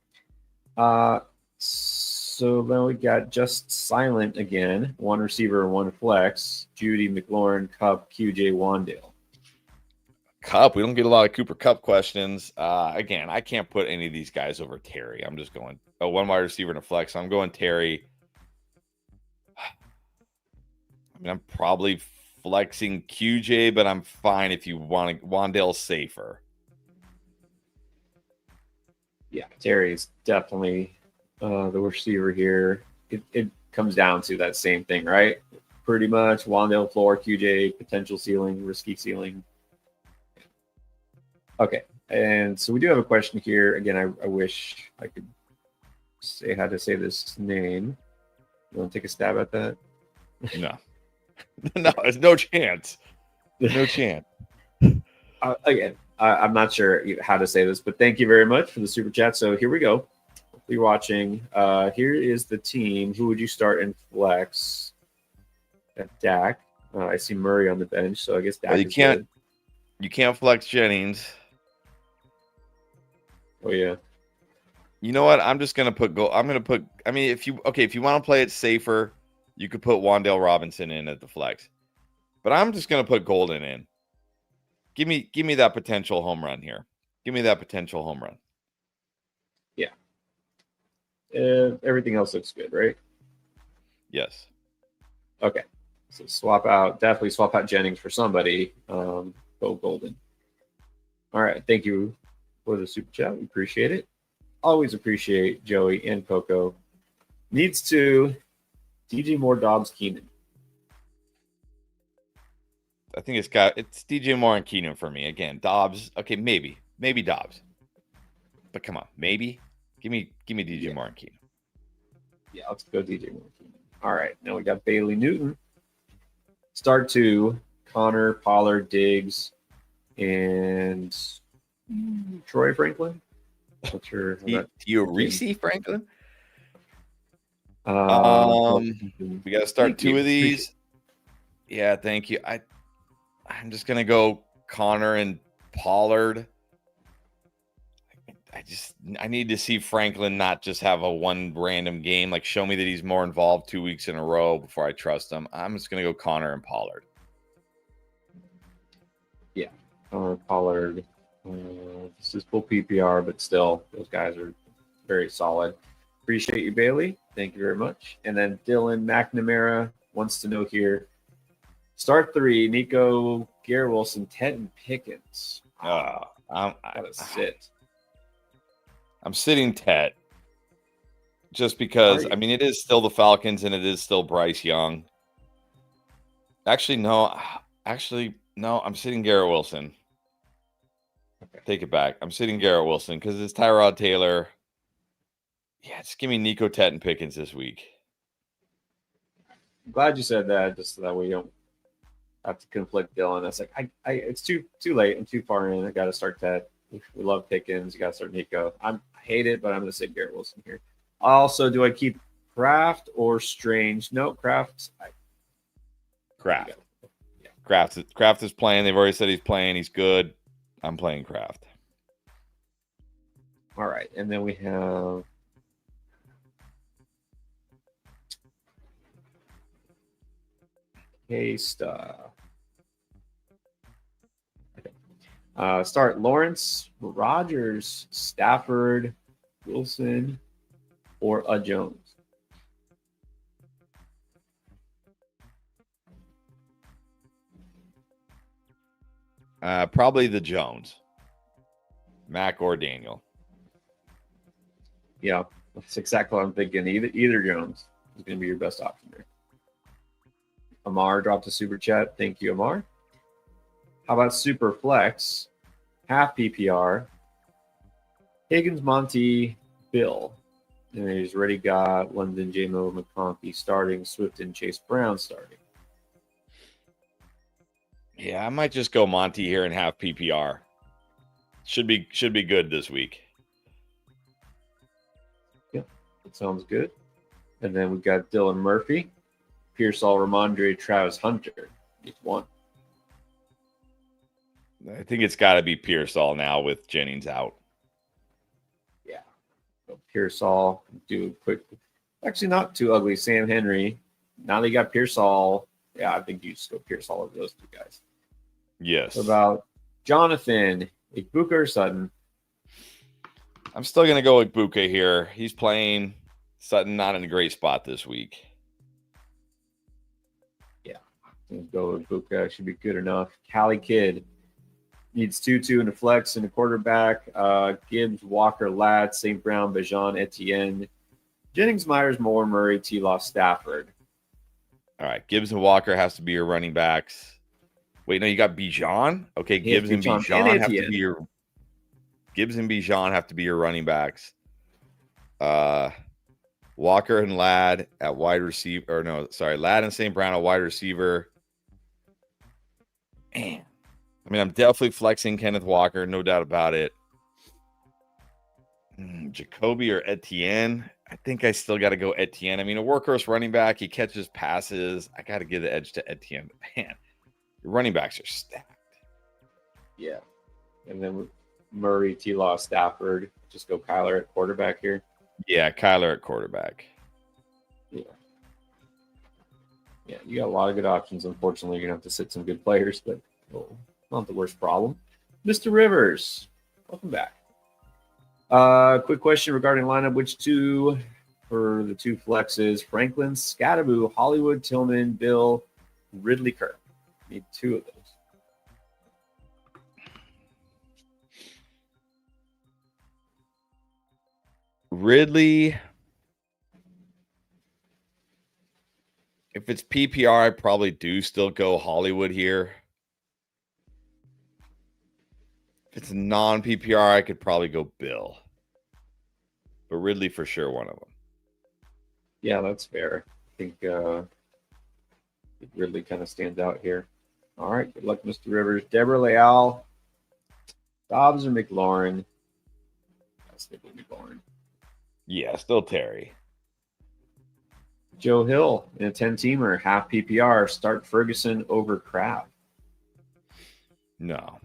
So then we got just silent again. 1 receiver, 1 flex. Judy, McLaurin, Cup, QJ, Wandale. Cup, we don't get a lot of Cooper Cup questions. Again, I can't put any of these guys over Terry. I'm just going 1 wide receiver and a flex. I'm going Terry. I mean, I'm probably flexing QJ, but I'm fine if you want Wandale safer. Yeah, Terry's definitely the receiver here. It comes down to that same thing, right? Pretty much Wandale floor, QJ potential ceiling, risky ceiling. Okay, and so we do have a question here. Again, I wish I could say how to say this name. You want to take a stab at that? No. No, there's no chance. No chance. Again, I'm not sure how to say this, but thank you very much for the super chat. So here we go. If you're watching, here is the team. Who would you start in flex? At Dak. I see Murray on the bench, so I guess Dak. Well, you can't flex Jennings. Oh yeah. You know what? I'm just gonna put I'm gonna put. I mean, if you want to play it safer, you could put Wandale Robinson in at the flex. But I'm just gonna put Golden in. Give me that potential home run here. Give me that potential home run. Yeah. Everything else looks good, right? Yes. Okay. So definitely swap out Jennings for somebody. Go Golden. All right. Thank you for the super chat. We appreciate it. Always appreciate Joey and Coco. Needs to DJ Moore, Dobbs, Keenan. I think it's DJ Moore and Keenan for me. Again, Dobbs. Okay, maybe Dobbs. But come on, maybe. Give me DJ Moore and Keenan. Yeah, let's go DJ Moore and Keenan. All right. Now we got Bailey Newton. Start 2, Connor, Pollard, Diggs, and Troy Franklin. Not sure. Reese Franklin. We got to start 2 of these. Yeah, thank you. I'm just gonna go Connor and Pollard. I need to see Franklin not just have a one random game. Like, show me that he's more involved 2 weeks in a row before I trust him. I'm just gonna go Connor and Pollard. Yeah, Pollard. This is full PPR, but still, those guys are very solid. Appreciate you, Bailey. Thank you very much. And then Dylan McNamara wants to know here. Start 3, Nico, Garrett Wilson, Ted, and Pickens. Gotta sit. I'm sitting Ted. Just because, I mean, it is still the Falcons and it is still Bryce Young. Actually, no, I'm sitting Garrett Wilson. Okay. Take it back. I'm sitting Garrett Wilson because it's Tyrod Taylor. Yeah, just give me Nico, Ted, and Pickens this week. I'm glad you said that, just so that we don't have to conflict Dylan. That's like, it's too late. I'm too far in. I got to start Ted. We love Pickens. You got to start Nico. I hate it, but I'm going to say Garrett Wilson here. Also, do I keep Kraft or Strange? No, Kraft. Kraft. Yeah. Kraft is playing. They've already said he's playing. He's good. I'm playing Kraft. All right. And then we have K-Star. Okay. Start Lawrence, Rodgers, Stafford, Wilson, or Jones. Probably the Jones. Mac or Daniel. Yeah, that's exactly what I'm thinking. Either Jones is going to be your best option there. Amar dropped a super chat. Thank you, Amar. How about super flex? Half PPR. Higgins, Monty, Bill. And he's already got London, J-Mo, McConkey starting, Swift and Chase Brown starting. Yeah, I might just go Monty here and have PPR. Should be good this week. Yeah, that sounds good. And then we've got Dylan Murphy, Pearsall, Ramondre, Travis Hunter. Each one. I think it's got to be Pearsall now with Jennings out. Yeah. So Pearsall, do a quick. Actually, not too ugly. Sam Henry. Now that you got Pearsall, yeah, I think you just go Pearsall over those two guys. Yes. What about Jonathan, Ibuka or Sutton? I'm still going to go with Ibuka here. He's playing. Sutton not in a great spot this week. Yeah. Go with Ibuka. Should be good enough. Cali Kid. Needs 2-2 and a flex and a quarterback. Gibbs, Walker, Ladd, St. Brown, Bajan, Etienne, Jennings, Myers, Moore, Murray, T-Law, Stafford. All right. Gibbs and Walker has to be your running backs. Wait, no, you got Bijan? Okay, Gibbs and Bijan have to be your running backs. Walker and Ladd at wide receiver. Or no, sorry, Ladd and St. Brown at wide receiver. Man. I mean, I'm definitely flexing Kenneth Walker, no doubt about it. Jacoby or Etienne. I think I still got to go Etienne. I mean, a workhorse running back. He catches passes. I got to give the edge to Etienne. Man, your running backs are stacked. Yeah. And then with Murray, T-Law, Stafford. Just go Kyler at quarterback here. Yeah, Kyler at quarterback. Yeah. Yeah, you got a lot of good options. Unfortunately, you're going to have to sit some good players, but not the worst problem. Mr. Rivers, welcome back. Quick question regarding lineup. Which two for the two flexes? Franklin, Scattaboo, Hollywood, Tillman, Bill, Ridley Kirk. Need two of those. Ridley. If it's PPR, I probably do still go Hollywood here. If it's non-PPR, I could probably go Bill. But Ridley for sure, one of them. Yeah, that's fair. I think Ridley kind of stands out here. All right, good luck, Mr. Rivers. Deborah Leal, Dobbs or McLaurin? I think McLaurin. Yeah, still Terry. Joe Hill in a 10-teamer, half PPR. Start Ferguson over Kraft. No.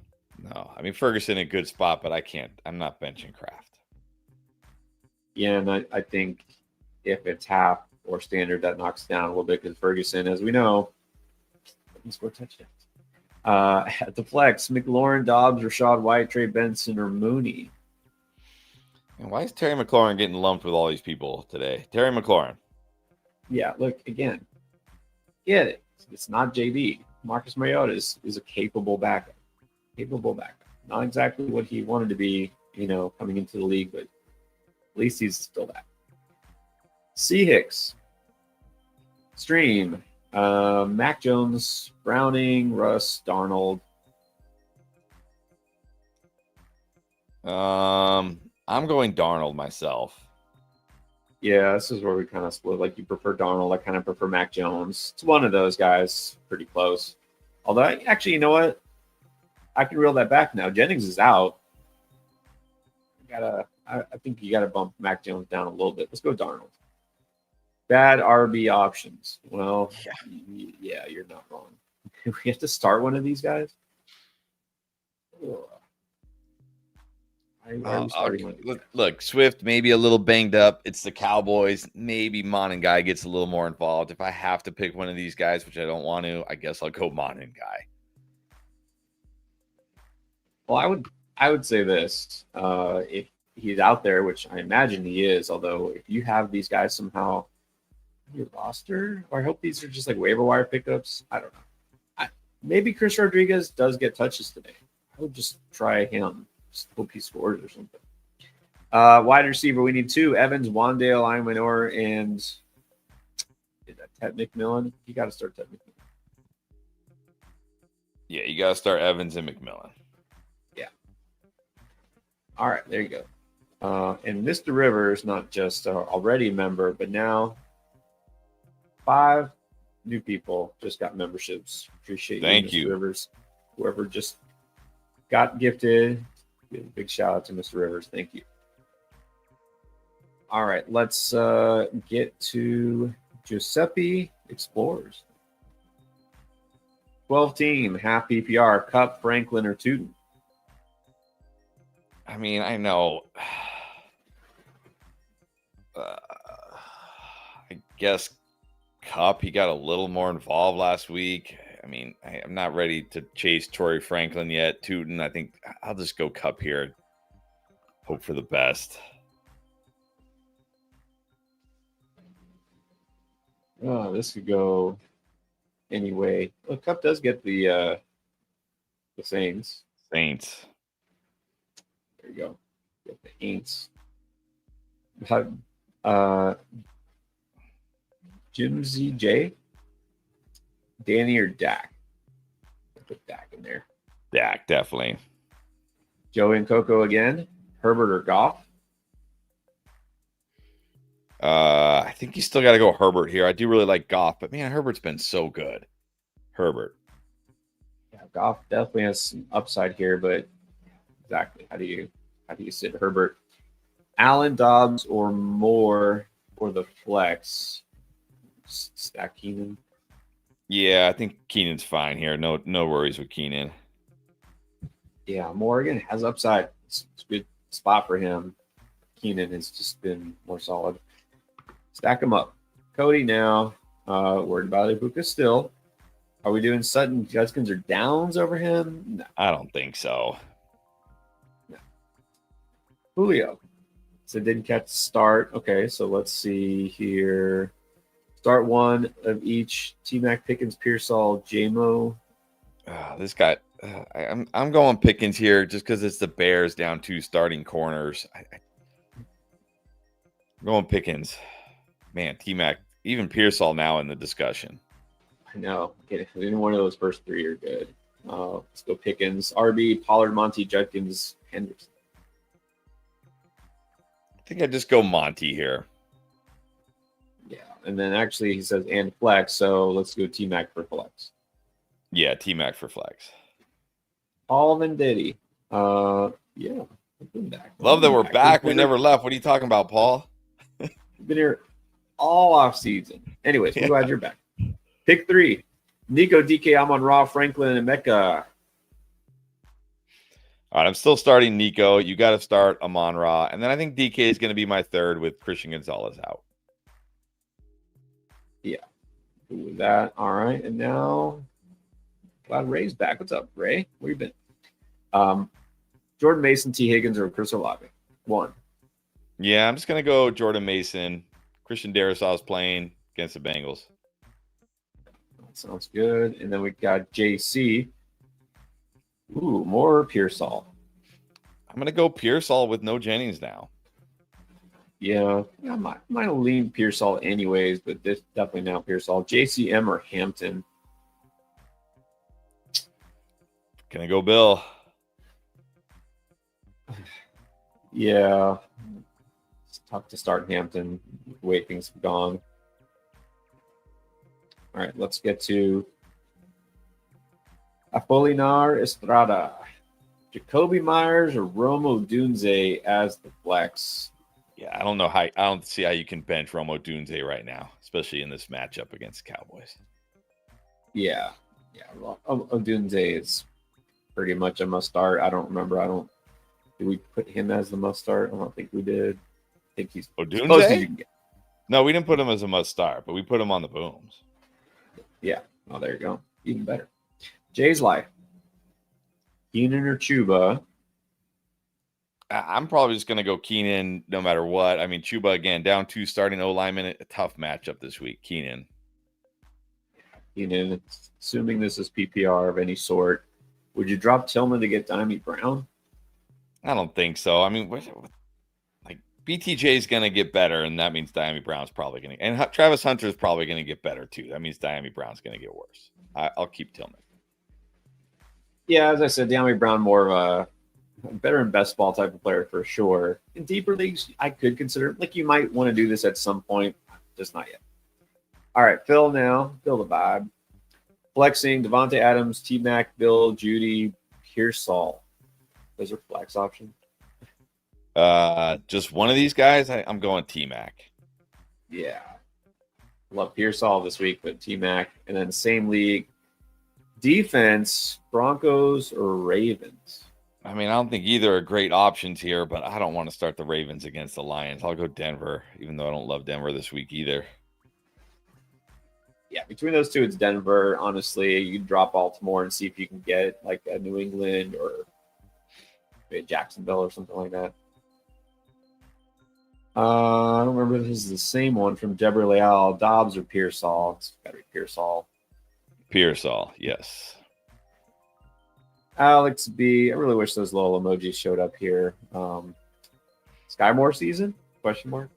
I mean, Ferguson in a good spot, but I'm not benching Kraft. Yeah, and I think if it's half or standard, that knocks down a little bit because Ferguson, as we know, doesn't score touchdowns. At the flex, McLaurin, Dobbs, Rashad White, Trey Benson, or Mooney. And why is Terry McLaurin getting lumped with all these people today? Terry McLaurin. Yeah, look, again, get it. It's not JD. Marcus Mariota is a capable backup. Not exactly what he wanted to be, coming into the league, but at least he's still that. C. Hicks. Stream. Mac Jones, Browning, Russ, Darnold. I'm going Darnold myself. Yeah, this is where we kind of split. Like, you prefer Darnold. I kind of prefer Mac Jones. It's one of those guys, pretty close. Although, actually, you know what? I can reel that back now. Jennings is out. I think you gotta bump Mac Jones down a little bit. Let's go Darnold. Bad RB options. Well, yeah, you're not wrong. We have to start one of these guys. Look, Swift maybe a little banged up. It's the Cowboys. Maybe Mon Guy gets a little more involved. If I have to pick one of these guys, which I don't want to, I guess I'll go Mon Guy. Well, I would say this: if he's out there, which I imagine he is, although if you have these guys somehow on your roster, or I hope these are just like waiver wire pickups. I don't know. Maybe Chris Rodriguez does get touches today. I would just try him. Just hope he scores or something. Wide receiver, we need two: Evans, Wandale, Imanor, and Ted McMillan. You got to start Ted McMillan. Yeah, you got to start Evans and McMillan. Yeah. All right, there you go. And Mr. Rivers, not just already a member, but now 5 new people just got memberships. Appreciate Thank you, Mr. you. Rivers. Whoever just got gifted, big shout out to Mr. Rivers. Thank you. All right, let's get to Giuseppe Explorers. 12 team, half PPR, Cup, Franklin, or Tootin. I mean, I know. I guess Cup, he got a little more involved last week. I mean, I'm not ready to chase Torrey Franklin yet. Tootin, I think I'll just go Cup here. Hope for the best. Oh, this could go anyway. Well, Cup does get the Saints. Saints. There you go. Get the Aints. Jim ZJ, Danny or Dak? Put Dak in there. Dak, definitely. Joey and Coco again. Herbert or Goff? I think you still got to go Herbert here. I do really like Goff, but man, Herbert's been so good. Herbert. Yeah, Goff definitely has some upside here, but exactly how do you sit Herbert? Allen, Dobbs, or Moore for the flex? Stack Keenan. Yeah, I think Keenan's fine here. No worries with Keenan. Yeah, Morgan has upside. It's a good spot for him. Keenan has just been more solid. Stack them up. Cody now. Worried about Ibuka still. Are we doing Sutton, Judkins, or Downs over him? No. I don't think so. No. Julio. So didn't catch the start. Okay, so let's see here. Start one of each. T-Mac, Pickens, Pearsall, J-Mo. This guy, I'm going Pickens here just because it's the Bears down 2 starting corners. I'm going Pickens. Man, T-Mac, even Pearsall now in the discussion. I know. Any one of those first 3 are good. Let's go Pickens. RB, Pollard, Monty, Judkins, Henderson. I think I just go Monty here. Yeah, and then actually he says and flex, so let's go T-Mac for flex. Yeah, T-Mac for flex. Paul Venditti. Yeah, we've been back. Love that we're back. We never left. What are you talking about, Paul? We've been here all off season. Anyways, we're glad you're back. Pick 3. Nico, DK, Amon Ra, Franklin, and Mecca. All right, I'm still starting Nico. You got to start Amon Ra. And then I think DK is going to be my third with Christian Gonzalez out. Yeah. With that. All right. And now, glad Ray's back. What's up, Ray? Where you been? Jordan Mason, T. Higgins, or Chris Olave? 1. Yeah, I'm just going to go Jordan Mason. Christian Darrisaw's playing against the Bengals. That sounds good. And then we got JC. Ooh, more Pearsall. I'm going to go Pearsall with no Jennings now. Yeah, I might lean Pearsall anyways, but this definitely now Pearsall. JCM or Hampton? Can I go Bill? Yeah. It's tough to start Hampton. The way things have gone. All right, let's get to Apolinar Estrada. Jacoby Myers or Romo Dunze as the flex? Yeah, I don't see how you can bench Romo Dunze right now, especially in this matchup against the Cowboys. Yeah. Dunze is pretty much a must start. I don't remember. Did we put him as the must start? I don't think we did. I think he's Dunze? No, we didn't put him as a must start, but we put him on the booms. Yeah. Oh, there you go. Even better. Jay's life. Keenan or Chuba? I'm probably just going to go Keenan no matter what. I mean, Chuba, again, down 2 starting O-lineman, a tough matchup this week. Keenan, assuming this is PPR of any sort, would you drop Tillman to get Dimey Brown? I don't think so. I mean, like BTJ is going to get better, and that means Dimey Brown's probably going to – and Travis Hunter is probably going to get better too. That means Dimey Brown's going to get worse. I'll keep Tillman. Yeah, as I said, Dimey Brown more of a better in best ball type of player for sure. In deeper leagues, I could consider, like, you might want to do this at some point, just not yet. All right, Phil now. Phil the vibe. Flexing, Devontae Adams, T-Mac, Bill, Judy, Pearsall. Those are flex options. Just one of these guys. I'm going T-Mac. Yeah. Love Pearsall this week, but T-Mac. And then same league. Defense, Broncos or Ravens? I mean, I don't think either are great options here, but I don't want to start the Ravens against the Lions. I'll go Denver, even though I don't love Denver this week either. Yeah, between those two, it's Denver. Honestly, you drop Baltimore and see if you can get like a New England or maybe Jacksonville or something like that. I don't remember if this is the same one from Deborah Leal, Dobbs or Pearsall. It's got to be Pearsall. Pearsall, yes. Alex B. I really wish those little emojis showed up here. Skymore season? Question mark.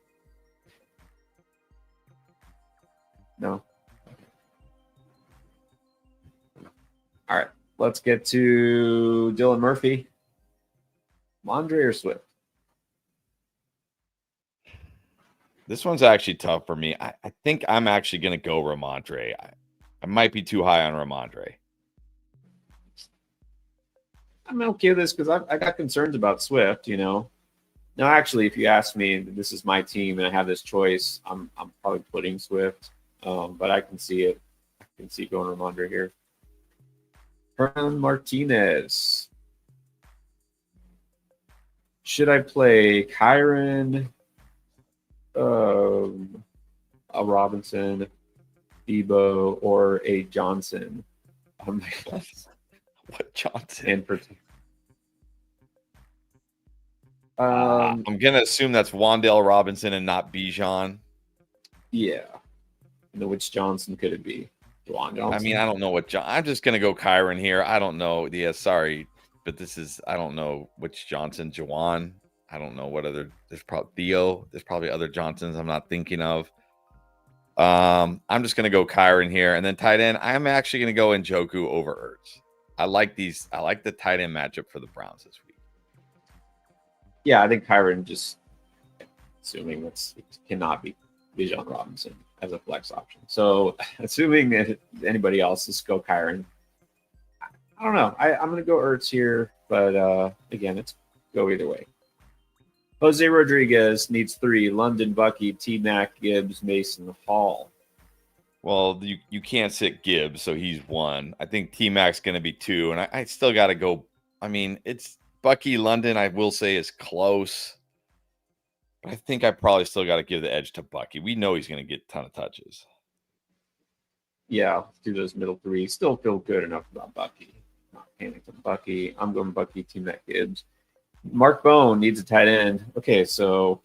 No. All right, let's get to Dylan Murphy. Mondre or Swift? This one's actually tough for me. I think I'm actually going to go Ramondre. I might be too high on Ramondre. I'm okay with this because I got concerns about Swift, you know. No, actually, if you ask me, this is my team and I have this choice, I'm probably putting Swift. But I can see it. I can see going Ramondre here. Hernan Martinez. Should I play Kyron, a Robinson, Debo, or a Johnson? Oh my God. What Johnson? And I'm gonna assume that's Wan'Dale Robinson and not Bijan. Yeah. You know, which Johnson could it be? Juwan Johnson? I mean, I don't know what I'm just gonna go Kyron here. I don't know. Yeah, sorry, but I don't know which Johnson. Juwan. I don't know what other. There's probably Theo. There's probably other Johnsons I'm not thinking of. I'm just gonna go Kyron here, and then tight end. I'm actually gonna go Njoku over Ertz. I like these. I like the tight end matchup for the Browns this week. Yeah, I think Kyron, just assuming it cannot be Bijan Robinson as a flex option. So assuming that anybody else, just go Kyron. I don't know. I'm going to go Ertz here, but again, it's go either way. Jose Rodriguez needs 3. London, Bucky, T-Mac, Gibbs, Mason, Hall. Well, you can't sit Gibbs, so he's 1. I think T-Mac's going to be 2, and I still got to go. I mean, it's Bucky, London, I will say, is close. But I think I probably still got to give the edge to Bucky. We know he's going to get a ton of touches. Yeah, do those middle 3. Still feel good enough about Bucky. Not panicked on Bucky. I'm going Bucky, T-Mac, Gibbs. Mark Bone needs a tight end. Okay, so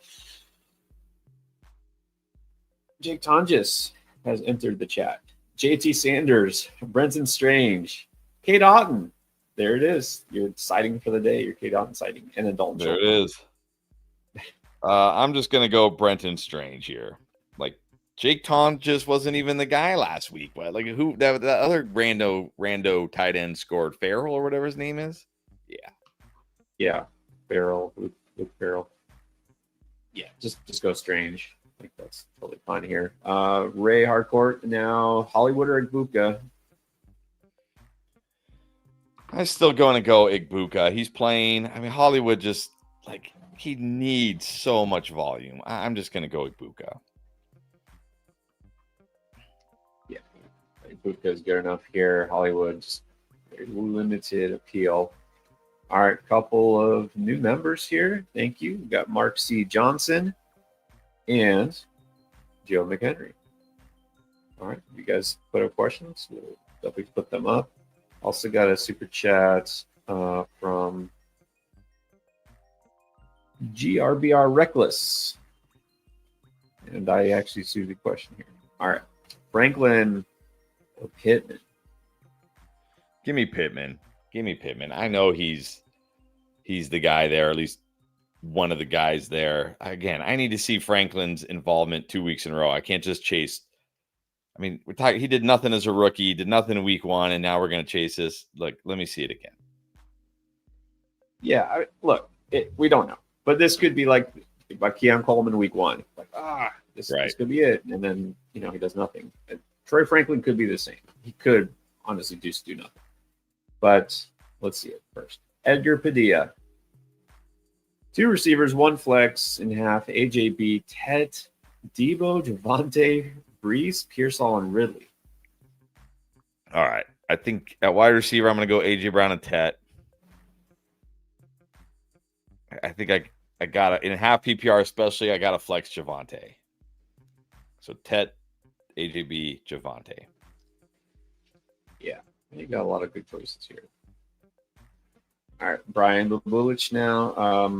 Jake Tonjes has entered the chat. JT Sanders, Brenton Strange, Kate Otten. There it is. You're sighting for the day. Your Kate Otten sighting. And then Dalton There it is. I'm just going to go Brenton Strange here. Like, Jake Tonjes wasn't even the guy last week. But like, who that other rando tight end scored? Farrell or whatever his name is? Yeah. Yeah. Farrell. Luke Farrell. Yeah, just go Strange. I think that's totally fine here. Ray Harcourt now. Hollywood or Igbuka? I'm still going to go Igbuka. He's playing. I mean, Hollywood just like he needs so much volume. I'm just going to go Igbuka. Yeah, Igbuka is good enough here. Hollywood just very limited appeal. All right, couple of new members here. Thank you. We got Mark C. Johnson and Joe McHenry. All right, you guys put up questions. We'll definitely put them up. Also got a super chat from GRBR Reckless. And I actually see the question here. All right, Franklin or Pittman? Give me Pittman. I know he's the guy there, at least one of the guys there. Again, I need to see Franklin's involvement 2 weeks in a row. I can't just chase. I mean, he did nothing as a rookie, did nothing in week 1, and now we're going to chase this. Like, let me see it again. Yeah, look, we don't know, but this could be like Keon Coleman week 1. Like, this Right. could be it, and then he does nothing. And Troy Franklin could be the same. He could honestly just do nothing. But let's see it first. Edgar Padilla, 2 receivers, 1 flex in half. AJB, Tet, Debo, Javante, Brees, Pearsall, and Ridley. All right. I think at wide receiver, I'm going to go AJ Brown and Tet. I think I got it in half PPR, especially. I got to flex Javante. So Tet, AJB, Javante. Yeah, you got a lot of good choices here. All right, Brian Bulich now.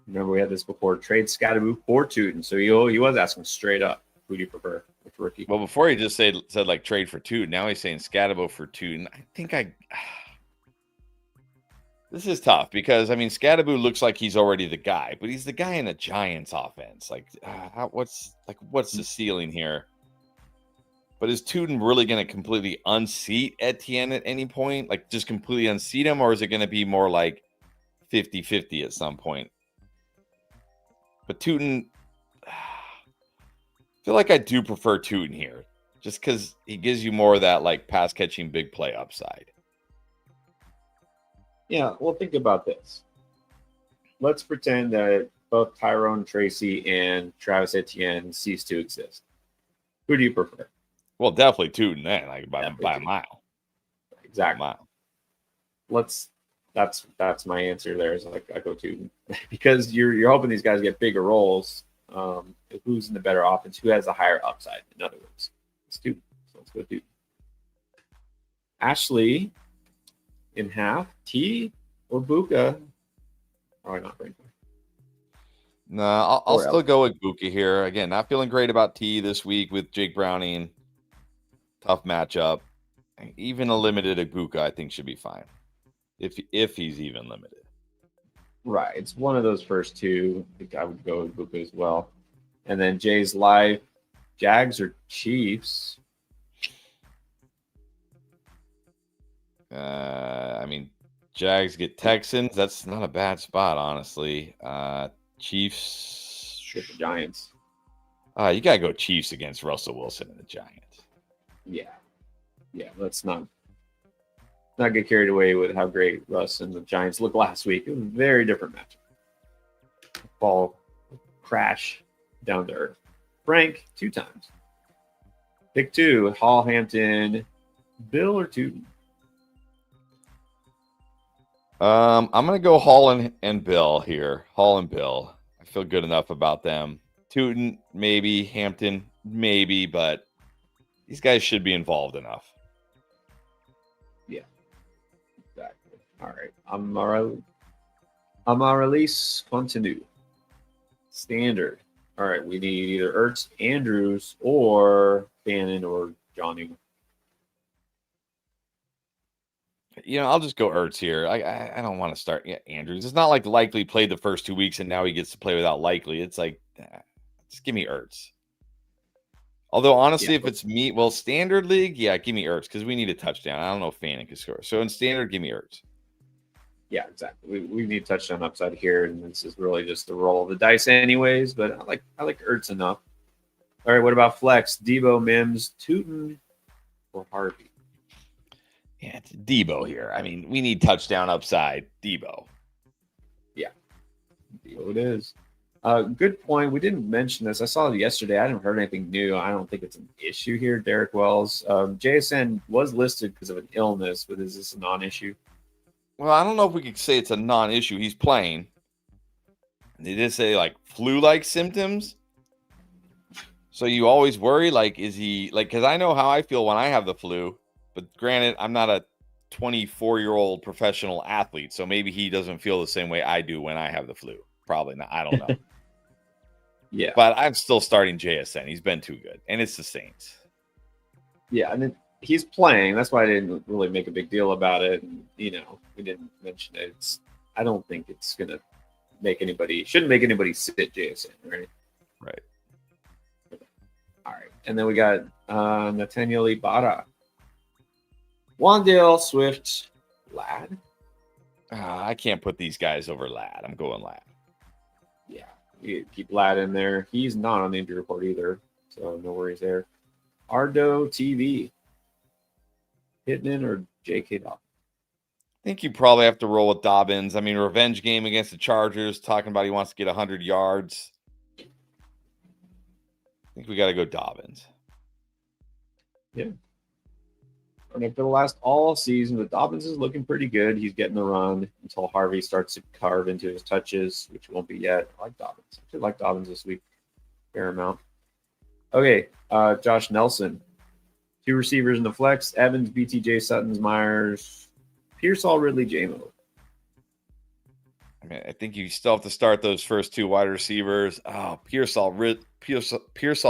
Remember we had this before. Trade Scatterboo for Tootin. So he was asking straight up, who do you prefer? Which rookie? Well, before he just said like trade for Tootin. Now he's saying Scatterboo for Tootin. I think this is tough because Scatterboo looks like he's already the guy, but he's the guy in a Giants offense. Like, what's the ceiling here? But is Tootin really going to completely unseat Etienne at any point? Like, just completely unseat him, or is it going to be more like 50-50 at some point? But Tootin, I feel like I do prefer Tootin here, just because he gives you more of that like pass catching big play upside. Yeah, well, think about this. Let's pretend that both Tyrone Tracy and Travis Etienne cease to exist. Who do you prefer? Well, definitely Tootin then, like by a mile. Exactly. By a mile. That's my answer there. Is like I go Tootin because you're hoping these guys get bigger roles. Who's in the better offense? Who has a higher upside? In other words, it's Tootin. So let's go Tootin. Ashley in half. T or Buka? Probably not Franklin. No, I'll still go with Buka here. Again, not feeling great about T this week with Jake Browning. Tough matchup. Even a limited Buka, I think, should be fine. If he's even limited. Right. It's one of those first 2. I think I would go with Buka as well. And then Jay's live. Jags or Chiefs? Jags get Texans. That's not a bad spot, honestly. Chiefs. Get the Giants. You got to go Chiefs against Russell Wilson and the Giants. Yeah. Let's not get carried away with how great Russ and the Giants looked last week. It was a very different matchup. Ball crash down to earth. Frank 2 times. Pick 2. Hall, Hampton, Bill or Tootin? I'm gonna go Hall and Bill here. Hall and Bill. I feel good enough about them. Tootin, maybe. Hampton, maybe, but these guys should be involved enough. Yeah, exactly. All right. Amaryllis continue. Standard. All right, we need either Ertz, Andrews, or Bannon or Johnny. I'll just go Ertz here. I don't want to start Andrews. It's not like Likely played the first 2 weeks and now he gets to play without Likely. It's like, just give me Ertz. Although, honestly, if it's me, standard league, give me Ertz because we need a touchdown. I don't know if Fanning can score. So in standard, give me Ertz. Yeah, exactly. We need touchdown upside here, and this is really just the roll of the dice anyways, but I like Ertz enough. All right, what about flex? Debo, Mims, Tootin, or Harvey? Yeah, it's Debo here. We need touchdown upside. Debo. Yeah, Debo it is. Good point. We didn't mention this. I saw it yesterday. I haven't heard anything new. I don't think it's an issue here. Derek Wells. JSN was listed because of an illness, but is this a non-issue? Well, I don't know if we could say it's a non-issue. He's playing. They did say, like, flu-like symptoms. So you always worry, like, is he, like, because I know how I feel when I have the flu. But granted, I'm not a 24-year-old professional athlete, so maybe he doesn't feel the same way I do when I have the flu. Probably not. I don't know. Yeah. But I'm still starting JSN. He's been too good. And it's the Saints. Yeah, and he's playing. That's why I didn't really make a big deal about it. And, we didn't mention it. I don't think it's going to shouldn't make anybody sit JSN, right? Right. All right. And then we got Nathaniel Ibarra. Wandale, Swift, Lad. I can't put these guys over Ladd. I'm going Ladd. Yeah, you keep Ladd in there. He's not on the injury report either, so no worries there. Ardo TV. Hitman or J.K. Dobbins? I think you probably have to roll with Dobbins. I mean, revenge game against the Chargers, talking about he wants to get 100 yards. I think we got to go Dobbins. Yeah. And for the last all season, but Dobbins is looking pretty good. He's getting the run until Harvey starts to carve into his touches, which won't be yet. I like Dobbins. I actually like Dobbins this week. Fair amount. Okay, Josh Nelson. 2 receivers in the flex. Evans, BTJ, Sutton's, Myers, Pearsall, Ridley, J-Mo. I mean, I think you still have to start those first 2 wide receivers. Oh, Pearsall,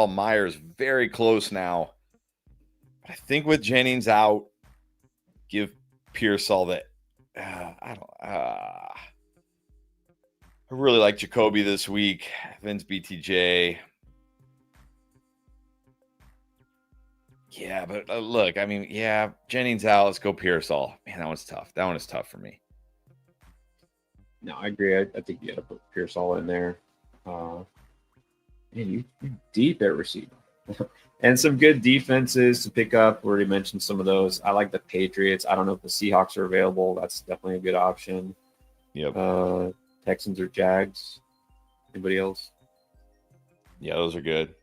Myers, very close now. I think with Jennings out, give Pearsall that. I really like Jacoby this week. Vince BTJ. Yeah, but look, I mean, yeah, Jennings out. Let's go Pearsall. Man, that one's tough. That one is tough for me. No, I agree. I think you got to put Pearsall in there. Man, you're deep at receiver. And some good defenses to pick up. We already mentioned some of those. I like the Patriots. I don't know if the Seahawks are available. That's definitely a good option. Yep. Texans or Jags. Anybody else? Yeah, those are good.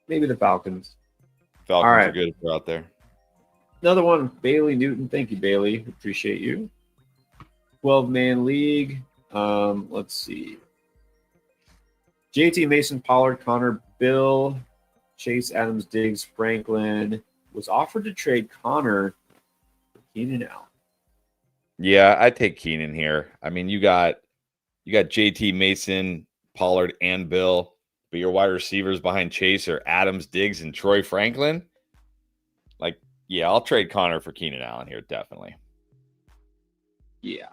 Maybe the Falcons. Falcons All right. are good if they're out there. Another one, Bailey Newton. Thank you, Bailey. Appreciate you. 12-man league. Let's see. JT, Mason, Pollard, Connor, Bill, Chase, Adams, Diggs, Franklin. Was offered to trade Connor for Keenan Allen. Yeah, I take Keenan here. I mean, you got JT, Mason, Pollard, and Bill, but your wide receivers behind Chase are Adams, Diggs, and Troy Franklin. Like, yeah, I'll trade Connor for Keenan Allen here, definitely. Yeah.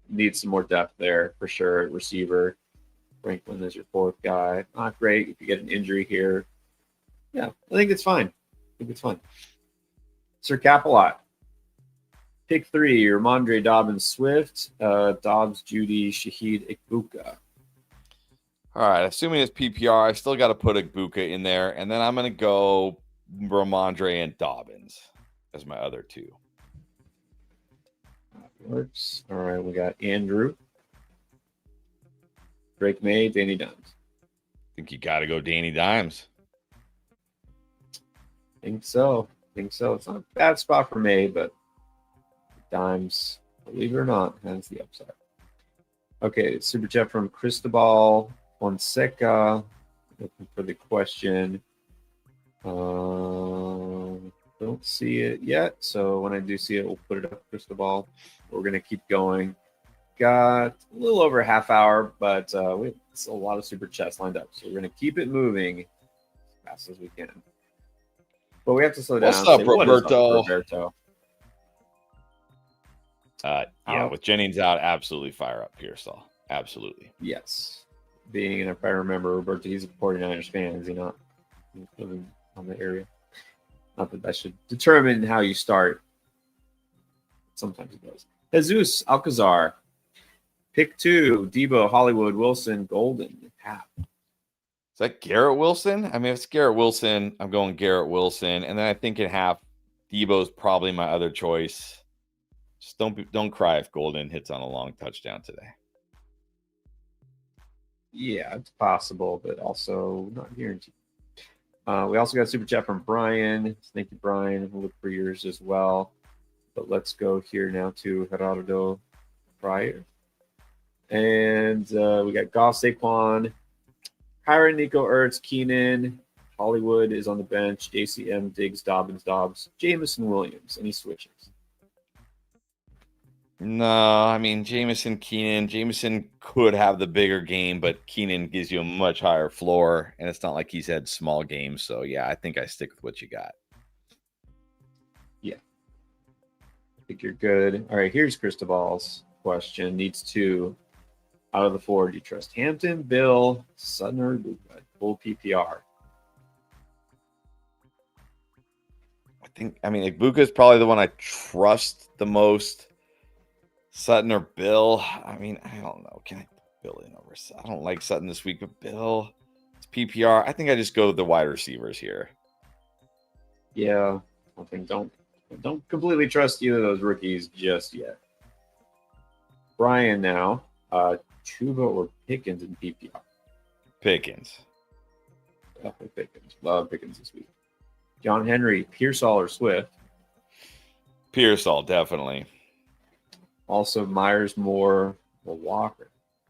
Need some more depth there for sure. Receiver. Franklin is your 4th guy. Not great if you get an injury here. Yeah, I think it's fine. Sir Capelot. Pick 3, Ramondre, Dobbins, Swift, Dobbs, Judy, Shaheed, Ikbuka. All right, assuming it's PPR, I still got to put Ikbuka in there, and then I'm going to go Ramondre and Dobbins as my other 2. Works. All right, we got Andrew. Drake May, Danny Dimes. I think you got to go Danny Dimes. Think so. It's not a bad spot for May, but Dimes, believe it or not, has the upside. Okay, super chat from Cristobal Fonseca. Looking for the question. Don't see it yet, so when I do see it, we'll put it up, Cristobal. We're going to keep going. Got a little over a half hour, but it's a lot of super chats lined up, so we're going to keep it moving as fast as we can. But we have to slow down. What's up, Roberto? Yeah, with Jennings out, absolutely fire up Pearsall. Absolutely. Yes. Being, if I remember, Roberto, he's a 49ers fan, is he not? He's living on the area. Not that should determine how you start. Sometimes it does. Jesus Alcazar. Pick 2, Debo, Hollywood, Wilson, Golden, Hap. Is that Garrett Wilson? I mean, if it's Garrett Wilson, I'm going Garrett Wilson. And then I think in half, Debo's probably my other choice. Just don't cry if Golden hits on a long touchdown today. Yeah, it's possible, but also not guaranteed. We also got a super chat from Brian. Thank you, Brian. We'll look for yours as well. But let's go here now to Gerardo Pryor. And we got Goff, Saquon, Kyron, Nico, Ertz, Keenan, Hollywood is on the bench, JCM, Diggs, Dobbs, Jameson, Williams. Any switches? No, I mean, Jameson could have the bigger game, but Keenan gives you a much higher floor, and it's not like he's had small games. So, yeah, I think I stick with what you got. Yeah. I think you're good. All right, here's Cristobal's question. Needs 2 out of the 4. Do you trust Hampton, Bill, Sutton, or Luka? Full PPR. I mean, Ibuka is probably the one I trust the most. Sutton or Bill? I mean, I don't know. Can I put Bill in over Sutton? I don't like Sutton this week, but Bill, it's PPR. I think I just go with the wide receivers here. Yeah, I think don't completely trust either of those rookies just yet. Brian now, Chuba or Pickens in PPR? Pickens. Definitely Pickens. Love Pickens this week. John Henry, Pearsall or Swift? Pearsall, definitely. Also Myers, Moore, or Walker?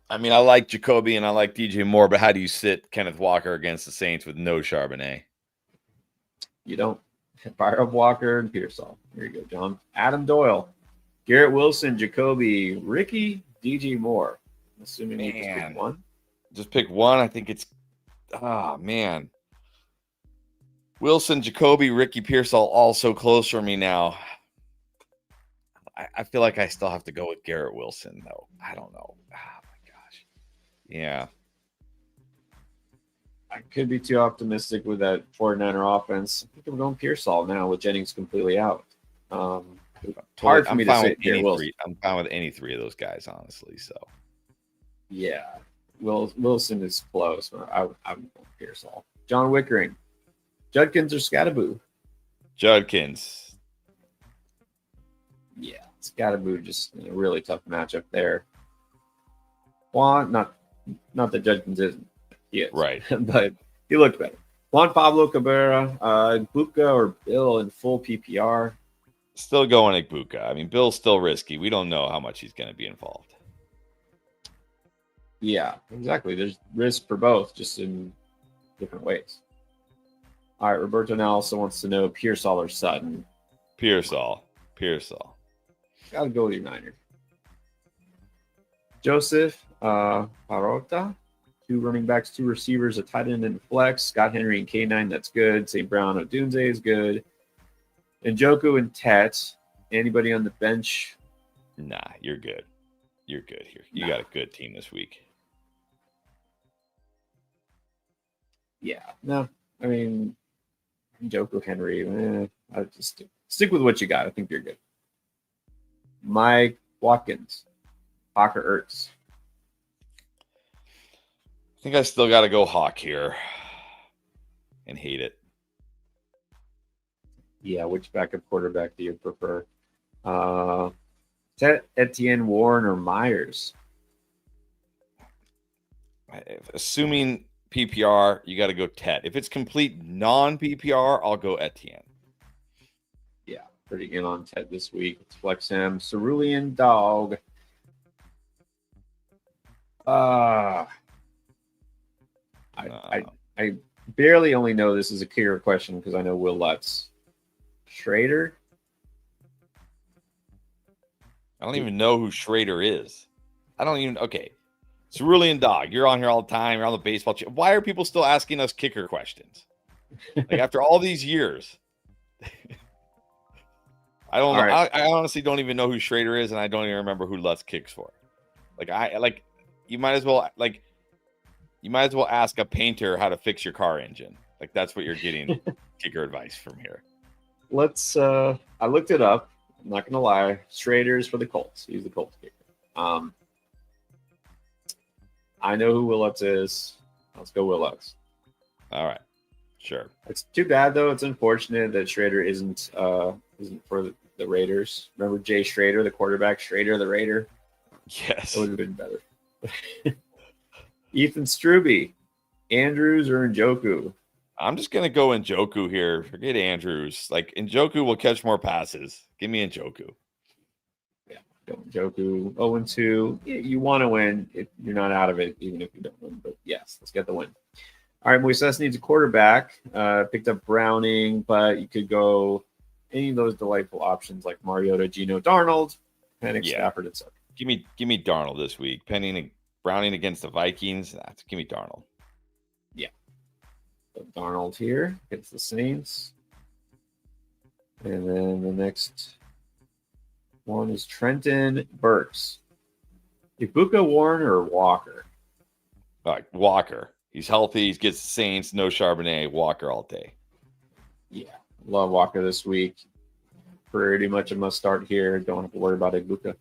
I mean, I like Jacoby and I like DJ Moore, but how do you sit Kenneth Walker against the Saints with no Charbonnet? You don't. Fire up Walker and Pearsall. Here you go, John. Adam Doyle, Garrett Wilson, Jacoby, Ricky, DJ Moore. Assuming you just pick one. Just pick one. I think it's man. Wilson, Jacoby, Ricky, Pearsall all so close for me now. I feel like I still have to go with Garrett Wilson, though. I don't know. Oh, my gosh. Yeah. I could be too optimistic with that 49er offense. I think I'm going Pearsall now with Jennings completely out. Hard for me to say Garrett Wilson. I'm fine with any three of those guys, honestly. So, yeah. Wilson is close. I'm going Pearsall. John Wickering, Judkins or Scattaboo? Judkins. Yeah, Scattaboo just a really tough matchup there. Juan, not that Judkins isn't. He is. Right. But he looked better. Juan Pablo Cabrera, Buka or Bill in full PPR? Still going Buka. I mean, Bill's still risky. We don't know how much he's going to be involved. Yeah, exactly. There's risk for both, just in different ways. All right, Roberto now also wants to know Pearsall or Sutton. Pearsall. Got to go with your Niner. Joseph Parota, 2 running backs, 2 receivers, a tight end and flex. Scott Henry and K9, that's good. St. Brown Odunze is good. Njoku and Tet. Anybody on the bench? Nah, you're good. You're good here. You got a good team this week. Yeah. No, I mean, Njoku, Henry, I just stick with what you got. I think you're good. Mike Watkins, Parker Ertz. I think I still got to go Hawk here and hate it. Yeah, which backup quarterback do you prefer? Etienne, Warren, or Myers? Assuming PPR, you got to go Tet. If it's complete non-PPR, I'll go Etienne. Yeah, pretty in on Ted this week. Let's flex him. Cerulean Dog. I barely only know this is a clear question because I know Will Lutz. Schrader? I don't even know who Schrader is. Okay. Cerulean Dog, you're on here all the time. You're on the baseball. Why are people still asking us kicker questions? Like after all these years. I don't know. Right. I honestly don't even know who Schrader is, and I don't even remember who Lutz kicks for. You might as well ask a painter how to fix your car engine. Like that's what you're getting kicker advice from here. I looked it up. I'm not gonna lie. Schrader's for the Colts. He's the Colts kicker. I know who Will Lutz is. Let's go Will Lutz. All right. Sure. It's too bad though. It's unfortunate that Schrader isn't for the Raiders. Remember Jay Schrader, the quarterback, Schrader the Raider? Yes. That would have been better. Ethan Struby, Andrews or Njoku? I'm just gonna go Njoku here. Forget Andrews. Like Njoku will catch more passes. Give me Njoku. Yeah, go Njoku. 0-2. You want to win. You're not out of it, even if you don't win. But yes, let's get the win. All right, Moises needs a quarterback. Picked up Browning, but you could go any of those delightful options like Mariota, Geno, Darnold, Penix, Stafford, etc. Give me Darnold this week. Browning against the Vikings. Give me Darnold. Yeah. So Darnold here against the Saints. And then the next one is Trenton Burks. Ibuka, Warren, or Walker? All right, Walker. He's healthy. He gets the Saints. No Charbonnet. Walker all day. Yeah. Love Walker this week. Pretty much a must start here. Don't have to worry about Ibuka.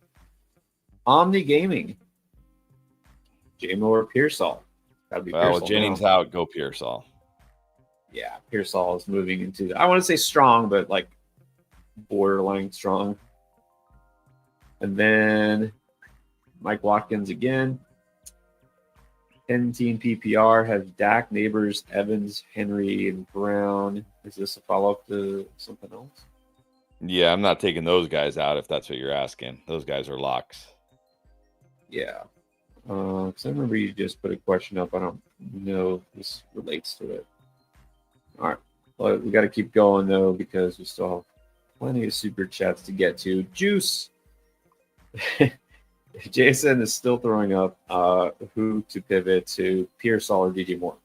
Omni Gaming. J-Mo or Pearsall? Gotta be Well, Pearsall with Jennings now. out, go Pearsall. Yeah, Pearsall is moving into, I want to say strong, but like borderline strong. And then Mike Watkins again. 10-team PPR has Dak, Neighbors, Evans, Henry, and Brown. Is this a follow-up to something else? Yeah, I'm not taking those guys out if that's what you're asking. Those guys are locks. Yeah. Because I remember you just put a question up. I don't know if this relates to it. All right. Well, we got to keep going, though, because we still have plenty of super chats to get to. Juice. Jason is still throwing up who to pivot to, Pearsall or DJ Moore.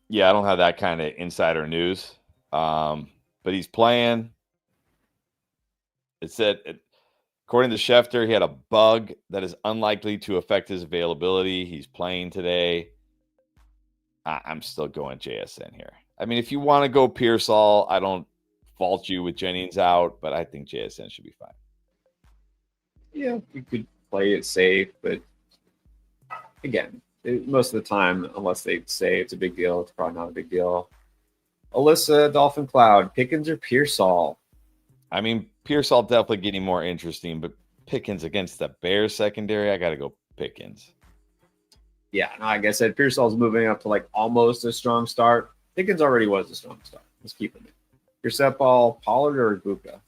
Yeah, I don't have that kind of insider news. But he's playing. It said, according to Schefter, he had a bug that is unlikely to affect his availability. He's playing today. I'm still going JSN here. I mean, if you want to go Pearsall, I don't fault you with Jennings out, but I think JSN should be fine. Yeah, you could play it safe, but again, most of the time, unless they say it's a big deal, it's probably not a big deal. Alyssa, Dolphin Cloud, Pickens or Pearsall? I mean, Pearsall definitely getting more interesting, but Pickens against the Bears secondary, I got to go Pickens. Yeah, no, like I said, Pearsall's moving up to like almost a strong start. Pickens already was a strong start. Let's keep him in. Your set ball, Pollard or Ibuka?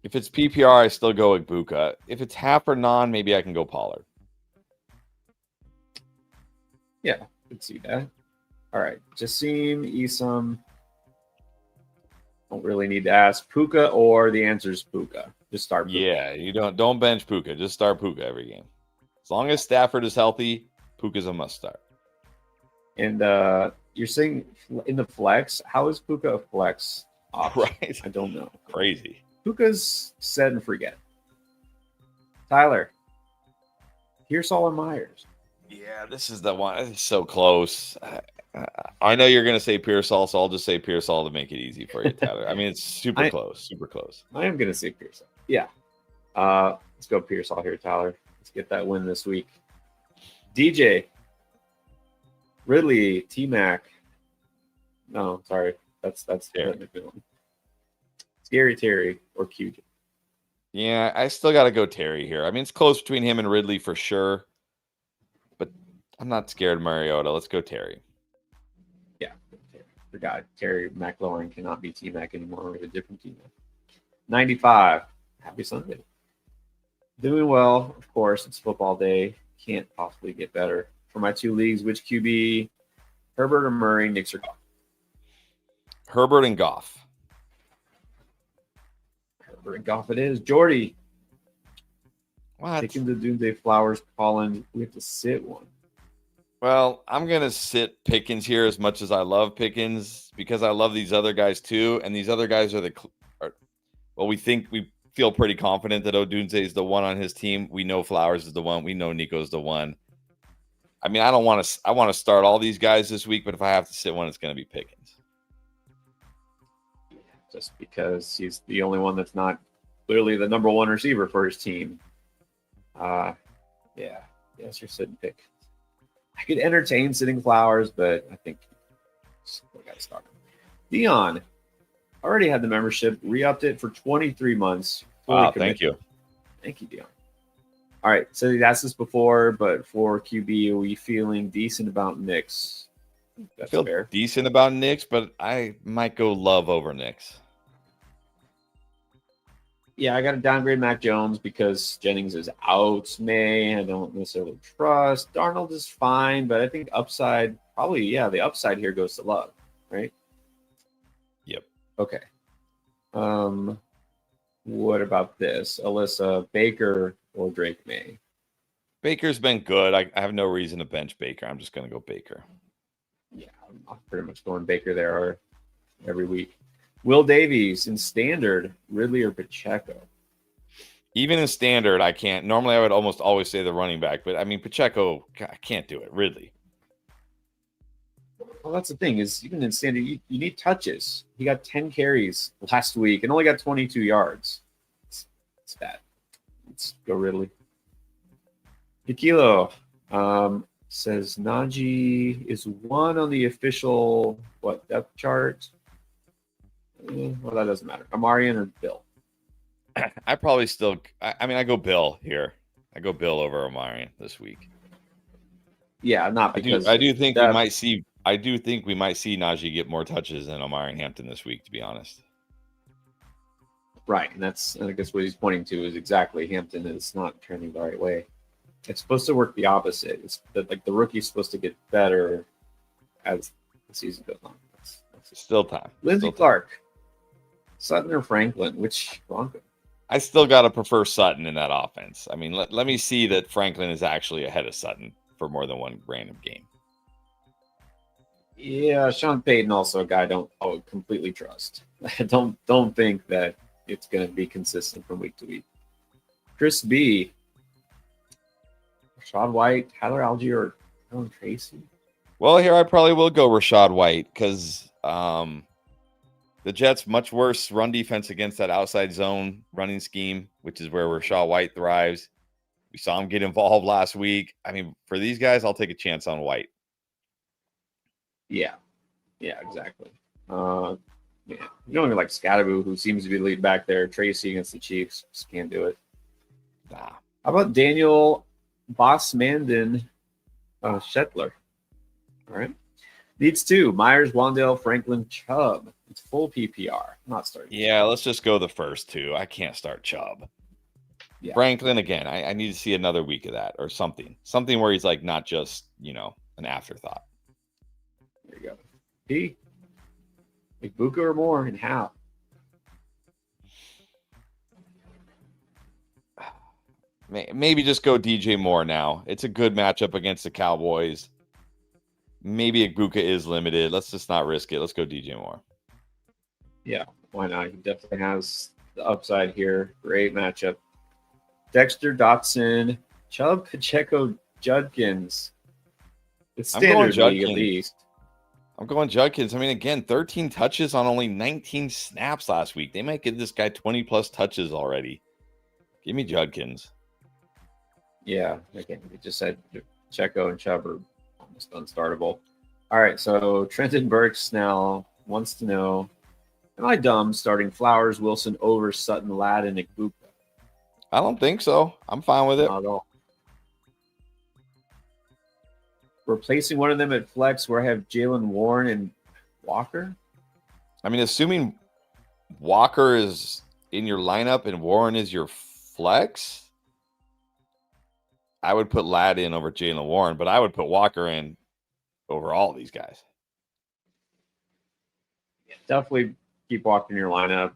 If it's PPR, I still go Ibuka. If it's half or non, maybe I can go Pollard. Yeah, could see that. All right, Jassim, Isom. Don't really need to ask Puka, or the answer is Puka. Just start Puka. Yeah, you don't bench Puka. Just start Puka every game. As long as Stafford is healthy, Puka's a must start. And you're saying in the flex, how is Puka a flex option? Right. I don't know. Crazy. Puka's set and forget. Tyler, Pearsall or Myers? Yeah, this is the one. It's so close. I know you're going to say Pearsall, so I'll just say Pearsall to make it easy for you, Tyler. I mean, it's super close, super close. I am going to say Pearsall. Yeah. Let's go Pearsall here, Tyler. Let's get that win this week. DJ, Ridley, T-Mac. No, sorry. That's Terry. Scary Terry or QJ. Yeah, I still got to go Terry here. I mean, it's close between him and Ridley for sure, but I'm not scared of Mariota. Let's go Terry. Yeah, forgot Terry McLaurin cannot be T-Mac anymore. We have a different T-Mac. 95. Happy Sunday. Doing well, of course. It's football day. Can't possibly get better. For my two leagues, which QB? Herbert or Murray? Knicks or Goff? Herbert and Goff. Herbert and Goff it is. Jordy. What? Taking the Doomsday Flowers, Colin. We have to sit one. Well, I'm going to sit Pickens here as much as I love Pickens because I love these other guys too. And these other guys we feel pretty confident that Odunze is the one on his team. We know Flowers is the one. We know Nico's the one. I mean, I want to start all these guys this week, but if I have to sit one, it's going to be Pickens. Just because he's the only one that's not clearly the number one receiver for his team. Yes, you're sitting Pickens. I could entertain sitting Flowers, but I think we got to start him. Dion already had the membership, re-upped it for 23 months. Wow, thank you. Thank you, Dion. All right, so he asked this before, but for QB, are we feeling decent about Knicks? I feel fair. Decent about Knicks, but I might go Love over Knicks. Yeah, I got to downgrade Mac Jones because Jennings is out. I don't necessarily trust. Darnold is fine, but I think upside, the upside here goes to Love, right? Yep. Okay. What about this? Alyssa, Baker or Drake May? Baker's been good. I have no reason to bench Baker. I'm just going to go Baker. Yeah, I'm pretty much going Baker there every week. Will Davies in standard, Ridley or Pacheco? Even in standard, I can't. Normally, I would almost always say the running back, but I mean, Pacheco, I can't do it. Ridley. Well, that's the thing is even in standard, you need touches. He got 10 carries last week and only got 22 yards. It's bad. Let's go Ridley. Tequilo says Najee is 1 on the official depth chart. Well, that doesn't matter. Amarian or Bill? I probably still. I mean, I go Bill here. I go Bill over Omarion this week. Yeah, not because I do think we might see. I do think we might see Najee get more touches than Omarion Hampton this week. To be honest. Right, and I guess what he's pointing to is exactly Hampton is not trending the right way. It's supposed to work the opposite. It's that like the rookie's supposed to get better as the season goes on. That's still time. Lindsey Clark, Sutton or Franklin, which Bronco? I still got to prefer Sutton in that offense. I mean, let me see that Franklin is actually ahead of Sutton for more than one random game. Yeah, Sean Payton also a guy I don't completely trust. I don't think that it's going to be consistent from week to week. Chris B, Rashad White, Tyler Algier, or Alan Tracy? Well, here I probably will go Rashad White because the Jets much worse run defense against that outside zone running scheme, which is where Rashad White thrives. We saw him get involved last week. I mean, for these guys, I'll take a chance on White. Yeah, exactly. Yeah, you don't even like Scatteroo, who seems to be the lead back there. Tracy against the Chiefs just can't do it. Nah. How about Daniel Bossmanden Shetler? All right. Leads 2. Myers, Wandale, Franklin, Chubb. It's full PPR. Not starting. Yeah, let's just go the first 2. I can't start Chubb. Yeah. Franklin, again, I need to see another week of that or something. Something where he's like not just, an afterthought. There you go. P. Buka or more, and how? Maybe just go DJ Moore now. It's a good matchup against the Cowboys. Maybe Buka is limited. Let's just not risk it. Let's go DJ Moore. Yeah, why not? He definitely has the upside here. Great matchup. Dexter Dotson, Chubb, Pacheco, Judkins. It's standard league at least. I'm going Judkins. I mean, again, 13 touches on only 19 snaps last week. They might give this guy 20-plus touches already. Give me Judkins. Yeah, again, we just said Pacheco and Chubb are almost unstartable. All right, so Trenton Burks now wants to know, am I dumb starting Flowers, Wilson over Sutton, Ladd, and Igbuka? I don't think so. I'm fine with it. Not at all. Replacing one of them at flex where I have Jalen Warren and Walker? I mean, assuming Walker is in your lineup and Warren is your flex, I would put Ladd in over Jalen Warren, but I would put Walker in over all these guys. Yeah, definitely keep Walker in your lineup.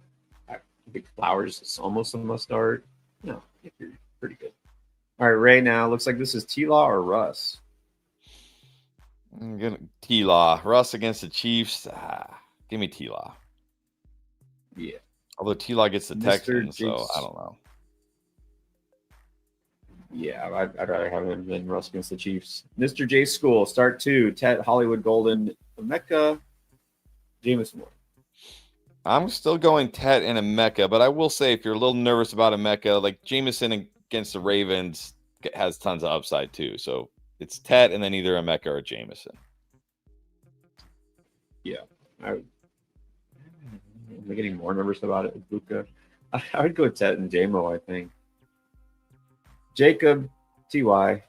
I think Flowers is almost a must start. No, you're pretty good. All right, Ray, now looks like this is T-Law or Russ. I'm gonna T-Law. Russ against the Chiefs. Give me T-Law. Yeah. Although T-Law gets the Texans, so I don't know. Yeah, I'd rather have him than Russ against the Chiefs. Mr. J School, start 2. Ted, Hollywood, Golden, Emeka, Jameis Moore. I'm still going Tet and Emeka, but I will say if you're a little nervous about Emeka, like Jameson against the Ravens has tons of upside too. So it's Tet and then either Emeka or Jameson. Yeah. I'm getting more nervous about it with Buka. I would go Tet and JMO, I think. Jacob, TY.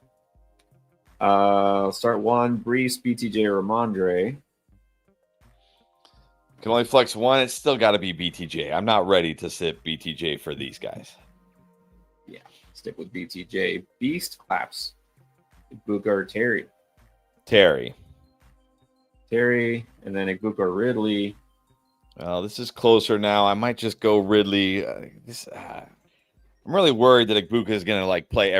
Start 1, Brees, BTJ, Ramondre. Can only flex 1. It's still got to be BTJ. I'm not ready to sit BTJ for these guys. Yeah, stick with BTJ. Beast claps. Igbuka or Terry. Terry, and then Igbuka or Ridley. Well, this is closer now. I might just go Ridley. I'm really worried that Igbuka is going to play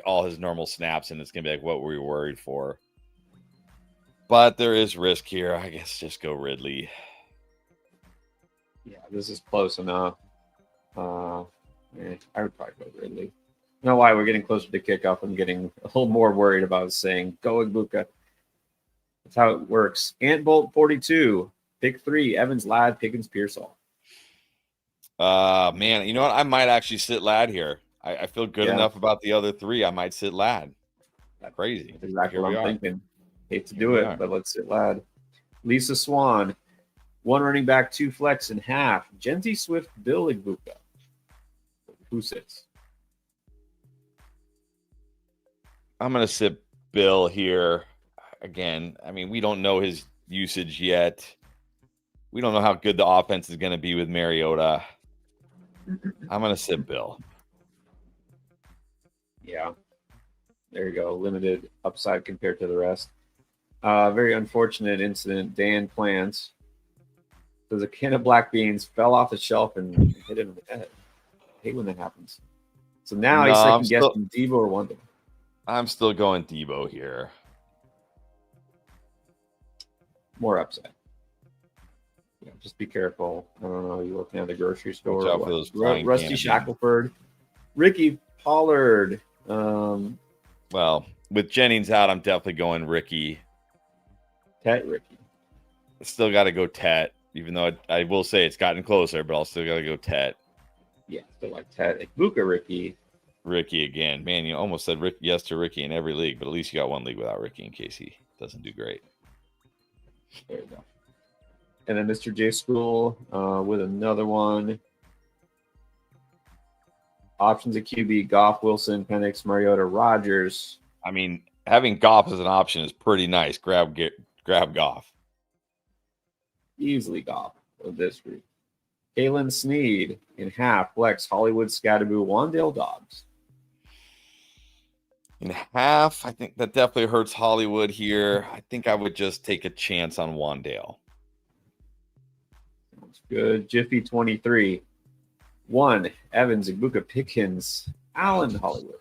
all his normal snaps, and it's going to be what were we worried for? But there is risk here. I guess just go Ridley. Yeah, this is close enough. I would probably go Ridley. You know why we're getting closer to kickoff? I'm getting a little more worried about saying go Igbuka. That's how it works. Ant Bolt 42, pick 3, Evans, Ladd, Pickens, Pearsall. Man, you know what? I might actually sit Ladd here. I feel good enough about the other three. I might sit Lad. Crazy. That's exactly what I'm thinking. Hate to Here do we it, are. but let's sit Lad. Lisa Swan, 1 running back, 2 flex and half. Genty Swift, Bill Igbuka. Who sits? I'm going to sit Bill here. Again, I mean, we don't know his usage yet. We don't know how good the offense is going to be with Mariota. I'm going to sit Bill. Yeah. There you go. Limited upside compared to the rest. Very unfortunate incident. Dan Plans. There's a can of black beans fell off the shelf and hit him in the head. I hate when that happens. So now he's second guessing Debo or Wonder. I'm still going Debo here. More upside. Yeah, just be careful. I don't know. You're looking at the grocery store. Watch out for those flying Rusty cannons. Shackelford. Ricky Pollard. Well, with Jennings out, I'm definitely going Ricky. Tet Ricky. Still got to go Tet, even though I will say it's gotten closer, but I'll still got to go Tet. Yeah, still like Tet. Igbuka Ricky. Ricky again. Man, you almost said yes to Ricky in every league, but at least you got one league without Ricky in case he doesn't do great. There you go. And then Mr. J School with another one. Options at QB: Goff, Wilson, Penix, Mariota, Rodgers. I mean, having Goff as an option is pretty nice. Grab Goff. Easily Goff of this group. Kalen Snead in half, flex, Hollywood, Scatterboo, Wandale Dobbs. In half, I think that definitely hurts Hollywood here. I think I would just take a chance on Wandale. Sounds good. Jiffy 23. 1, Evans, Igbuka, Pickens, Allen, Hollywood.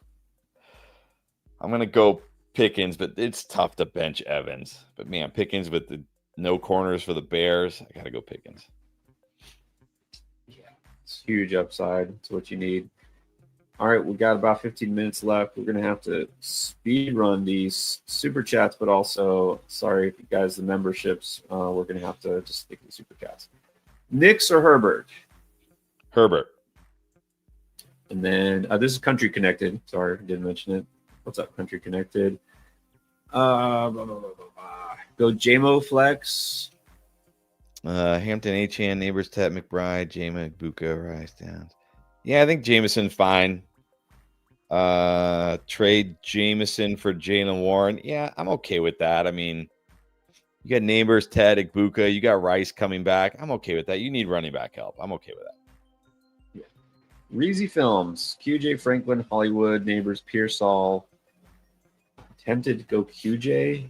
I'm going to go Pickens, but it's tough to bench Evans. But, man, Pickens with the no corners for the Bears, I got to go Pickens. Yeah, it's huge upside. It's what you need. All right, we got about 15 minutes left. We're going to have to speed run these super chats, but also, sorry if you guys, the memberships, we're going to have to just stick to the super chats. Knicks or Herbert? Herbert. And then this is Country Connected. Sorry, didn't mention it. What's up, Country Connected? Go JMO Flex. Hampton, H.N., Neighbors, Tet, McBride, Jameson, Buka, Rice, Downs. Yeah, I think Jameson fine. Trade Jameson for Jalen Warren. Yeah, I'm okay with that. I mean, you got Neighbors, Ted, Igbuka. You got Rice coming back. I'm okay with that. You need running back help. I'm okay with that. Reezy Films, QJ Franklin, Hollywood, Neighbors, Pearsall. Tempted to go QJ?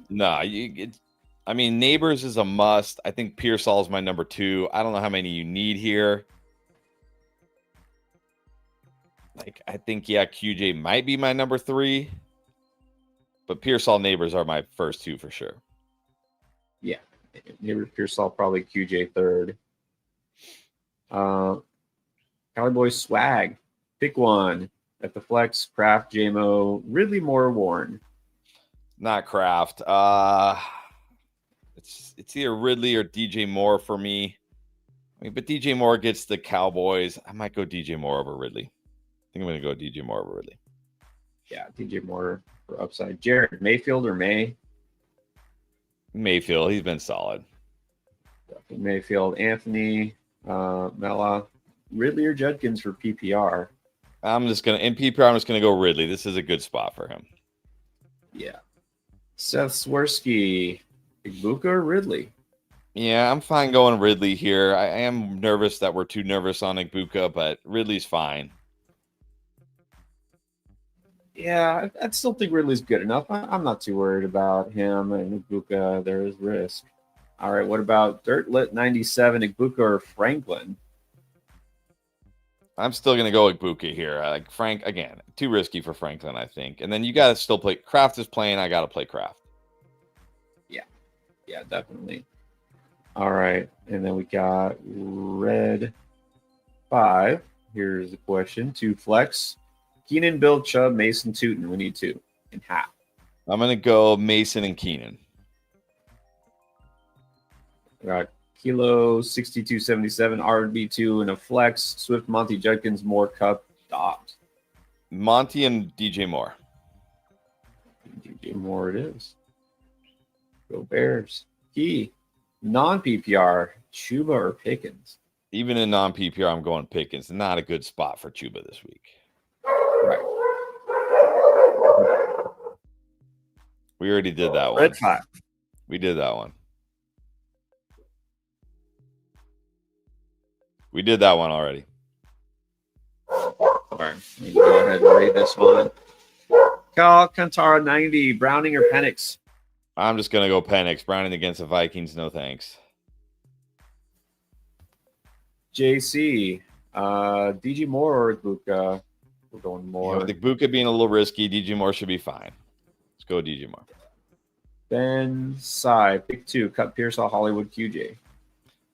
No, I mean, Neighbors is a must. I think Pearsall is my number 2. I don't know how many you need here. Like, I think, yeah, QJ might be my number 3. But Pearsall, Neighbors are my first 2 for sure. Yeah. Neighbors, Pearsall, probably QJ third. Cowboy Swag. Pick one. At the flex, Kraft, JMO, Ridley Moore, Warren. Not Kraft. It's either Ridley or DJ Moore for me. I mean, but DJ Moore gets the Cowboys. I might go DJ Moore over Ridley. I think I'm going to go DJ Moore over Ridley. Yeah, DJ Moore for upside. Jared, Mayfield or May? Mayfield. He's been solid. Definitely Mayfield. Anthony, Mella, Ridley or Judkins for PPR? In PPR, I'm just going to go Ridley. This is a good spot for him. Yeah. Seth Swirsky, Igbuka or Ridley? Yeah, I'm fine going Ridley here. I am nervous that we're too nervous on Igbuka, but Ridley's fine. Yeah, I still think Ridley's good enough. I'm not too worried about him and Igbuka. There is risk. All right, what about Dirtlit 97, Igbuka or Franklin? I'm still going to go Igbuka here. I like Frank, again, too risky for Franklin, I think. And then you got to still play. Kraft is playing. I got to play Kraft. Yeah, definitely. All right, and then we got Red 5. Here's the question. 2 flex. Keenan, Bill, Chubb, Mason, Tootin. We need 2 in half. I'm going to go Mason and Keenan. Got Kilo 6277, RB2 and a flex. Swift, Monty Judkins, Moore, Cup, Dobbs. Monty and DJ Moore. DJ Moore it is. Go Bears. Key. Non-PPR, Chuba or Pickens? Even in non-PPR, I'm going Pickens. Not a good spot for Chuba this week. Right. We already did that one. Red 5. We did that one. We did that one already. All right. Let me go ahead and read this one. Cal Cantara 90, Browning or Penix? I'm just going to go Penix. Browning against the Vikings. No thanks. JC, DJ Moore or Luka? We're going Moore. Yeah, with Igbokwe being a little risky, DJ Moore should be fine. Let's go DJ Moore. Ben Sai, pick 2, Cut Pearsall, Hollywood, QJ. I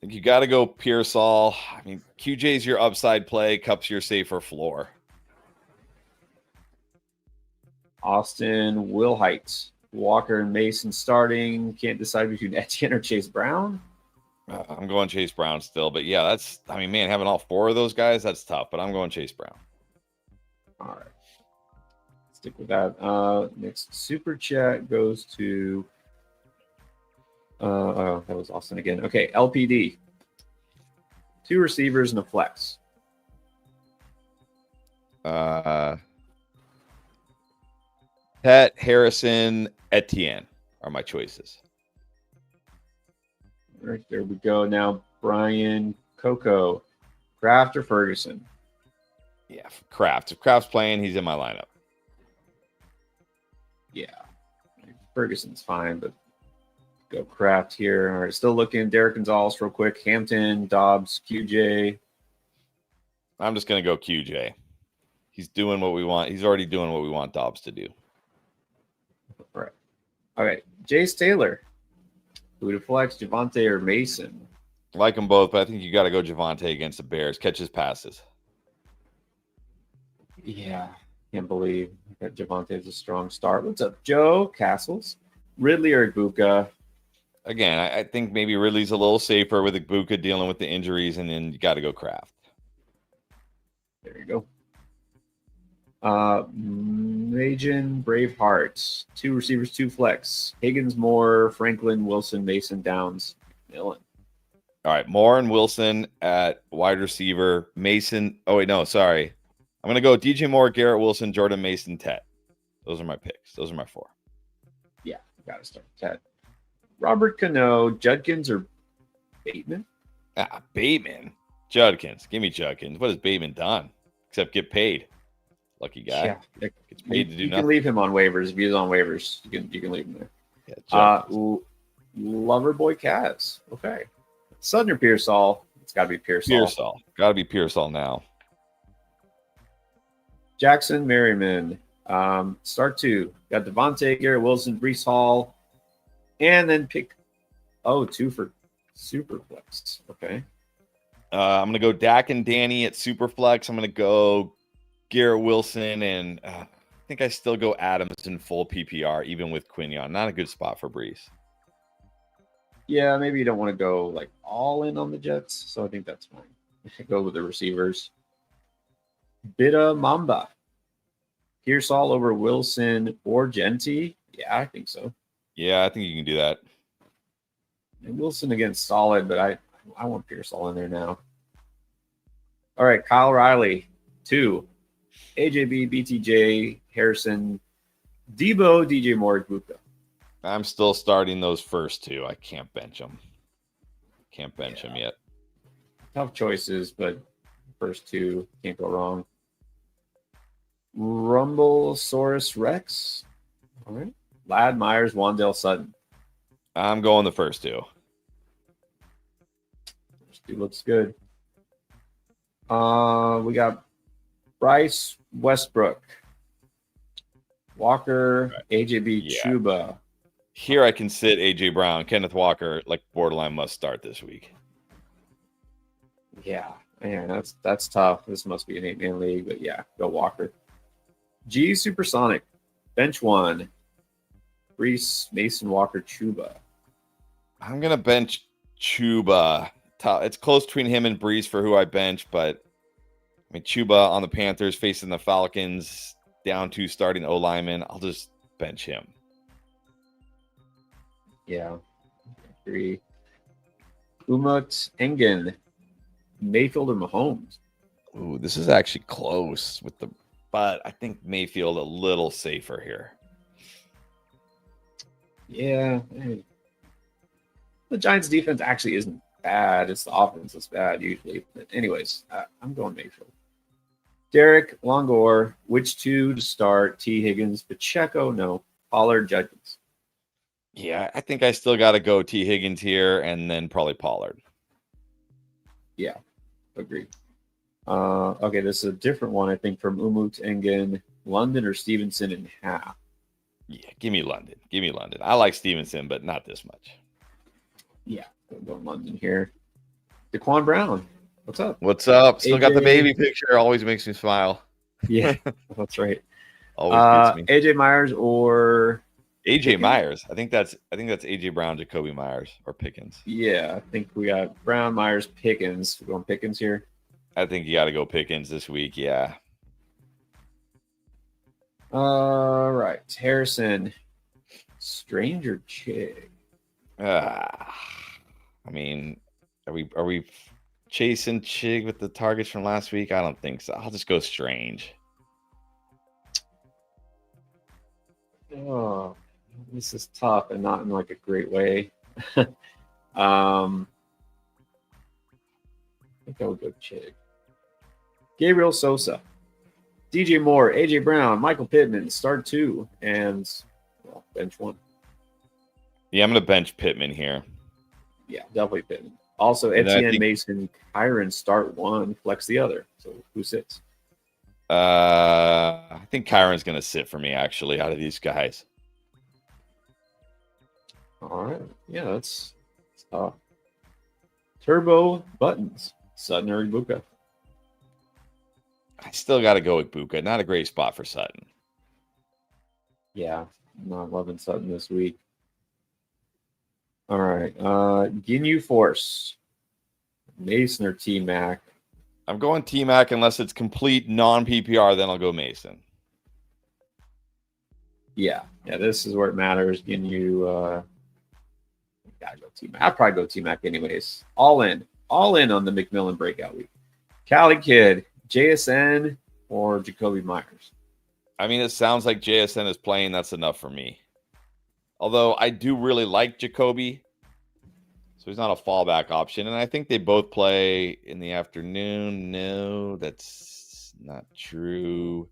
think you got to go Pearsall. I mean, QJ's your upside play. Cup's your safer floor. Austin, Will Heights, Walker and Mason starting. Can't decide between Etienne or Chase Brown. I'm going Chase Brown still. But yeah, that's, I mean, man, having all 4 of those guys, that's tough. But I'm going Chase Brown. All right. Stick with that. Next super chat goes to that was Austin again. Okay, LPD. 2 receivers and a flex. Pet, Harrison, Etienne are my choices. All right, there we go. Now Brian, Coco, Kraft or Ferguson? Yeah, Kraft. If Kraft's playing, he's in my lineup. Yeah. Ferguson's fine, but go Kraft here. All right, still looking. Derek Gonzalez real quick. Hampton, Dobbs, QJ. I'm just going to go QJ. He's doing what we want. He's already doing what we want Dobbs to do. All right. All right. Jace Taylor. Who to flex, Javonte or Mason? I like them both, but I think you got to go Javonte against the Bears. Catches passes. Yeah. Can't believe that Javonte is a strong start. What's up, Joe Castles? Ridley or Igbokwe? Again, I think maybe Ridley's a little safer with Igbokwe dealing with the injuries, and then you got to go Kraft. There you go. Majin Braveheart. 2 receivers, 2 flex. Higgins, Moore, Franklin, Wilson, Mason, Downs, Millen. All right, Moore and Wilson at wide receiver. Mason. Oh, wait, no, sorry. I'm going to go DJ Moore, Garrett Wilson, Jordan Mason, Tet. Those are my picks. Those are my 4. Yeah, got to start with Tet. Robert Cano, Judkins or Bateman? Bateman. Judkins. Give me Judkins. What has Bateman done? Except get paid. Lucky guy. Yeah. Gets paid to do you nothing. Can leave him on waivers. If he's on waivers, you can leave him there. Yeah, Loverboy Kaz. Okay. Sutton or Pearsall? It's got to be Pearsall. Pearsall. Got to be Pearsall now. Jackson Merriman. Start 2. Got Devontae, Garrett Wilson, Brees Hall, and then pick 2 for Superflex. Okay. I'm going to go Dak and Danny at Superflex. I'm going to go Garrett Wilson, and I think I still go Adams in full PPR, even with Quinion. Not a good spot for Brees. Yeah, maybe you don't want to go like all in on the Jets, so I think that's fine. Go with the receivers. Bida Mamba. Pearsall over Wilson or Genty? Yeah, I think so. Yeah, I think you can do that. And Wilson against solid, but I want Pearsall in there now. All right, Kyle Riley, 2. AJB, BTJ, Harrison, Debo, DJ Moore, Igbokwe. I'm still starting those first 2. I can't bench them. Can't bench them yet. Tough choices, but first 2 can't go wrong. Rumblesaurus Rex. All right. Lad Myers, Wandale Sutton. I'm going the first 2. First 2 looks good. We got Bryce Westbrook, Walker, AJB, Chuba. Here I can sit AJ Brown, Kenneth Walker, like borderline must start this week. Yeah, man, that's tough. This must be an 8-man league, but yeah, go Walker. G Supersonic, bench 1, Brees, Mason, Walker, Chuba. I'm gonna bench Chuba. It's close between him and Brees for who I bench, but I mean, Chuba on the Panthers facing the Falcons, down to starting O lineman. I'll just bench him. Yeah, agree. Umut Engen, Mayfield or Mahomes? Ooh, this is actually close but I think Mayfield a little safer here. Yeah. The Giants defense actually isn't bad. It's the offense that's bad usually. But anyways, I'm going Mayfield. Derek Longor, which two to start? T. Higgins, Pacheco? No. Pollard, Judkins. Yeah, I think I still got to go T. Higgins here and then probably Pollard. Yeah, agreed. Okay, this is a different one, I think, from Umut Engen. London or Stevenson in half? Yeah, give me London. Give me London. I like Stevenson, but not this much. Yeah, we'll go London here. Daquan Brown, what's up? What's up? Still got the AJ. baby picture. Always makes me smile. Yeah, that's right. Always gets me. AJ Myers or AJ Pickens? Myers. I think that's AJ Brown, Jacoby Myers, or Pickens. Yeah, I think we got Brown, Myers, Pickens. We're going Pickens here. I think you got to go Pickens this week. Yeah. All right, Harrison, Stranger Chick. I mean, are we chasing Chig with the targets from last week? I don't think so. I'll just go Strange. Oh, this is tough and not in like a great way. I think I would go Chick. Gabriel Sosa, DJ Moore, AJ Brown, Michael Pittman, start 2, and bench 1. Yeah, I'm going to bench Pittman here. Yeah, definitely Pittman. Also, Etienne, Mason, Kyron, start 1, flex the other. So who sits? I think Kyron's going to sit for me, actually, out of these guys. All right. Yeah, that's tough. Turbo Buttons, Sutton or Ibuka? I still got to go with Buka. Not a great spot for Sutton. Yeah, I'm not loving Sutton this week. All right. Ginyu Force, Mason or T-Mac? I'm going T-Mac unless it's complete non-PPR, then I'll go Mason. Yeah, this is where it matters. Ginyu, gotta go T-Mac. I'd probably go T-Mac anyways. All in on the McMillan breakout week. Cali Kid, JSN or Jacoby Myers? I mean, it sounds like JSN is playing. That's enough for me. Although I do really like Jacoby, so he's not a fallback option. And I think they both play in the afternoon. No, that's not true.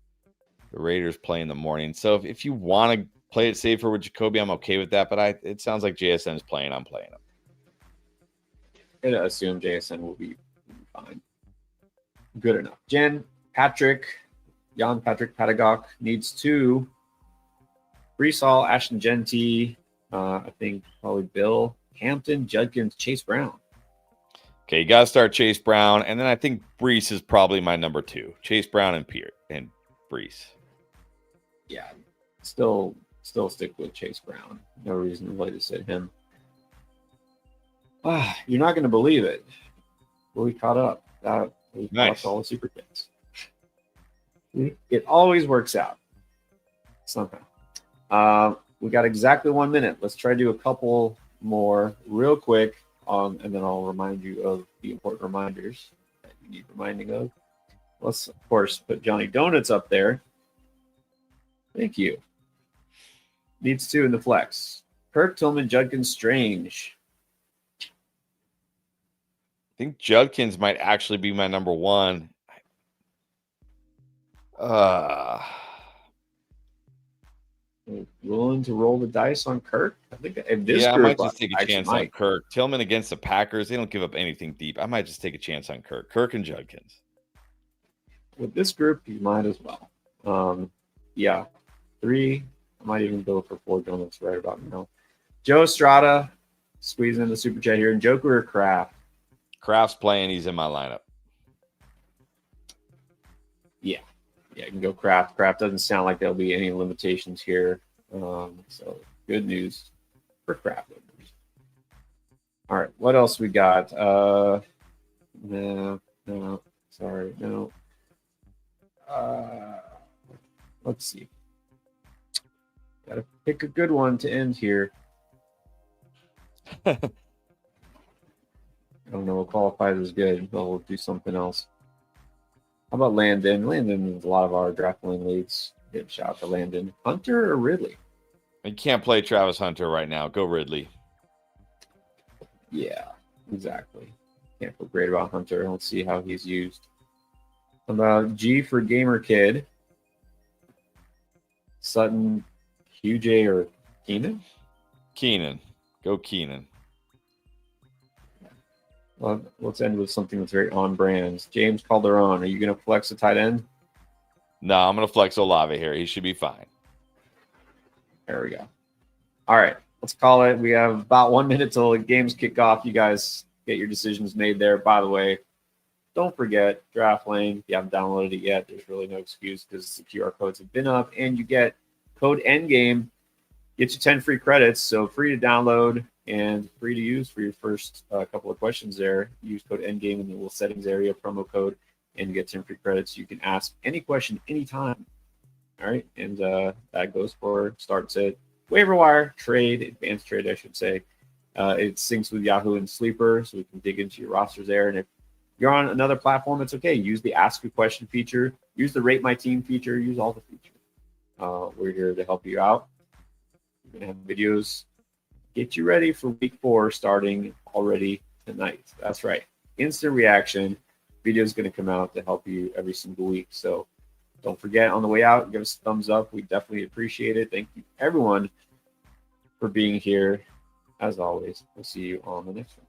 The Raiders play in the morning. So if you want to play it safer with Jacoby, I'm okay with that. But it sounds like JSN is playing. I'm playing him. I'm going to assume JSN will be fine. Good enough. Jan Patrick Patagok needs 2. Brees, Ashton Genty, I think probably Bill Hampton, Judkins, Chase Brown. Okay, you got to start Chase Brown. And then I think Brees is probably my number 2. Chase Brown and Brees. Yeah, still stick with Chase Brown. No reason really to sit him. You're not going to believe it. But we caught up. We watched all the super kits. It always works out somehow. We got exactly 1 minute. Let's try to do a couple more real quick, and then I'll remind you of the important reminders that you need reminding of. Let's, of course, put Johnny Donuts up there. Thank you. Needs 2 in the flex. Kirk, Tillman, Judkins, Strange. I think Judkins might actually be my number 1. Willing to roll the dice on Kirk? I think if this I group, might just take a chance on Kirk. Tillman against the Packers, they don't give up anything deep. I might just take a chance on Kirk. Kirk and Judkins. With this group, you might as well. 3. I might even go for 4 donuts right about now. Joe Estrada, squeeze in the super chat here. And Joker or Kraft? Kraft's playing. He's in my lineup. Yeah, you can go Kraft. Kraft doesn't sound like there'll be any limitations here. So good news for Kraft. All right, what else we got? No. Let's see. Got to pick a good one to end here. I don't know what qualifies as good, but we'll do something else. How about Landon? Landon is a lot of our DraftLane leagues. Good shout out to Landon. Hunter or Ridley? You can't play Travis Hunter right now. Go Ridley. Yeah, exactly. Can't feel great about Hunter. Let's see how he's used. How about G for Gamer Kid? Sutton, QJ, or Keenan? Keenan. Go Keenan. Well, let's end with something that's very on brand. James Calderon, are you going to flex a tight end? No, I'm going to flex Olave here. He should be fine. There we go. All right, let's call it. We have about 1 minute till the games kick off. You guys get your decisions made there. By the way, don't forget DraftLane. If you haven't downloaded it yet, there's really no excuse because the QR codes have been up, and you get code NGAME. Get you 10 free credits, so free to download and free to use for your first couple of questions there. Use code NGAME in the little settings area, promo code, and you get 10 free credits. You can ask any question anytime. All right, and that goes for starts at waiver wire, trade, advanced trade, I should say. It syncs with Yahoo and Sleeper, so we can dig into your rosters there. And if you're on another platform, it's okay. Use the Ask a Question feature. Use the Rate My Team feature. Use all the features. We're here to help you out. We're going to have videos get you ready for week 4 starting already tonight. That's right. Instant reaction. Video is going to come out to help you every single week. So don't forget on the way out, give us a thumbs up. We definitely appreciate it. Thank you, everyone, for being here. As always, we'll see you on the next one.